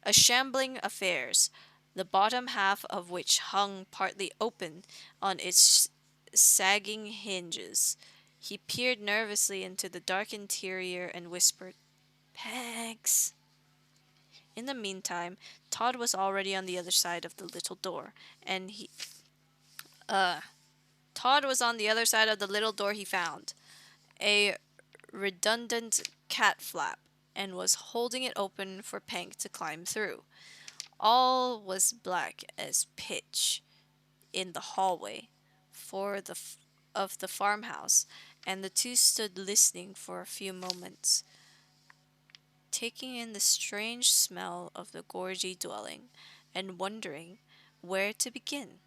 A shambling affairs, the bottom half of which hung partly open on its sagging hinges. He peered nervously into the dark interior and whispered, "Pegs." In the meantime, Todd was already on the other side of the little door, and Todd was on the other side of the little door he found, a redundant cat flap, and was holding it open for Pank to climb through. All was black as pitch in the hallway of the farmhouse, and the two stood listening for a few moments, taking in the strange smell of the gorgy dwelling, and wondering where to begin.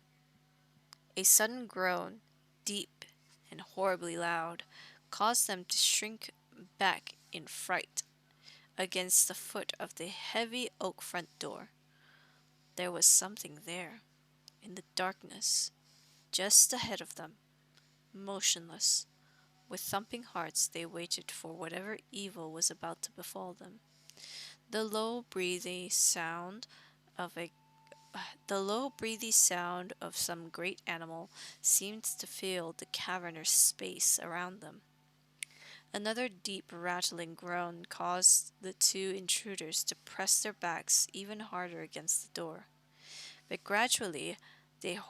A sudden groan, deep and horribly loud, caused them to shrink back in fright against the foot of the heavy oak front door. There was something there, in the darkness, just ahead of them, motionless. With thumping hearts they waited for whatever evil was about to befall them. The low, breathy sound of some great animal seemed to fill the cavernous space around them. Another deep rattling groan caused the two intruders to press their backs even harder against the door. But gradually their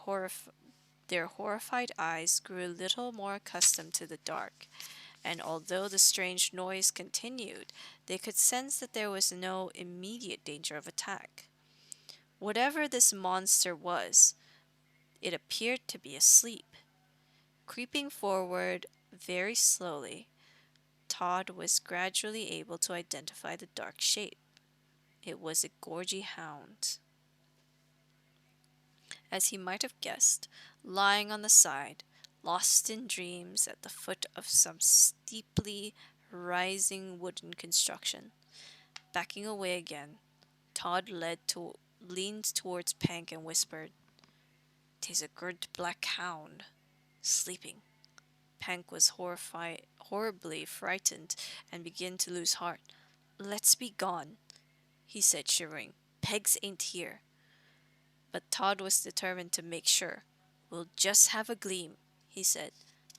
horrified eyes grew a little more accustomed to the dark, and although the strange noise continued, they could sense that there was no immediate danger of attack. Whatever this monster was, it appeared to be asleep. Creeping forward very slowly, Todd was gradually able to identify the dark shape. It was a gorgy hound. As he might have guessed, lying on the side, lost in dreams at the foot of some steeply rising wooden construction. Backing away again, Todd leaned towards Pank and whispered, "'Tis a good black hound, sleeping." Pank was horribly frightened and began to lose heart. "Let's be gone," he said, shivering. "Pegs ain't here." But Todd was determined to make sure. "We'll just have a gleam," he said.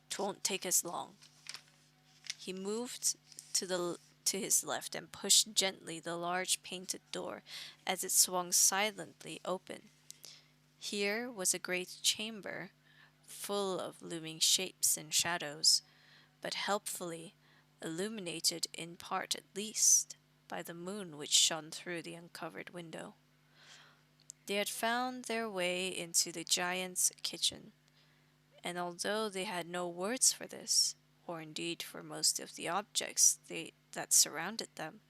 "'Twon't take us long." He moved to his left and pushed gently the large painted door as it swung silently open. Here was a great chamber, full of looming shapes and shadows, but helpfully illuminated, in part at least, by the moon which shone through the uncovered window. They had found their way into the giant's kitchen, and although they had no words for this, or indeed for most of the objects that surrounded them,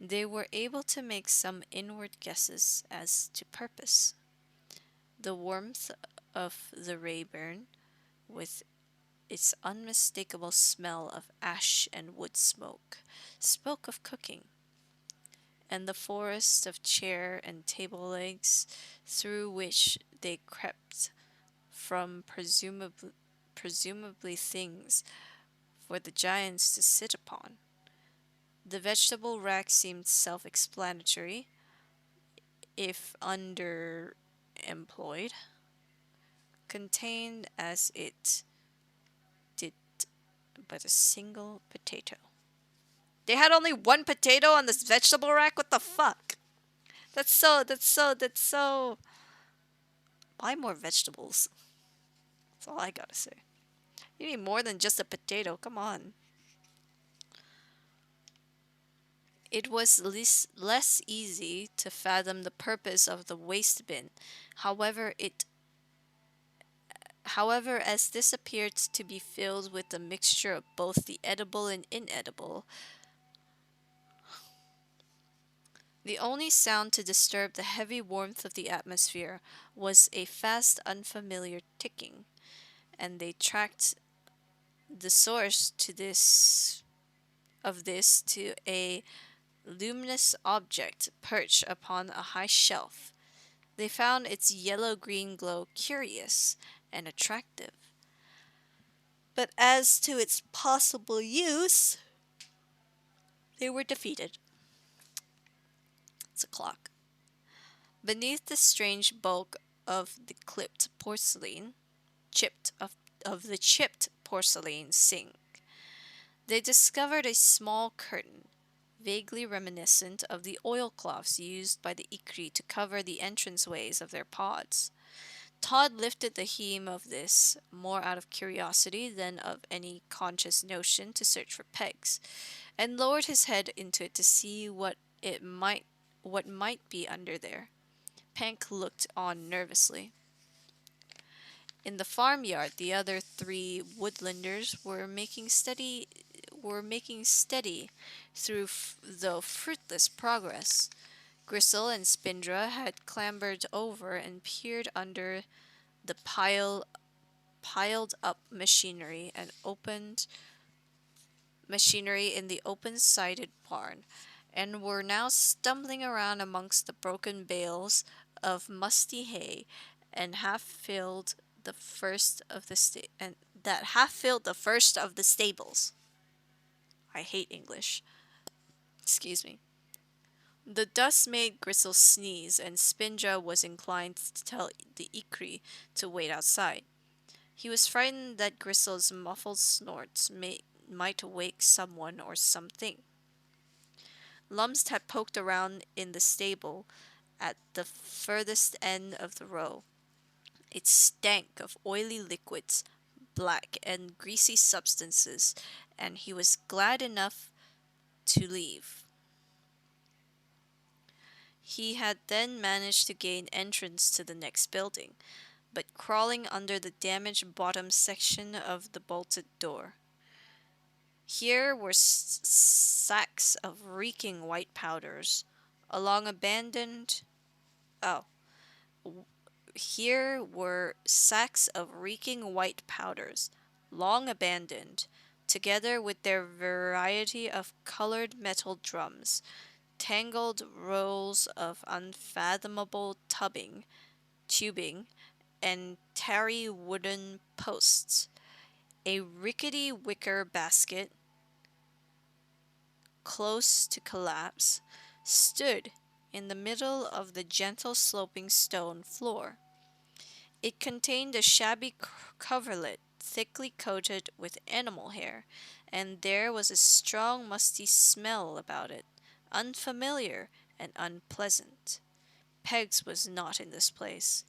they were able to make some inward guesses as to purpose. The warmth of the Rayburn, with its unmistakable smell of ash and wood smoke, spoke of cooking, and the forest of chair and table legs through which they crept from presumably things for the giants to sit upon. The vegetable rack seemed self-explanatory, if underemployed, contained as it did but a single potato. They had only one potato on this vegetable rack? What the fuck? That's so. Buy more vegetables. That's all I gotta say. You need more than just a potato, come on. It was less easy to fathom the purpose of the waste bin. However, as this appeared to be filled with a mixture of both the edible and inedible, the only sound to disturb the heavy warmth of the atmosphere was a fast, unfamiliar ticking, and they tracked the source of this to a luminous object perched upon a high shelf. They found its yellow-green glow curious and attractive. But as to its possible use, they were defeated. It's a clock. Beneath the strange bulk of the chipped porcelain sink, they discovered a small curtain, vaguely reminiscent of the oilcloths used by the Ikri to cover the entranceways of their pods. Todd lifted the hem of this, more out of curiosity than of any conscious notion to search for pegs, and lowered his head into it to see what might be under there. Pank looked on nervously. In the farmyard, the other three woodlanders were making steady though fruitless progress. Gristle and Spindra had clambered over and peered under the piled up machinery in the open-sided barn, and were now stumbling around amongst the broken bales of musty hay and half filled the first of the stables. I hate English. Excuse me. The dust made Gristle sneeze, and Spindra was inclined to tell the Ikri to wait outside. He was frightened that Gristle's muffled snorts might wake someone or something. Lumst had poked around in the stable at the furthest end of the row. It stank of oily liquids, black and greasy substances, and he was glad enough to leave. He had then managed to gain entrance to the next building, but crawling under the damaged bottom section of the bolted door. Here were sacks of reeking white powders, along abandoned. Oh, here were sacks of reeking white powders, long abandoned, together with their variety of colored metal drums, tangled rolls of unfathomable tubing, and tarry wooden posts. A rickety wicker basket, close to collapse, stood in the middle of the gentle sloping stone floor. It contained a shabby coverlet thickly coated with animal hair, and there was a strong musty smell about it, unfamiliar and unpleasant. Peg's was not in this place,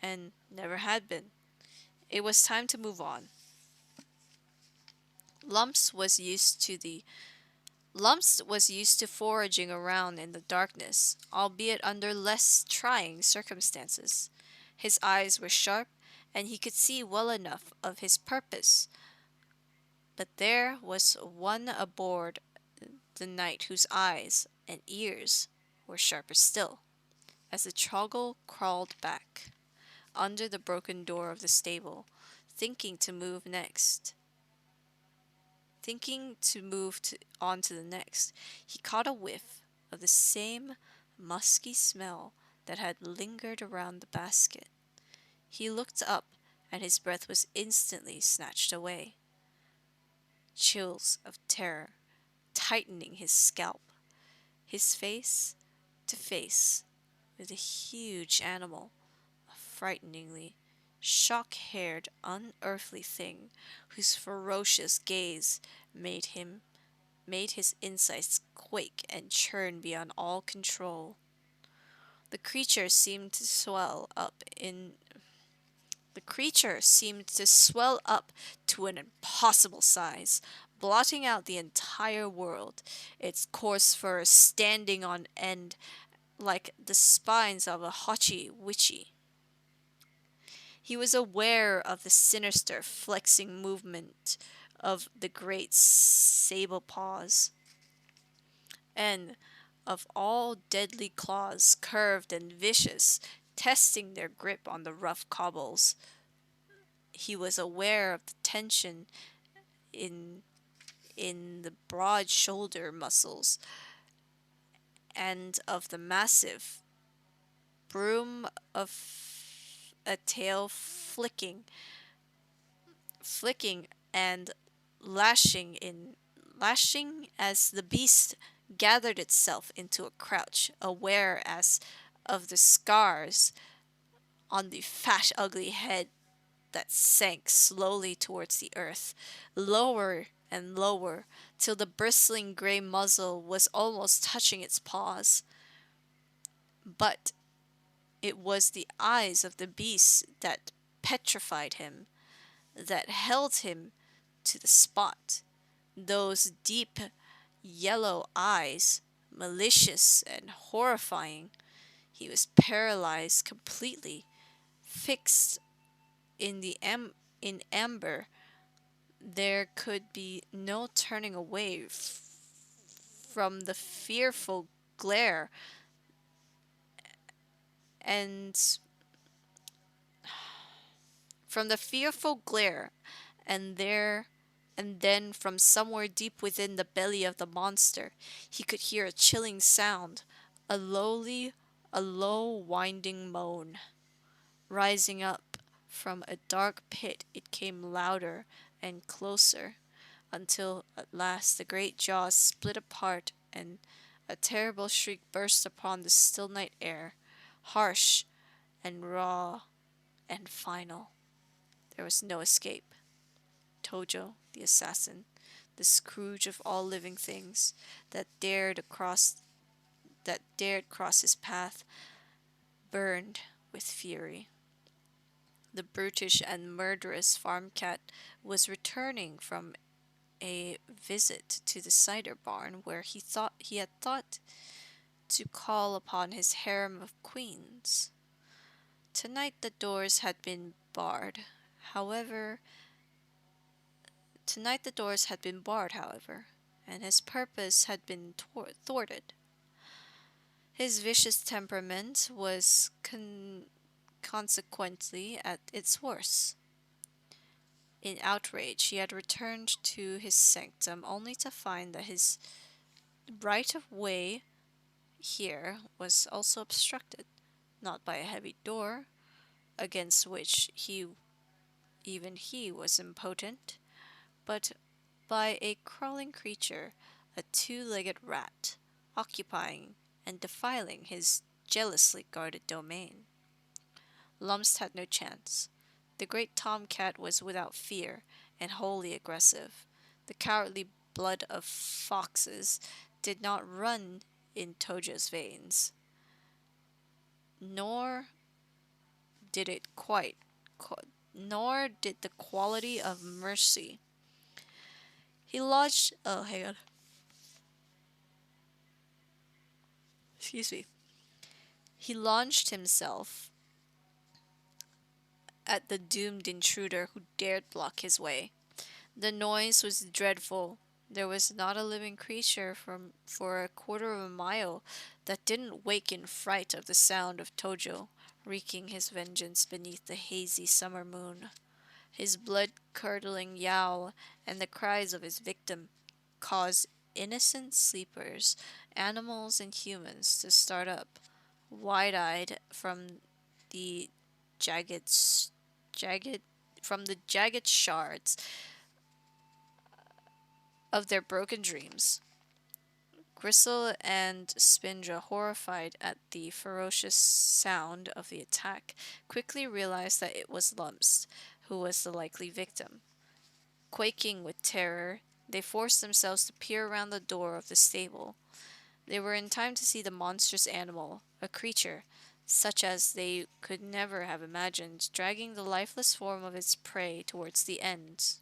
and never had been. It was time to move on. Lumps was used to foraging around in the darkness, albeit under less trying circumstances. His eyes were sharp, and he could see well enough of his purpose. But there was one aboard the night whose eyes and ears were sharper still. As the Troggle crawled back under the broken door of the stable, thinking to move on to the next, he caught a whiff of the same musky smell that had lingered around the basket. He looked up, and his breath was instantly snatched away. Chills of terror tightening his scalp, his face to face with a huge animal, a frighteningly shock-haired, unearthly thing whose ferocious gaze made his insides quake and churn beyond all control. The creature seemed to swell up to an impossible size, blotting out the entire world, its coarse fur standing on end like the spines of a haughty witchy. He was aware of the sinister flexing movement of the great sable paws, and of all deadly claws, curved and vicious, testing their grip on the rough cobbles. He was aware of the tension in the broad shoulder muscles, and of the massive broom of a tail flicking and lashing as the beast gathered itself into a crouch, aware as of the scars on the fat, ugly head that sank slowly towards the earth, lower and lower, till the bristling gray muzzle was almost touching its paws. But it was the eyes of the beast that petrified him, that held him to the spot. Those deep yellow eyes, malicious and horrifying. He was paralyzed completely, fixed in amber. There could be no turning away from the fearful glare, and then from somewhere deep within the belly of the monster, he could hear a chilling sound, a low winding moan. Rising up from a dark pit, it came louder and closer, until at last the great jaws split apart and a terrible shriek burst upon the still night air, harsh and raw and final. There was no escape. Tojo, the assassin, the Scrooge of all living things that dared cross his path, burned with fury. The brutish and murderous farm cat was returning from a visit to the cider barn, where he had thought to call upon his harem of queens. Tonight the doors had been barred. However, Tonight the doors had been barred, however, and his purpose had been thwarted. His vicious temperament was consequently at its worst. In outrage, he had returned to his sanctum only to find that his right of way here was also obstructed, not by a heavy door, against which even he was impotent, but by a crawling creature, a two-legged rat, occupying and defiling his jealously guarded domain. Lumst had no chance. The great tomcat was without fear and wholly aggressive. The cowardly blood of foxes did not run in Tojo's veins, nor did it quite, nor did the quality of mercy. He lodged. Oh, hang on. Excuse me. He launched himself at the doomed intruder who dared block his way. The noise was dreadful. There was not a living creature for a quarter of a mile that didn't wake in fright of the sound of Tojo wreaking his vengeance beneath the hazy summer moon. His blood-curdling yowl and the cries of his victim caused innocent sleepers, animals and humans, to start up, wide-eyed the jagged, jagged, from the jagged shards of their broken dreams. Gristle and Spindra, horrified at the ferocious sound of the attack, quickly realized that it was Lumst who was the likely victim. Quaking with terror, they forced themselves to peer around the door of the stable. They were in time to see the monstrous animal, a creature such as they could never have imagined, dragging the lifeless form of its prey towards the end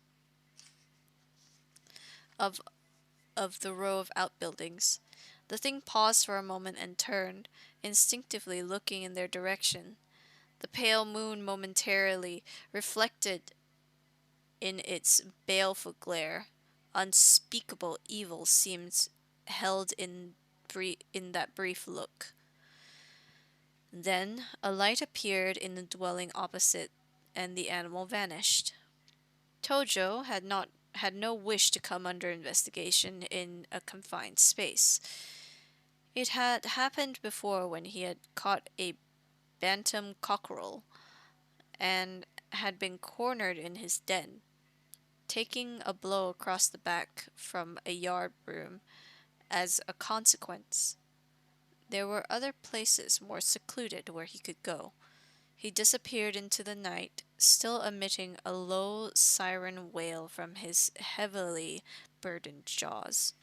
of the row of outbuildings. The thing paused for a moment and turned, instinctively looking in their direction. The pale moon momentarily reflected in its baleful glare. Unspeakable evil seemed held in that brief look. Then a light appeared in the dwelling opposite, and the animal vanished. Tojo had no wish to come under investigation in a confined space. It had happened before when he had caught a bantam cockerel and had been cornered in his den, taking a blow across the back from a yard broom as a consequence. There were other places more secluded where he could go. He disappeared into the night, still emitting a low siren wail from his heavily burdened jaws.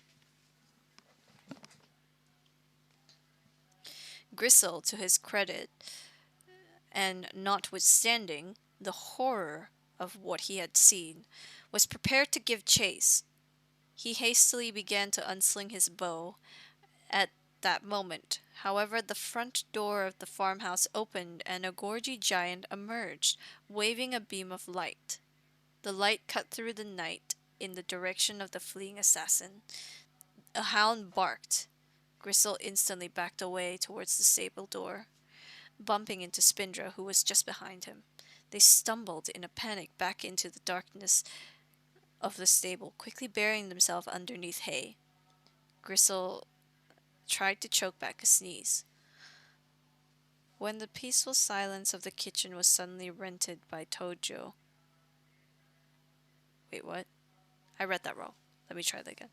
Gristle, to his credit, and notwithstanding the horror of what he had seen, was prepared to give chase. He hastily began to unsling his bow. At that moment, however, the front door of the farmhouse opened and a gorgy giant emerged, waving a beam of light. The light cut through the night in the direction of the fleeing assassin. A hound barked. Gristle instantly backed away towards the stable door, bumping into Spindra, who was just behind him. They stumbled in a panic back into the darkness of the stable, quickly burying themselves underneath hay. Gristle tried to choke back a sneeze, when the peaceful silence of the kitchen was suddenly rented by Tojo. Wait, what? I read that wrong. Let me try that again.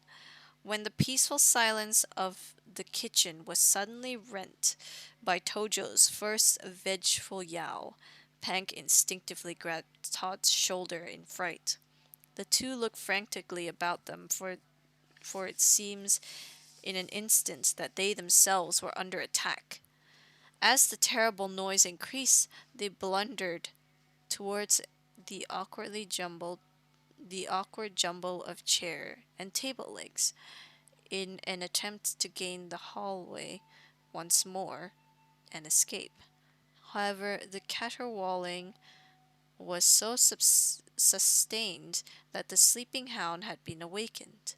When the peaceful silence of the kitchen was suddenly rent by Tojo's first vengeful yowl, Pank instinctively grabbed Todd's shoulder in fright. The two looked frantically about them, for it seems in an instant that they themselves were under attack. As the terrible noise increased, they blundered towards the awkward jumble of chair and table legs, in an attempt to gain the hallway once more and escape. However, the caterwauling was so sustained that the sleeping hound had been awakened.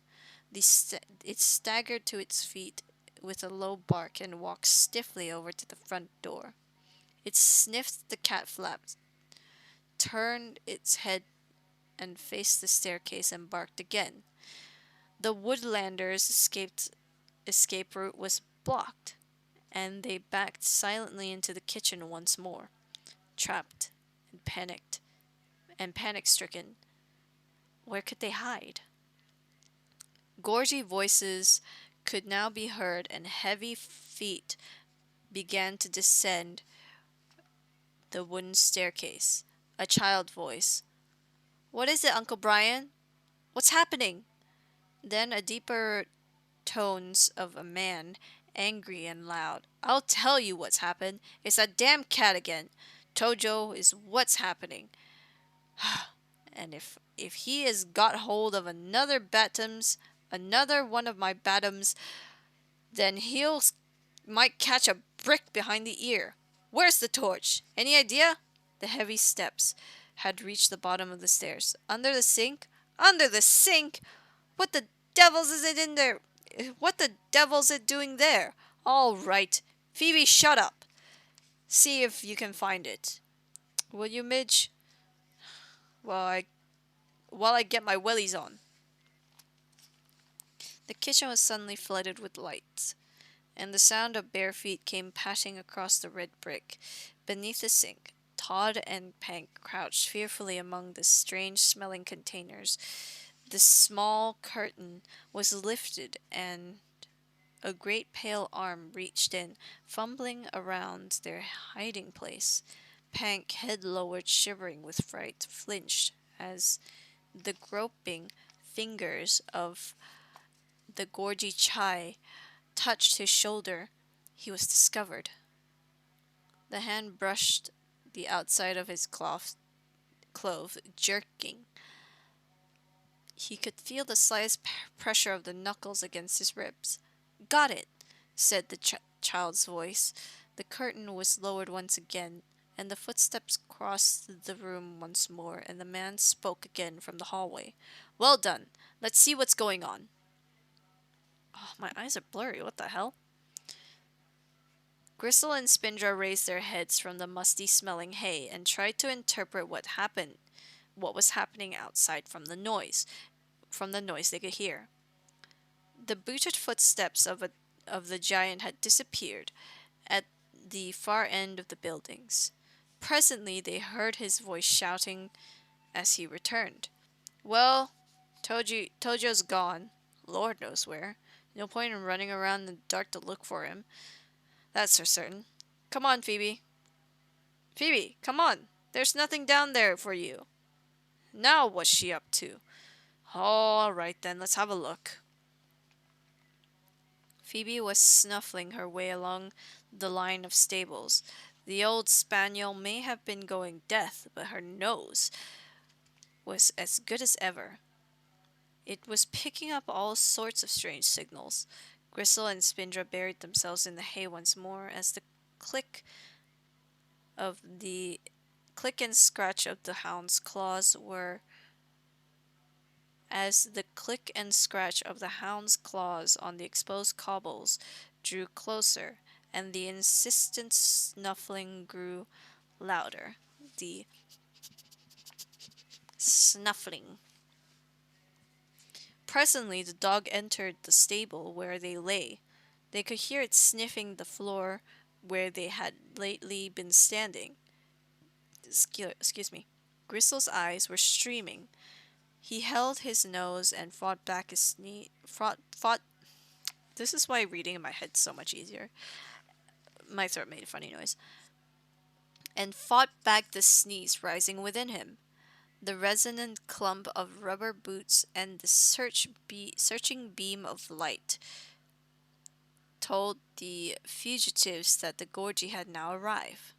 It staggered to its feet with a low bark and walked stiffly over to the front door. It sniffed the cat flaps, turned its head and faced the staircase and barked again. The woodlanders' escape route was blocked, and they backed silently into the kitchen once more, trapped and panic-stricken. Where could they hide? Gorgy voices could now be heard, and heavy feet began to descend the wooden staircase. A child voice. "What is it, Uncle Brian? What's happening?" Then a deeper tones of a man, angry and loud. "I'll tell you what's happened. It's that damn cat again. Tojo is what's happening. And if he has got hold of another one of my Batums, then he'll might catch a brick behind the ear. Where's the torch? Any idea?" The heavy steps had reached the bottom of the stairs. "Under the sink?" "Under the sink? What the devil's is it in there? What the devil's it doing there? All right. Phoebe, shut up. See if you can find it. Will you, Midge? While I get my wellies on." The kitchen was suddenly flooded with lights, and the sound of bare feet came patting across the red brick. Beneath the sink, Todd and Pank crouched fearfully among the strange-smelling containers. The small curtain was lifted, and a great pale arm reached in, fumbling around their hiding place. Pank, head lowered, shivering with fright, flinched as the groping fingers of the Gorgy Chai touched his shoulder. He was discovered. The hand brushed the outside of his cloth, jerking. He could feel the slightest pressure of the knuckles against his ribs. "Got it," said the child's voice. The curtain was lowered once again, and the footsteps crossed the room once more, and the man spoke again from the hallway. "Well done. Let's see what's going on." Oh, my eyes are blurry. What the hell? Gristle and Spindra raised their heads from the musty-smelling hay and tried to interpret what was happening outside from the noise they could hear. The booted footsteps of the giant had disappeared at the far end of the buildings. Presently they heard his voice shouting as he returned. "Well, Tojo's gone. Lord knows where. No point in running around in the dark to look for him. That's for certain. Come on, Phoebe. Phoebe, come on. There's nothing down there for you." Now what's she up to? All right then, let's have a look. Phoebe was snuffling her way along the line of stables. The old spaniel may have been going deaf, but her nose was as good as ever. It was picking up all sorts of strange signals. Gristle and Spindra buried themselves in the hay once more as the click and scratch of the hound's claws on the exposed cobbles drew closer, and the insistent snuffling grew louder. The snuffling. Presently the dog entered the stable where they lay. They could hear it sniffing the floor where they had lately been standing. Excuse me. Gristle's eyes were streaming. He held his nose and fought back his sneeze. This is why reading in my head's so much easier. My throat made a funny noise. And fought back the sneeze rising within him. The resonant clump of rubber boots and the searching beam of light told the fugitives that the Gorgy had now arrived.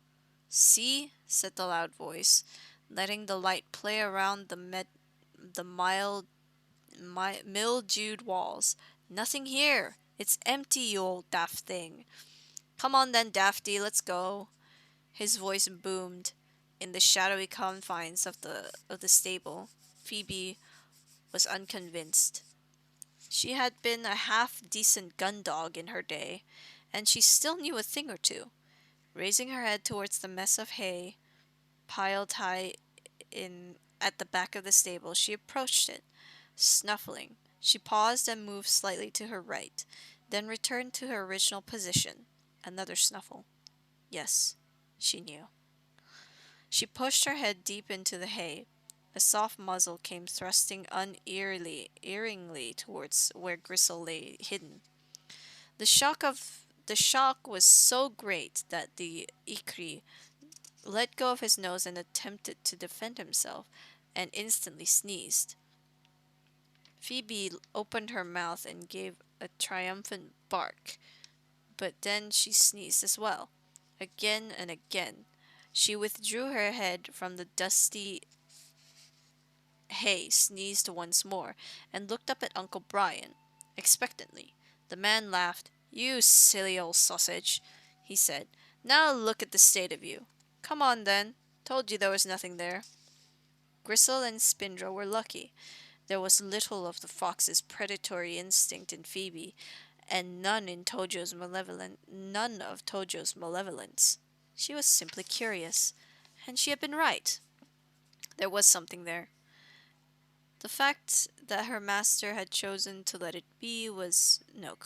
"See," said the loud voice, letting the light play around the mildewed walls. "Nothing here. It's empty, you old daft thing. Come on then, Dafty, let's go." His voice boomed in the shadowy confines of the stable. Phoebe was unconvinced. She had been a half-decent gun dog in her day, and she still knew a thing or two. Raising her head towards the mess of hay piled high in at the back of the stable, she approached it, snuffling. She paused and moved slightly to her right, then returned to her original position. Another snuffle. Yes, she knew. She pushed her head deep into the hay. A soft muzzle came thrusting uneeringly towards where Gristle lay hidden. The shock was so great that the Ikri let go of his nose and attempted to defend himself, and instantly sneezed. Phoebe opened her mouth and gave a triumphant bark, but then she sneezed as well. Again and again. She withdrew her head from the dusty hay, sneezed once more, and looked up at Uncle Brian, expectantly. The man laughed. "You silly old sausage," he said. "Now look at the state of you. Come on, then. Told you there was nothing there." Gristle and Spindle were lucky. There was little of the fox's predatory instinct in Phoebe, and none of Tojo's malevolence. She was simply curious, and she had been right. There was something there. The fact that her master had chosen to let it be was no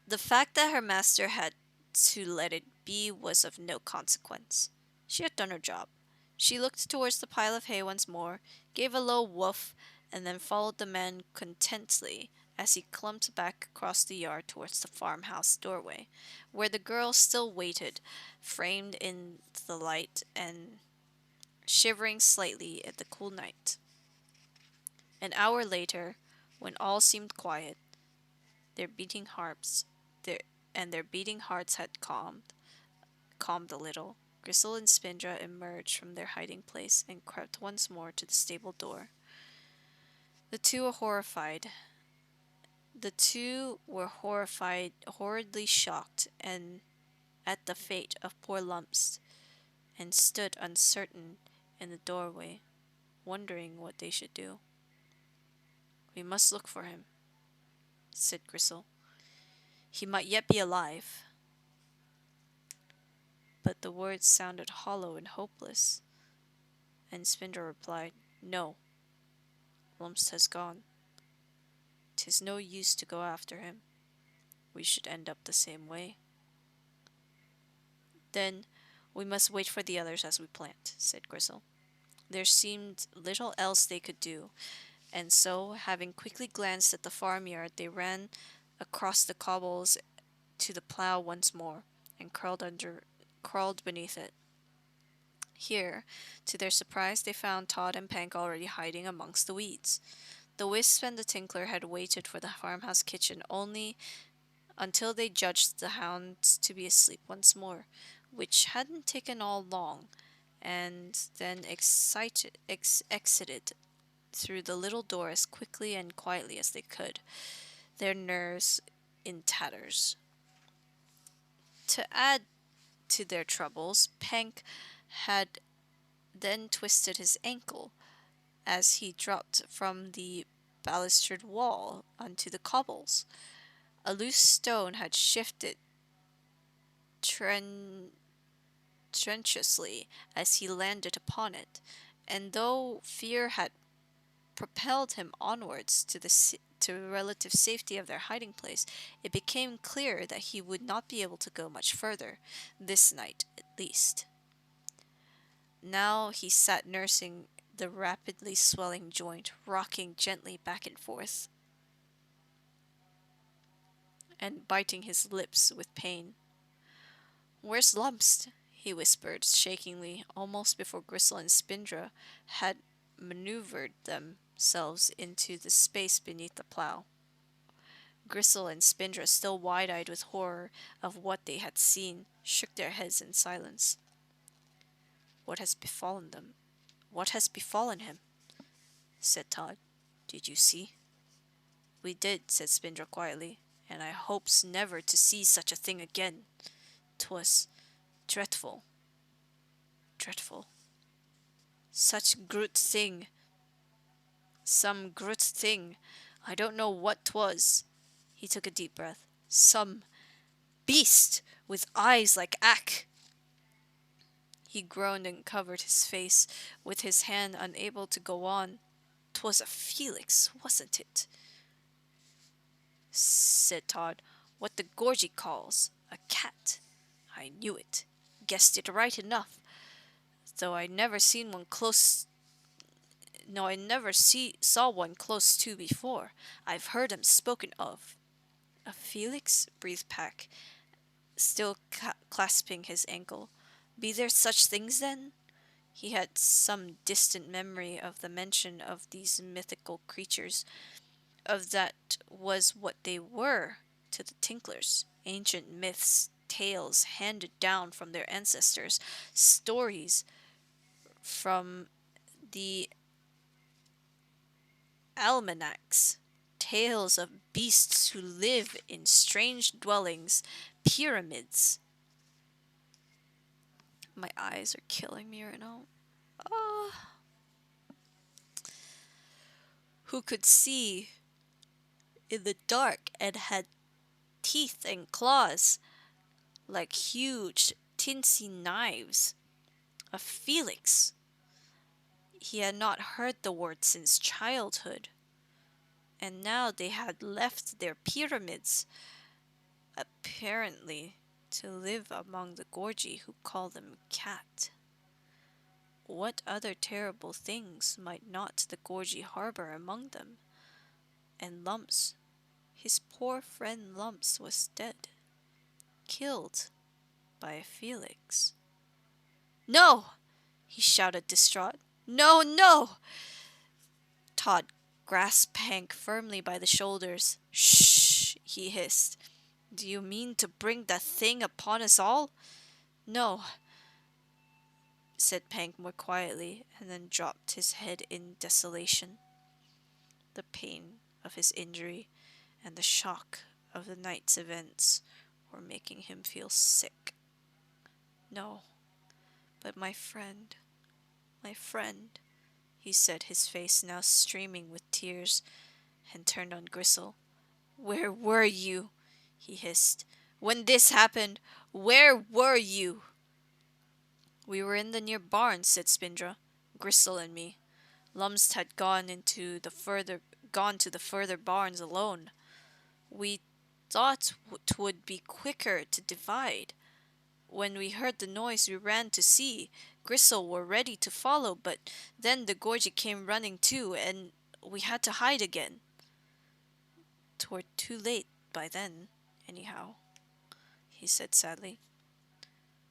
the fact that her master had to let it be was of no consequence. She had done her job. She looked towards the pile of hay once more, gave a low woof, and then followed the man contentedly as he clumped back across the yard towards the farmhouse doorway, where the girl still waited, framed in the light and shivering slightly at the cool night. An hour later, when all seemed quiet, their beating hearts, their beating hearts had calmed a little, Gristle and Spindra emerged from their hiding place and crept once more to the stable door. The two were horrified. Horridly shocked, and at the fate of poor Lumps, and stood uncertain in the doorway, wondering what they should do. "We must look for him," said Gristle. "He might yet be alive." But the words sounded hollow and hopeless, and Spindle replied, "No, Lumps has gone. 'Tis no use to go after him. We should end up the same way." "Then we must wait for the others as we planned," said Gristle. There seemed little else they could do, and so, having quickly glanced at the farmyard, they ran across the cobbles to the plough once more, and crawled beneath it. Here, to their surprise, they found Todd and Pank already hiding amongst the weeds. The Wisp and the Tinkler had waited for the farmhouse kitchen only until they judged the hounds to be asleep once more, which hadn't taken all long, and then exited through the little door as quickly and quietly as they could, their nerves in tatters. To add to their troubles, Pank had then twisted his ankle as he dropped from the balustered wall onto the cobbles. A loose stone had shifted treacherously as he landed upon it, and though fear had propelled him onwards to relative safety of their hiding place, it became clear that he would not be able to go much further, this night at least. Now he sat nursing the rapidly swelling joint, rocking gently back and forth, and biting his lips with pain. "Where's Lumps?" he whispered, shakingly, almost before Gristle and Spindra had maneuvered themselves into the space beneath the plough. Gristle and Spindra, still wide-eyed with horror of what they had seen, shook their heads in silence. "What has befallen them? What has befallen him?" said Todd. "Did you see?" "We did," said Spindra quietly, and I hopes never to see such a thing again. 'Twas dreadful, dreadful. Such grute thing, some grute thing. I don't know what 'twas. He took a deep breath. Some beast with eyes like ack. He groaned and covered his face with his hand, unable to go on. 'Twas a Felix, wasn't it? Said Todd. What the Gorgie calls a cat. I knew it. Guessed it right enough. Though I never seen one close. No, I never saw one close to before. I've heard 'em spoken of. A Felix? Breathed Pack, still clasping his ankle. Be there such things then? He had some distant memory of the mention of these mythical creatures, of that was what they were to the Tinklers. Ancient myths, tales handed down from their ancestors, stories from the almanacs, tales of beasts who live in strange dwellings, pyramids. My eyes are killing me right now. Who could see in the dark and had teeth and claws like huge tinsy knives. A Felix. He had not heard the word since childhood, and now they had left their pyramids, apparently to live among the Gorgie who call them cat. What other terrible things might not the Gorgie harbor among them? And Lumps, his poor friend Lumps, was dead, killed by a Felix. No! He shouted, distraught. No, no! Todd grasped Hank firmly by the shoulders. Shh! He hissed. Do you mean to bring that thing upon us all? No, said Pank more quietly, and then dropped his head in desolation. The pain of his injury and the shock of the night's events were making him feel sick. No, but my friend, he said, his face now streaming with tears, and turned on Gristle. Where were you? He hissed. When this happened, where were you? We were in the near barn, said Spindra, Gristle and me. Lumst had gone to the further barns alone. We thought 'twould be quicker to divide. When we heard the noise, we ran to see. Gristle were ready to follow, but then the Gorgie came running too, and we had to hide again. 'Twere too late by then, anyhow, he said sadly.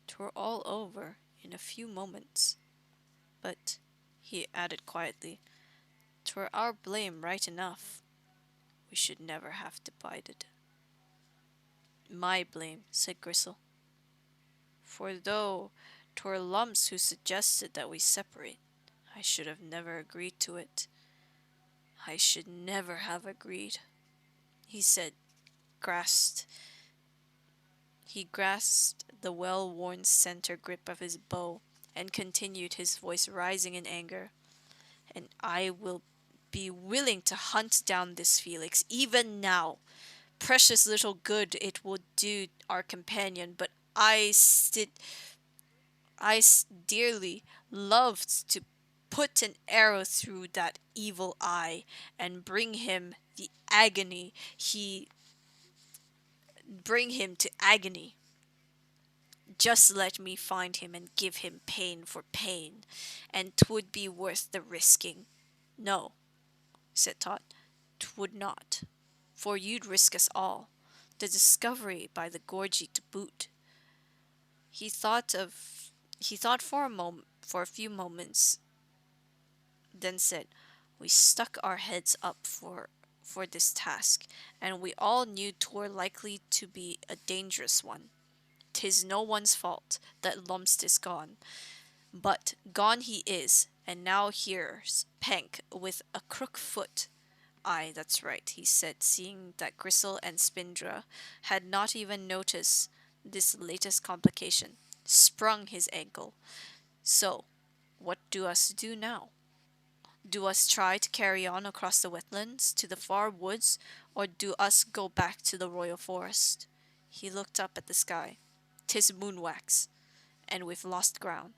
'Twere all over in a few moments. But, he added quietly, 'twere our blame right enough. We should never have divided. My blame, said Gristle. For though 'twere Lumps who suggested that we separate, I should have never agreed to it. I should never have agreed, he said, He grasped the well-worn center grip of his bow and continued, his voice rising in anger. And I will be willing to hunt down this Felix, even now. Precious little good it will do our companion, but I dearly loved to put an arrow through that evil eye and bring him to agony. Just let me find him and give him pain for pain, and 'twould be worth the risking. No, said Tot, 'twould not, for you'd risk us all, the discovery by the Gorgie to boot. He thought for a few moments, then said, we stuck our heads up for this task, and we all knew 'twere likely to be a dangerous one. 'Tis no one's fault that Lumst is gone, but gone he is, and now here's Pank with a crook foot. Aye, that's right, he said, seeing that Gristle and Spindra had not even noticed this latest complication. Sprung his ankle. So, what do us do now? Do us try to carry on across the wetlands to the far woods, or do us go back to the royal forest? He looked up at the sky. "'Tis moonwax, and we've lost ground.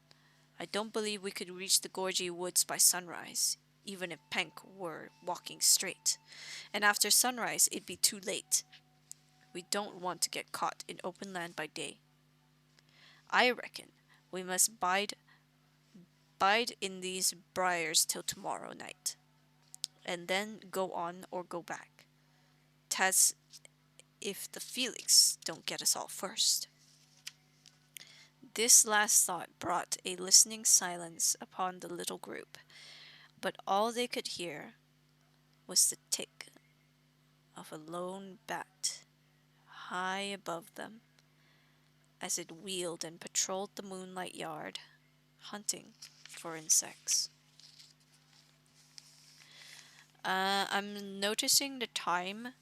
I don't believe we could reach the Gorgy woods by sunrise, even if Penk were walking straight. And after sunrise, it'd be too late. We don't want to get caught in open land by day. I reckon we must bide in these briars till tomorrow night, and then go on or go back. Tas if the Felix don't get us all first." This last thought brought a listening silence upon the little group, but all they could hear was the tick of a lone bat high above them as it wheeled and patrolled the moonlight yard, hunting for insects. I'm noticing the time.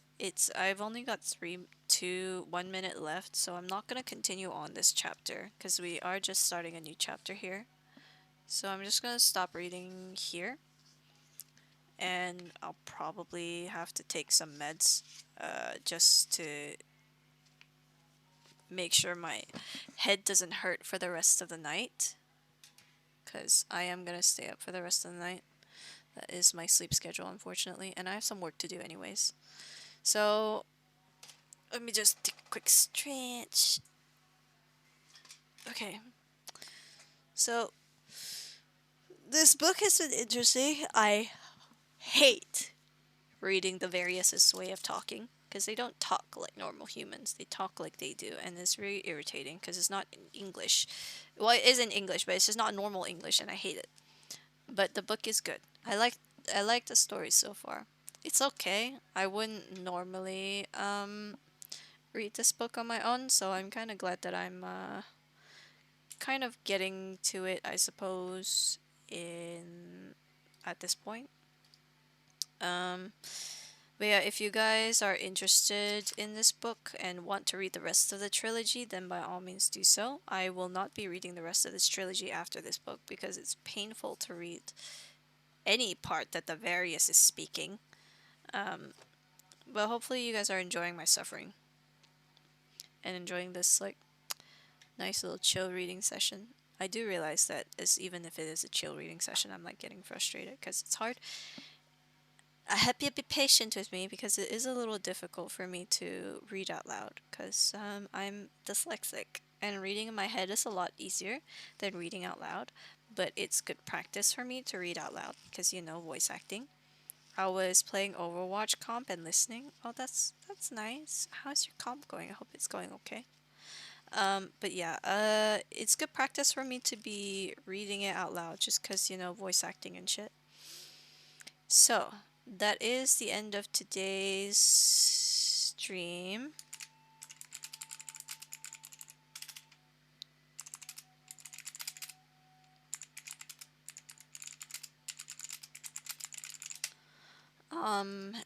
I've only got 1 minute left, so I'm not gonna continue on this chapter because we are just starting a new chapter here. So I'm just gonna stop reading here, and I'll probably have to take some meds, just to make sure my head doesn't hurt for the rest of the night, because I am gonna stay up for the rest of the night. That is my sleep schedule, unfortunately, and I have some work to do anyways. So, let me just take a quick stretch. Okay. So, this book has been interesting. I hate reading the Various' way of talking, because they don't talk like normal humans. They talk like they do, and it's very irritating because it's not in English. Well, it is in English, but it's just not normal English, and I hate it. But the book is good. I like the story so far. It's okay. I wouldn't normally read this book on my own, so I'm kind of glad that I'm kind of getting to it, I suppose, in at this point. Um, but yeah, if you guys are interested in this book and want to read the rest of the trilogy, then by all means do so. I will not be reading the rest of this trilogy after this book because it's painful to read any part that the Various is speaking. But hopefully you guys are enjoying my suffering and enjoying this like nice little chill reading session. I do realize that even if it is a chill reading session, I'm like getting frustrated because it's hard. I hope you'll be patient with me because it is a little difficult for me to read out loud because I'm dyslexic and reading in my head is a lot easier than reading out loud. But it's good practice for me to read out loud because voice acting. I was playing Overwatch comp and listening. Oh, that's nice. How's your comp going? I hope it's going okay. But yeah, it's good practice for me to be reading it out loud just because, voice acting and shit. So, that is the end of today's stream.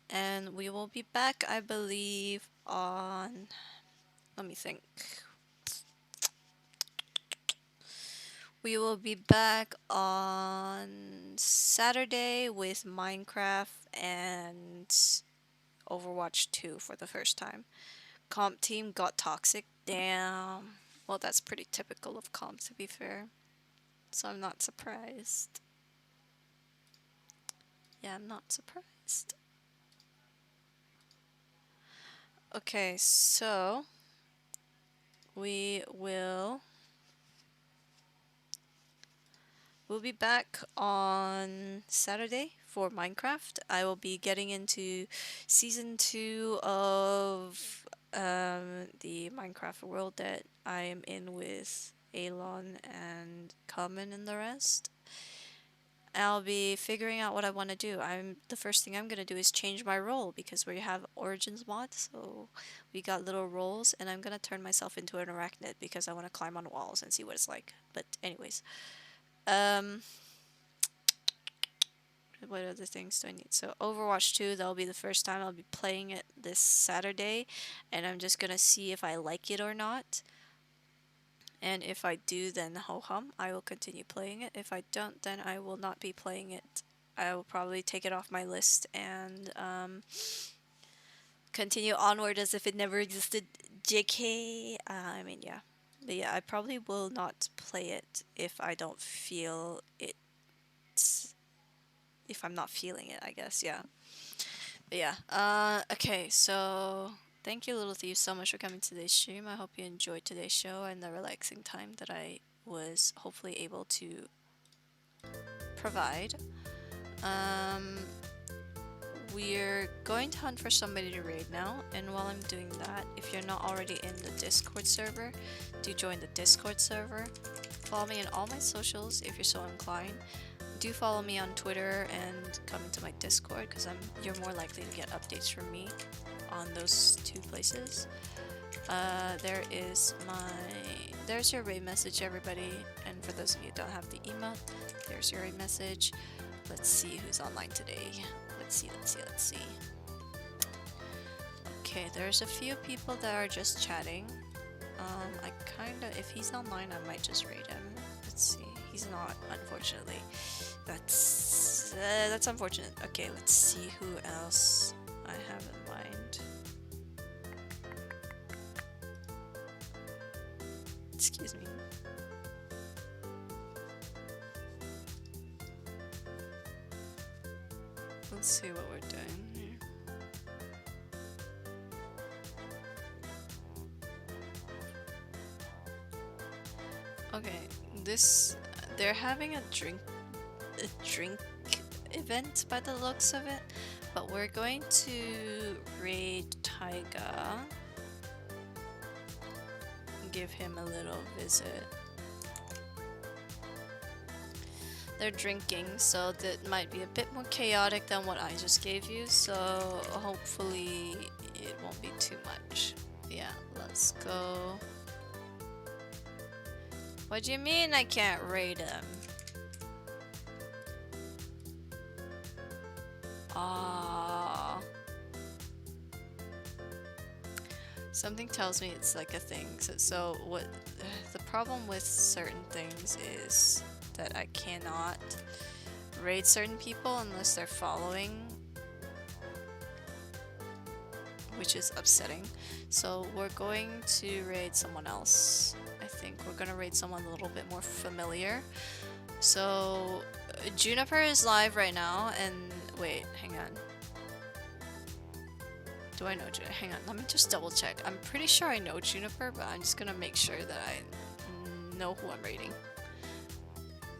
And we will be back, I believe, on... Let me think. We will be back on Saturday with Minecraft and Overwatch 2 for the first time. Comp team got toxic. Damn. Well, that's pretty typical of comp, to be fair. So I'm not surprised. Yeah, I'm not surprised. Okay, so we'll be back on Saturday for Minecraft. I will be getting into season 2 of the Minecraft world that I am in with Alon and Common and the rest. I'll be figuring out what I want to do. The first thing I'm gonna do is change my role because we have Origins mod, so we got little roles, and I'm gonna turn myself into an arachnid because I want to climb on walls and see what it's like. But anyways, What other things do I need? So Overwatch 2, that'll be the first time I'll be playing it this Saturday, and I'm just gonna see if I like it or not. And if I do, then ho hum, I will continue playing it. If I don't, then I will not be playing it. I will probably take it off my list and continue onward as if it never existed. JK. I mean, yeah. But yeah, I probably will not play it if I don't feel it. If I'm not feeling it, I guess, yeah. But yeah. Okay, so thank you, Little Thief, so much for coming to today's stream. I hope you enjoyed today's show and the relaxing time that I was hopefully able to provide. We're going to hunt for somebody to raid now, and while I'm doing that, if you're not already in the Discord server, do join the Discord server. Follow me on all my socials if you're so inclined. Do follow me on Twitter and come into my Discord, because you're more likely to get updates from me on those two places. There's your raid message, everybody, and for those of you who don't have the email, there's your raid message. Let's see who's online today. Let's see. Okay, there's a few people that are just chatting. If he's online, I might just raid him. Let's see. He's not, unfortunately. That's unfortunate. Okay, let's see who else I have in mind. Excuse me. Let's see what we're doing here. Okay, they're having a drink event by the looks of it, but we're going to raid Taiga and give him a little visit. They're drinking, so that might be a bit more chaotic than what I just gave you, so hopefully it won't be too much. Yeah, let's go. What do you mean I can't raid him? Ah. Something tells me it's like a thing. So what the problem with certain things is that I cannot raid certain people unless they're following, which is upsetting. So we're going to raid someone else. I think we're gonna raid someone a little bit more familiar. So Juniper is live right now, and wait, hang on. Do I know Juniper? Hang on, let me just double check. I'm pretty sure I know Juniper, but I'm just gonna make sure that I know who I'm raiding.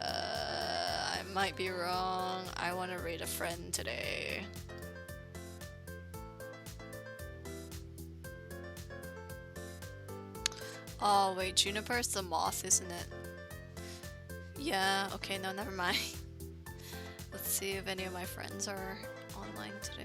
I might be wrong. I want to raid a friend today. Oh wait, Juniper's the moth, isn't it? Yeah, okay, no, never mind. Let's see if any of my friends are online today.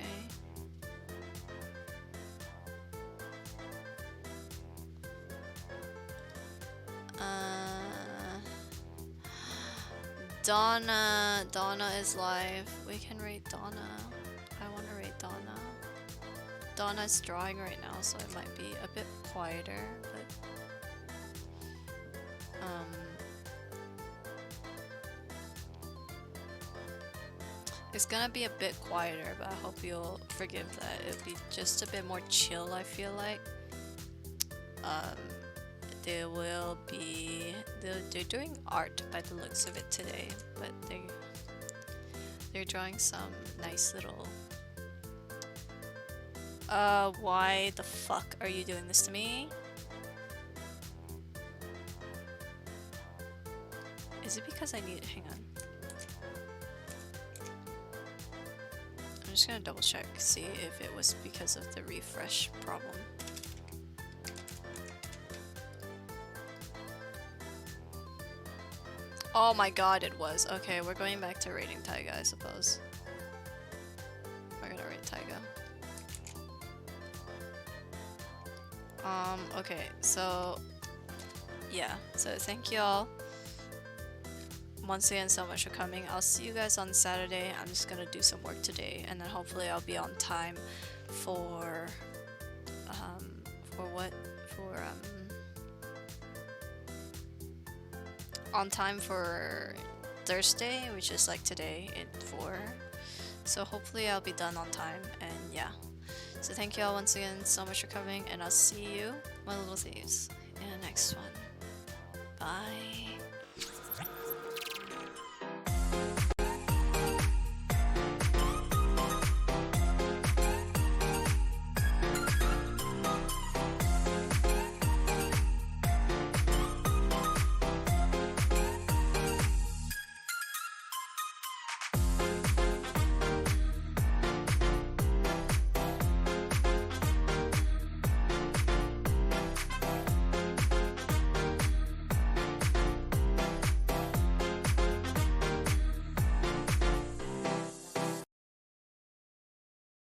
Donna is live. We can rate Donna. I want to rate Donna. Donna's drawing right now, so it might be a bit quieter, but it's gonna be a bit quieter, but I hope you'll forgive that. It'll be just a bit more chill, I feel like. They're doing art by the looks of it today, but they're drawing some nice little. Why the fuck are you doing this to me? Is it because I need? Hang on. I'm just gonna double check, see if it was because of the refresh problem. Oh my god, it was. Okay, we're going back to raiding Taiga, I suppose. We're gonna raid Taiga. Okay, so yeah, so thank you all once again so much for coming. I'll see you guys on Saturday. I'm just gonna do some work today, and then hopefully I'll be on time for what? For on time for Thursday, which is like today at 4. So hopefully I'll be done on time, and yeah. So thank you all once again so much for coming, and I'll see you, my little thieves, in the next one. Bye.